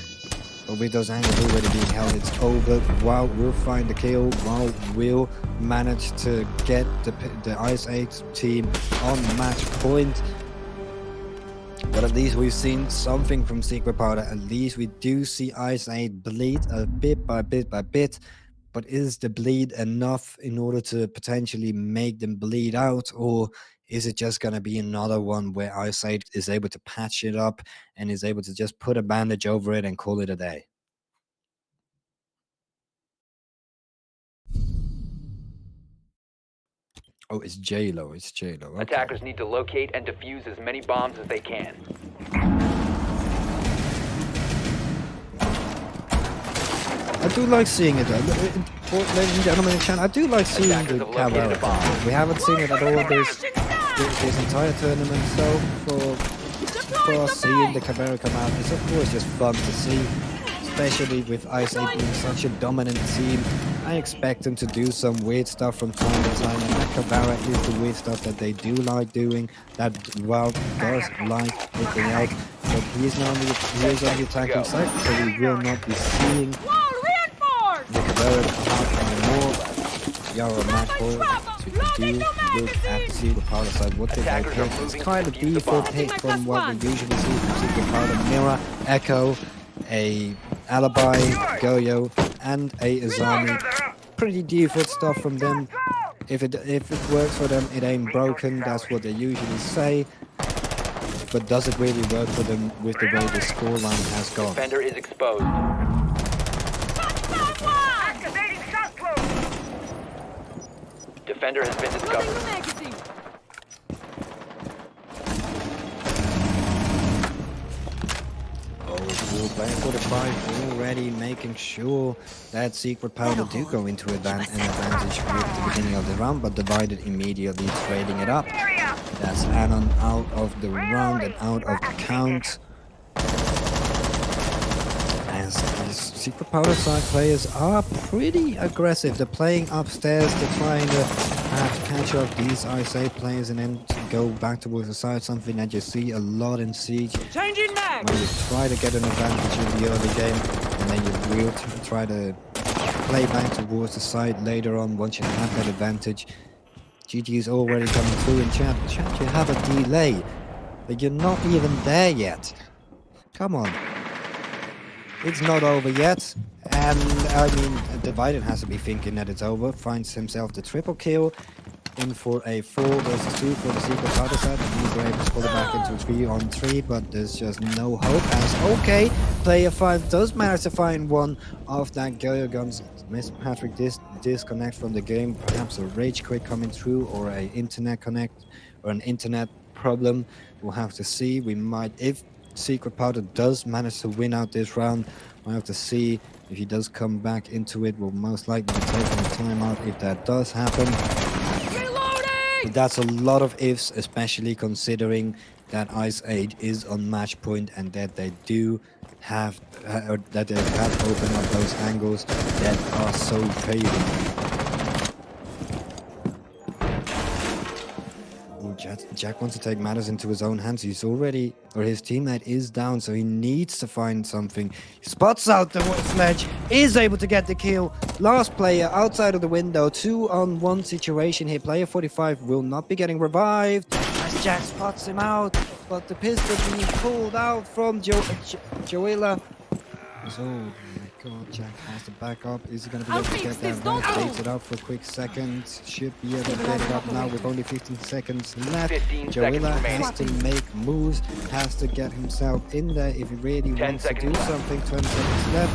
But with those angles already being held, it's over. Wow, we'll find the kill. Wow, we'll manage to get the Ice 8 team on match point. But at least we've seen something from Secret Powder. At least we do see Ice 8 bleed a bit by bit by bit. But is the bleed enough in order to potentially make them bleed out? Or is it just going to be another one where Ice 8 is able to patch it up and is able to just put a bandage over it and call it a day? Oh, it's J-Lo. It's J-Lo. Okay. Attackers need to locate and defuse as many bombs as they can. I do like seeing it, though. Ladies and gentlemen in chat, I do like seeing Attackers the have located Cavalry. a bomb. We haven't seen it at all this entire tournament, so for us seeing the Cavalry come out, it's of course just fun to see, especially with Ice 8 being such a dominant team. I expect them to do some weird stuff from time to time, and that Cavalry is the weird stuff that they do like doing, that Wild does like picking out, but he is on the attacking side, so we will not be seeing the Cavalry out anymore. We are on match point, so we can look at Secret Powder side, what they Attackers pick. are It's moving kind to of defuse the default bomb. pick from what we usually see from Secret Powder: Mirror, Echo, a Alibi, Goyo, and a Azami. Pretty default stuff from them. If it works for them, it ain't broken. That's what they usually say. But does it really work for them with the way the scoreline has gone? Defender is exposed. Activating shot close. Defender has been discovered. Oh, playing 45 already making sure that Secret Powder do go into an advantage with the beginning of the round, but Divided immediately trading it up. That's Anon out of the round and out of the count. As these Secret Powder side players are pretty aggressive. They're playing upstairs, they're trying to catch up these Ice 8 players and then to go back towards the side, something that you see a lot in Siege. Changing mag. When you try to get an advantage in the early game, and then you will try to play back towards the side later on once you have that advantage. GG is already coming through in chat. Chat, you have a delay. But you're not even there yet. Come on. It's not over yet. And, I mean, Divided has to be thinking that it's over. Finds himself the triple kill. In for a 4 versus 2 for the Secret Powder side, and he's able to pull it back into 3-on-3, but there's just no hope. As okay, player 5 does manage to find one of that Goyo guns. Miss Patrick disconnect from the game, perhaps a rage quit coming through, or a internet connect, or an internet problem. We'll have to see. We might, if Secret Powder does manage to win out this round, we'll have to see if he does come back into it. We'll most likely be taking a timeout if that does happen. That's a lot of ifs, especially considering that Ice 8 is on match point and that they do have opened up those angles that are so favorable. Jack wants to take matters into his own hands. He's already, or his teammate is down, so he needs to find something. He spots out the sledge, is able to get the kill. Last player outside of the window, 2-on-1 situation here. Player 45 will not be getting revived as Jack spots him out, but the pistol being pulled out from Joella. So, God, Jack has to back up. Is he going to be I'll able to fix get this, that don't right? go! Baits it out for a quick second. Should be able to Stabilize get it the up now with operator. only 15 seconds left. 15 seconds Joella remaining. has to make moves, has to get himself in there if he really 10 wants to seconds do left. something. 20 seconds left.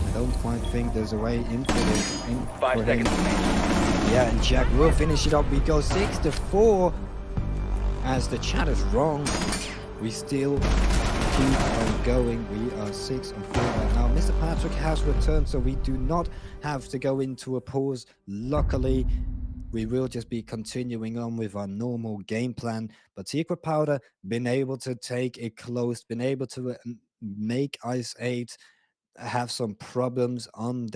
I don't quite think there's a way in for him. 5 seconds remaining. Yeah, and Jack will finish it up. We go 6-4. As the chat is wrong, we still keep on going. We are 6-4 right now. Mr. Patrick has returned, so we do not have to go into a pause. Luckily, we will just be continuing on with our normal game plan. But Secret Powder been able to take it close, been able to make Ice 8 have some problems on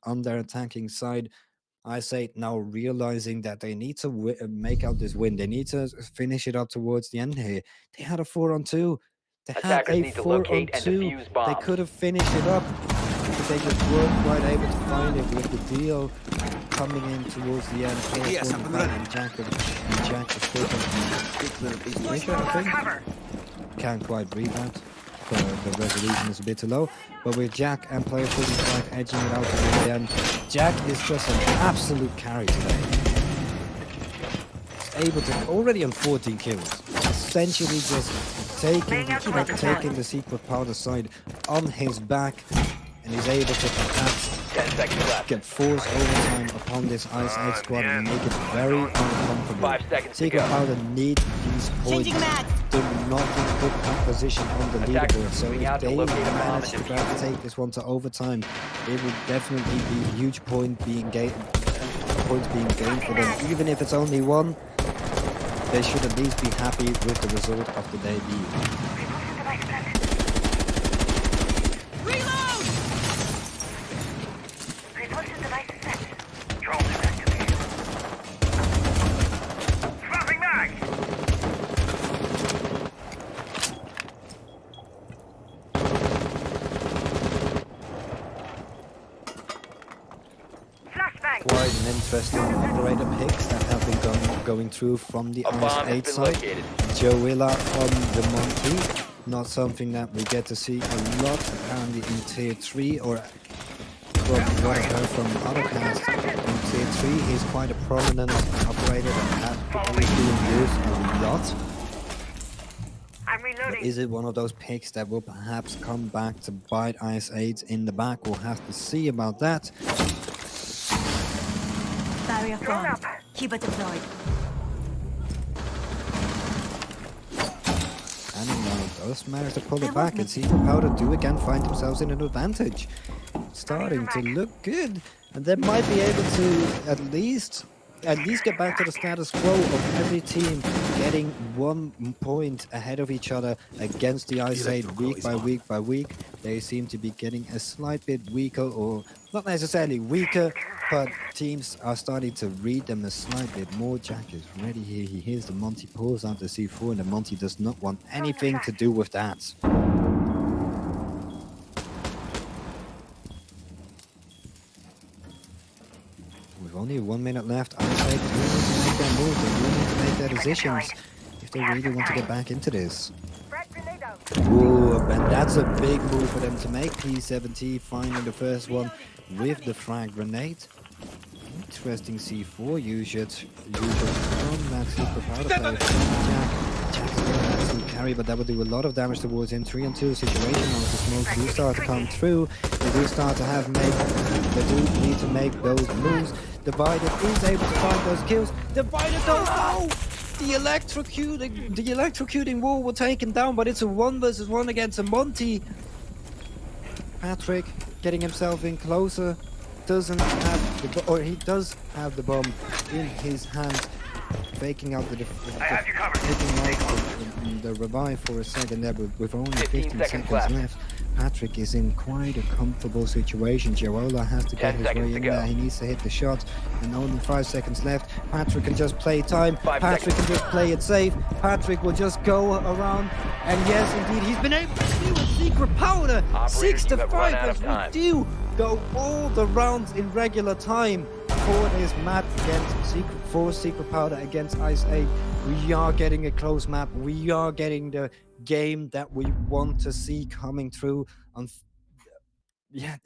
on their attacking side. I say now realizing that they need to make out this win. They need to finish it up towards the end here. They had a 4-on-2. They had Attackers a need to locate and 4-on-2. defuse bombs. They could have finished it up, but they just weren't quite able to find it with the deal coming in towards the end. Yes, up and running. And Jack is still Big little idiot. finish it, I think. Can't quite read that. The resolution is a bit too low, but with Jack and player 45 edging it out to the end, Jack is just an absolute carry today. He's able to already on 14 kills, essentially just taking the Secret Powder side on his back, and he's able to perhaps 10 seconds left. get force overtime upon this Ice 8 squad and make it very uncomfortable. 5 seconds to Secret go. Powder need these points to not be put in position on the Attackers leaderboard. So moving if out to they locate a bomb manage and to try to take this one to overtime, it would definitely be a huge point being gained for them. Even if it's only one, they should at least be happy with the result of the debut. Reload! Repulsion device set. Drones activated. Swapping mag! Flashbang! Quite an interesting operator picks that have been going through from the A Ice bomb 8 has been side. located. Joella on the Monkey, not something that we get to see a lot apparently in Tier 3, or from what I heard from other casts. In Tier 3, he's quite a prominent operator that is being used a lot. I'm But reloading. is it one of those picks that will perhaps come back to bite Ice 8 in the back? We'll have to see about that. Barrier Drone formed. up. Keep it deployed. And now does manage to pull it back, and Secret Powder do again find themselves in an advantage. Starting to look good, and they might be able to at least get back to the status quo of every team getting 1 point ahead of each other against the Ice 8 week by week by week. They seem to be getting a slight bit weaker, or not necessarily weaker, but teams are starting to read them a slight bit more. Jack is ready here. He hears the Monty, pulls out the C4, and the Monty does not want anything to do with that. With only 1 minute left, I say they need to make their move. They really need to make their decisions if they really want to get back into this. Frag grenade out. Ooh, and that's a big move for them to make. P70 finding the first one with the frag grenade. Interesting C4 usage from that Secret Powder player. Jack is going to absolute carry, but that would do a lot of damage towards him. 3-on-2 situation. Once the smoke do start to come through, they do start to they do need to make those moves. Divided is able to find those kills. Divided though, no! The electrocuting wall will take him down, but it's a 1 versus 1 against a Monty. Patrick getting himself in closer. Doesn't have or he does have the bomb in his hand, faking out I have you covered. taking out the revive for a second there, but with only 15 15 seconds seconds left. left. Patrick is in quite a comfortable situation. Joella has to get 10 his seconds way to in go. there. He needs to hit the shot, and only 5 seconds left. Patrick can just play time. 5 Patrick seconds. can just play it safe. Patrick will just go around, and yes, indeed, he's been able to do a Secret Powder. Operators, you have 6-5 run out as of we time. do go all the rounds in regular time for this map against Secret Powder against Ice 8. We are getting a close map. We are getting the game that we want to see coming through. yeah,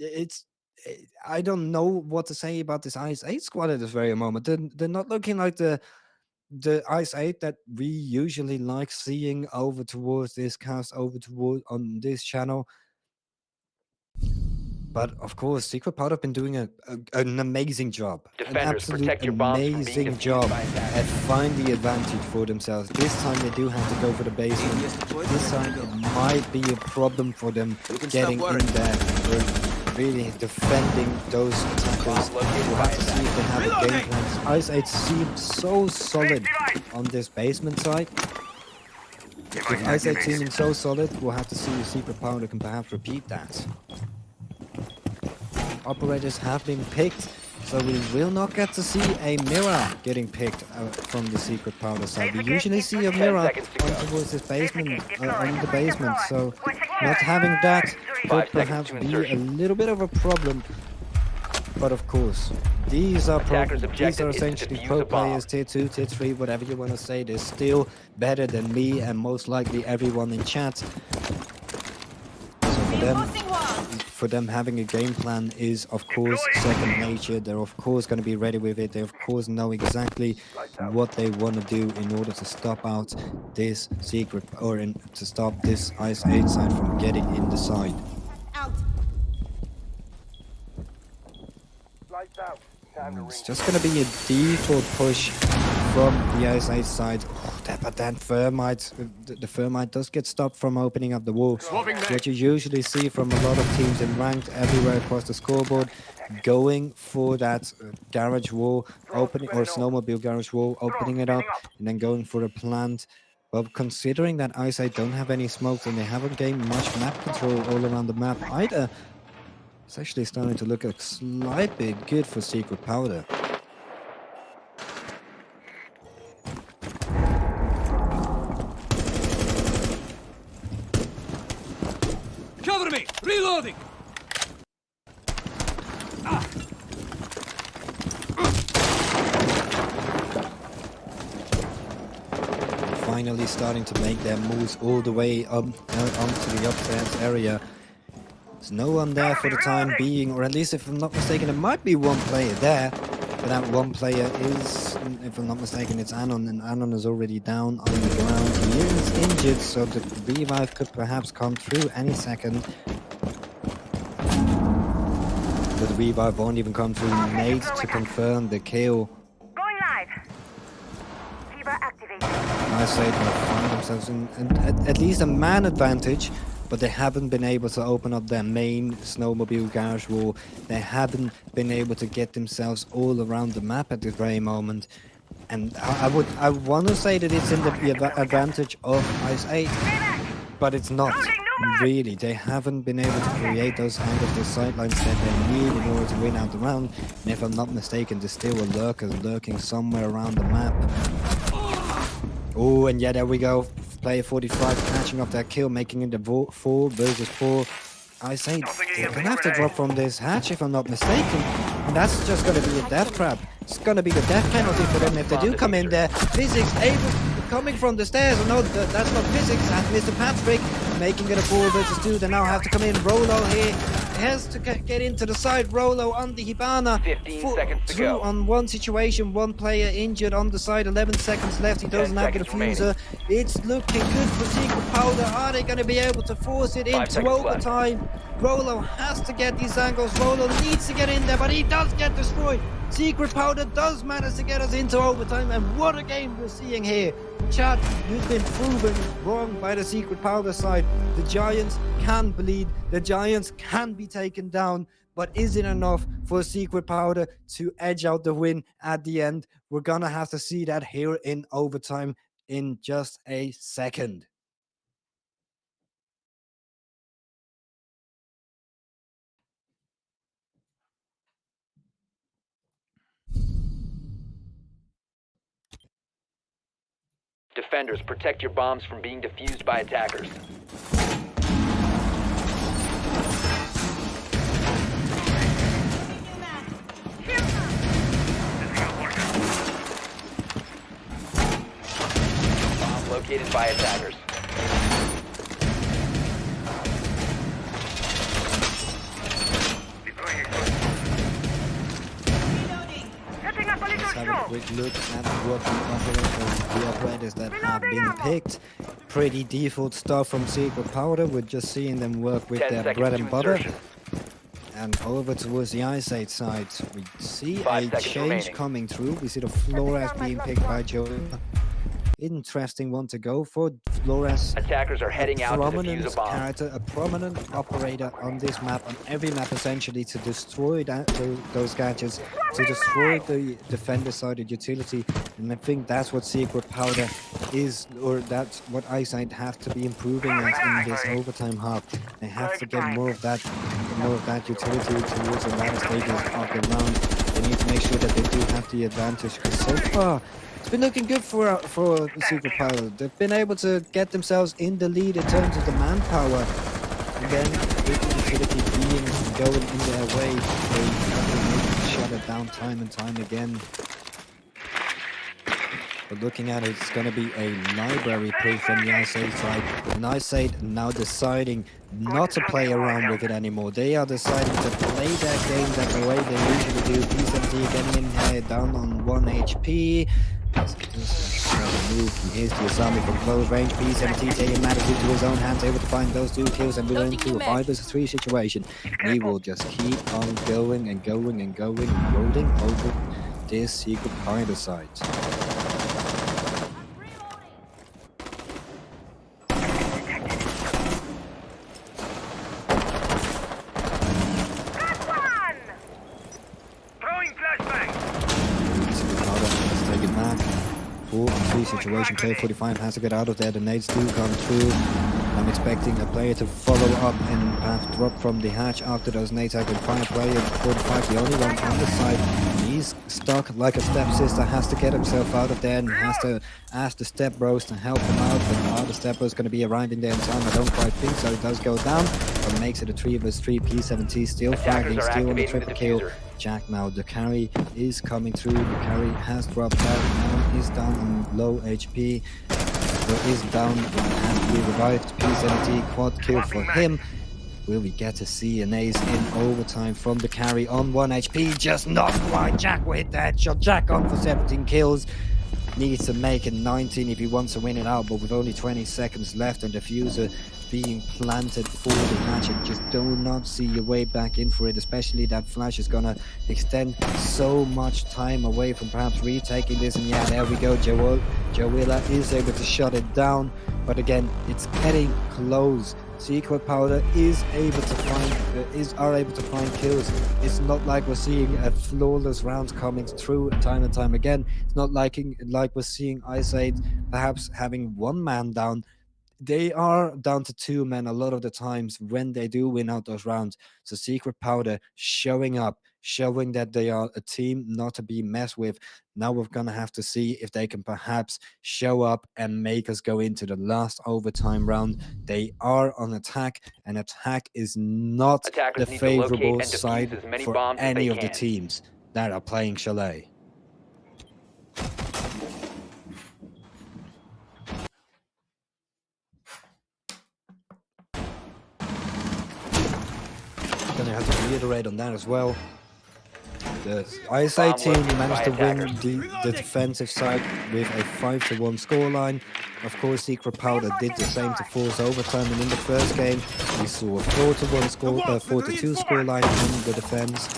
I don't know what to say about this Ice 8 squad at this very moment. They're not looking like the Ice 8 that we usually like seeing over towards this cast, over toward on this channel. But of course, Secret Powder have been doing an amazing job, an Defenders, absolute protect your bombs from being amazing defused job by attackers. at finding the advantage for themselves. This time they do have to go for the basement. This time it might be a problem for them getting in there, really defending those attackers. We'll have to see if they have a game plan. Ice 8 seems so solid on this basement side. If Ice 8 seeming so solid, we'll have to see if Secret Powder can perhaps repeat that. Operators have been picked, so we will not get to see a mirror getting picked from the Secret Powder side. We usually see a mirror on towards this basement, on the basement, so not having that could perhaps be a little bit of a problem. But of course, these are essentially pro players, tier 2, tier 3, whatever you want to say. They're still better than me and most likely everyone in chat. So for them having a game plan is of course second nature. They're of course going to be ready with it. They of course know exactly what they want to do in order to stop out this secret, or to stop this Ice 8 side from getting in the side. It's just going to be a default push from the Ice 8 side. But then Thermite, the Thermite does get stopped from opening up the wall. What you usually see from a lot of teams in ranked everywhere across the scoreboard, going for that garage wall opening, or snowmobile garage wall, opening it up, and then going for a plant. But considering that Ice 8 don't have any smokes and they haven't gained much map control all around the map either, it's actually starting to look a slight bit good for Secret Powder. Cover me! Reloading! Finally starting to make their moves all the way up onto the upstairs area. There's no one there for the time being, or at least if I'm not mistaken, there might be one player there. But that one player is, if I'm not mistaken, it's Anon, and Anon is already down on the ground. He is injured, so the revive could perhaps come through any second. But the revive won't even come through. Nate to confirm the kill. Going live. Fever activated. I say they find themselves in at least a man advantage, but they haven't been able to open up their main snowmobile garage wall. They haven't been able to get themselves all around the map at this very moment. And I want to say that it's in the advantage of Ice 8, but it's not really. They haven't been able to create those angles, those sidelines that they need in order to win out the round. And if I'm not mistaken, there's still a lurker lurking somewhere around the map. Oh, and yeah, there we go. Player 45 catching up that kill, making it a 4 versus 4. I say they're gonna have to drop from this hatch if I'm not mistaken. And that's just gonna be a death trap. It's gonna be the death penalty for them if they do come in there. Physics coming from the stairs. Oh, no, that's not Physics. And Mr. Patrick making it a 4 versus 2. They now have to come in. Rolo here has to get into the side. Rolo on the Hibana. 15 seconds to go. On one situation, one player injured on the side. 11 seconds left. He doesn't have the diffuser. It's looking good for Secret Powder. Are they going to be able to force it into overtime? Rolo has to get these angles. Rolo needs to get in there, but he does get destroyed. Secret Powder does manage to get us into overtime, and what a game we're seeing here. Chat, you've been proven wrong by the Secret Powder side. The Giants can bleed, the Giants can be taken down, but is it enough for Secret Powder to edge out the win at the end? We're gonna have to see that here in overtime in just a second. Defenders, protect your bombs from being defused by attackers. Bomb located by attackers. have a quick look at what the operators that have been picked. Pretty default stuff from Secret Powder. We're just seeing them work with 10 their seconds bread to and butter. insertion. And over towards the Ice Age side, we see 5 a seconds change remaining. coming through. We see the Flores being picked by Joe. Interesting one to go for. Flores, Attackers are heading out to defuse a prominent bomb. character, a prominent operator on this map, on every map essentially, to destroy those gadgets, to destroy the defender sided utility. And I think that's what Secret Powder is, or that's what Eyesight have to be improving at in this overtime half. They have to get more of that utility towards the latter stages of the round. They need to make sure that they do have the advantage, because so far it's been looking good for Secret Powder. They've been able to get themselves in the lead in terms of the manpower. Again, with the utility being going in their way, they have been able to shut it down time and time again. But looking at it, it's going to be a library push from the Ice Age side. And Ice Age now deciding not to play around with it anymore. They are deciding to play their game the way they usually do. P70 getting in here down on 1 HP. Move. Here's the Asami from close range. P70 taking matters into his own hands, able to find those 2 kills, and we're into a 5 vs 3 situation. He will just keep on going and going and going and rolling over this Secret Powder side. Situation. K45 has to get out of there. The nades do come through. I'm expecting a player to follow up and perhaps drop from the hatch after those nades have been fired. Player 45, the only one on the side. He's stuck like a stepsister, has to get himself out of there and has to ask the step bros to help him out. But are the step bros going to be arriving there in time? I don't quite think so. It does go down, but makes it a 3 vs 3. P70 still fragging, still on the triple kill. Jack now, the carry is coming through. The carry has dropped out. Now he's down on low HP. There is down and has to be revived. P70 quad kill for him. Will we get to see an ace in overtime from the carry on 1 HP? Just not quite. Jack with that shot. Jack on for 17 kills. Needs to make it 19 if he wants to win it out, but with only 20 seconds left and diffuser being planted for the hatch, and just do not see your way back in for it, especially that flash is gonna extend so much time away from perhaps retaking this. And yeah, there we go. Joella is able to shut it down, but again, it's getting close. Secret Powder is able to find kills. It's not like we're seeing a flawless round coming through time and time again. It's not like we're seeing Ice Age perhaps having 1 man down. They are down to 2 men a lot of the times when they do win out those rounds. So Secret Powder showing up, showing that they are a team not to be messed with. Now we're going to have to see if they can perhaps show up and make us go into the last overtime round. They are on attack, and attack is not Attackers the need to locate favorable and defuse side as many for bombs as any they of the can. teams that are playing Chalet. Gonna have to reiterate on that as well. The ISA team managed to win the defensive side with a 5-1 scoreline. Of course, Secret Powder did the same to force overtime, and in the first game, we saw a 4-2 scoreline on the defense.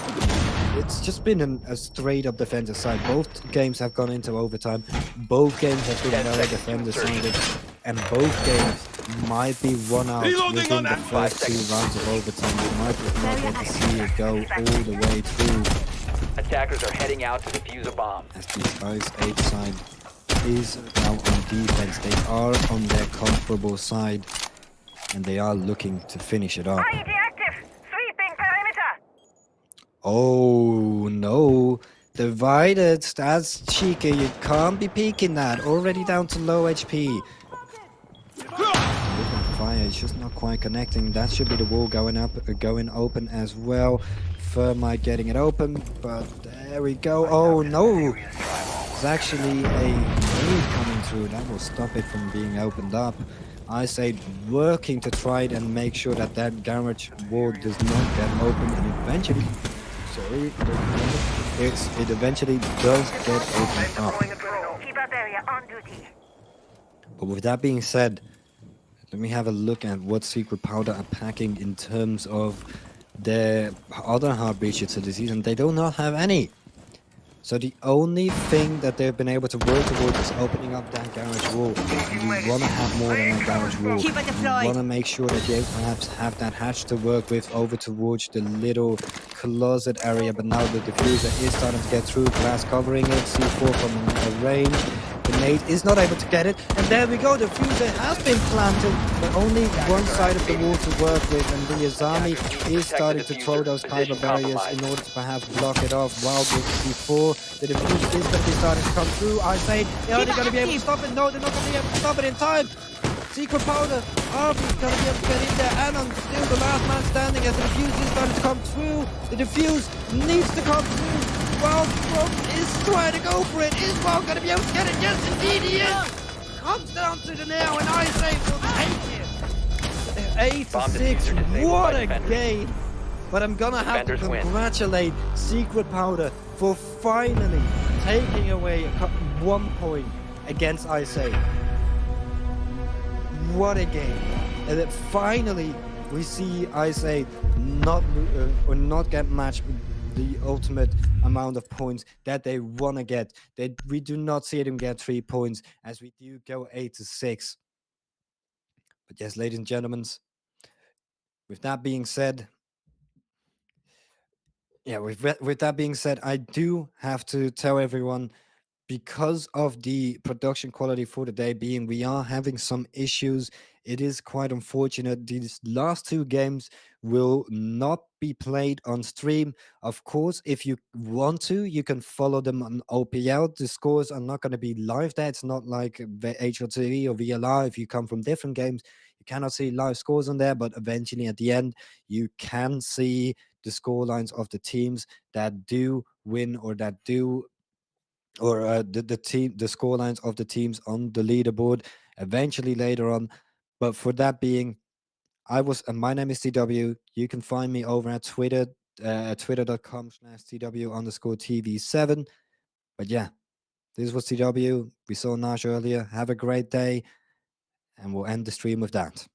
It's just been a straight-up defensive side. Both games have gone into overtime. Both games have been very defender-sided, and both games might be won out within the first 2 rounds of overtime. We might not get to see it go all the way through. Attackers are heading out to defuse a bomb. As these guys, H side is now on defense. They are on their comfortable side, and they are looking to finish it up. IED active! Sweeping perimeter! Oh no, divided. That's cheeky. You can't be peeking that. Already down to low HP. Fire is just not quite connecting. That should be the wall going open as well. Thermite getting it open, but there we go. Oh no, it's actually a nade coming through. That will stop it from being opened up. I say working to try and make sure that garage wall does not get open, and eventually Sorry. It eventually does get opened up. Deploying a drone. Keep up area on duty. But with that being said, let me have a look at what Secret Powder are packing in terms of their other hard breach utilities, and they do not have any. So the only thing that they've been able to work towards is opening up that garage wall. And you want to have more than a garage wall. Keep it You deployed. want to make sure that you perhaps have that hatch to work with over towards the little closet area. But now the diffuser is starting to get through, glass covering it, C4 from a range. The nade is not able to get it, and there we go. The diffuser has been planted, but only one side of the wall to work with, and the Yazami is starting to throw those kyber barriers in order to perhaps block it off. While with C4, the diffuser is going to be starting to come through. I say they're only going to be able to stop it. No, they're not going to be able to stop it in time. Secret Powder, Arby's going to be able to get in there, and I'm still the last man standing as the diffuse is starting to come through. The diffuse needs to come through. Well, Brook is trying to go for it. Is Brook going to be able to get it? Yes, indeed he is. Comes down to the nail, and I say will take it. 8-6, what a game. But I'm going to have to Defenders win. congratulate Secret Powder for finally taking away 1 point against ISA. What a game. And then finally we see ISA not get matched with the ultimate amount of points that they want to get. We do not see them get 3 points as we do go 8-6. But yes, ladies and gentlemen, with that being said, with that being said, I do have to tell everyone, because of the production quality for the day being, we are having some issues. It is quite unfortunate. These last 2 games will not be played on stream. Of course, if you want to, you can follow them on OPL. The scores are not going to be live there. It's not like HLTV or VLR. If you come from different games, you cannot see live scores on there, but eventually at the end, you can see the score lines of the teams that do win or that do, or the score lines of the teams on the leaderboard eventually later on. But for that being, my name is TW. You can find me over at Twitter, twitter.com/TW_TV7. But yeah, this was TW. We saw Nash earlier. Have a great day, and we'll end the stream with that.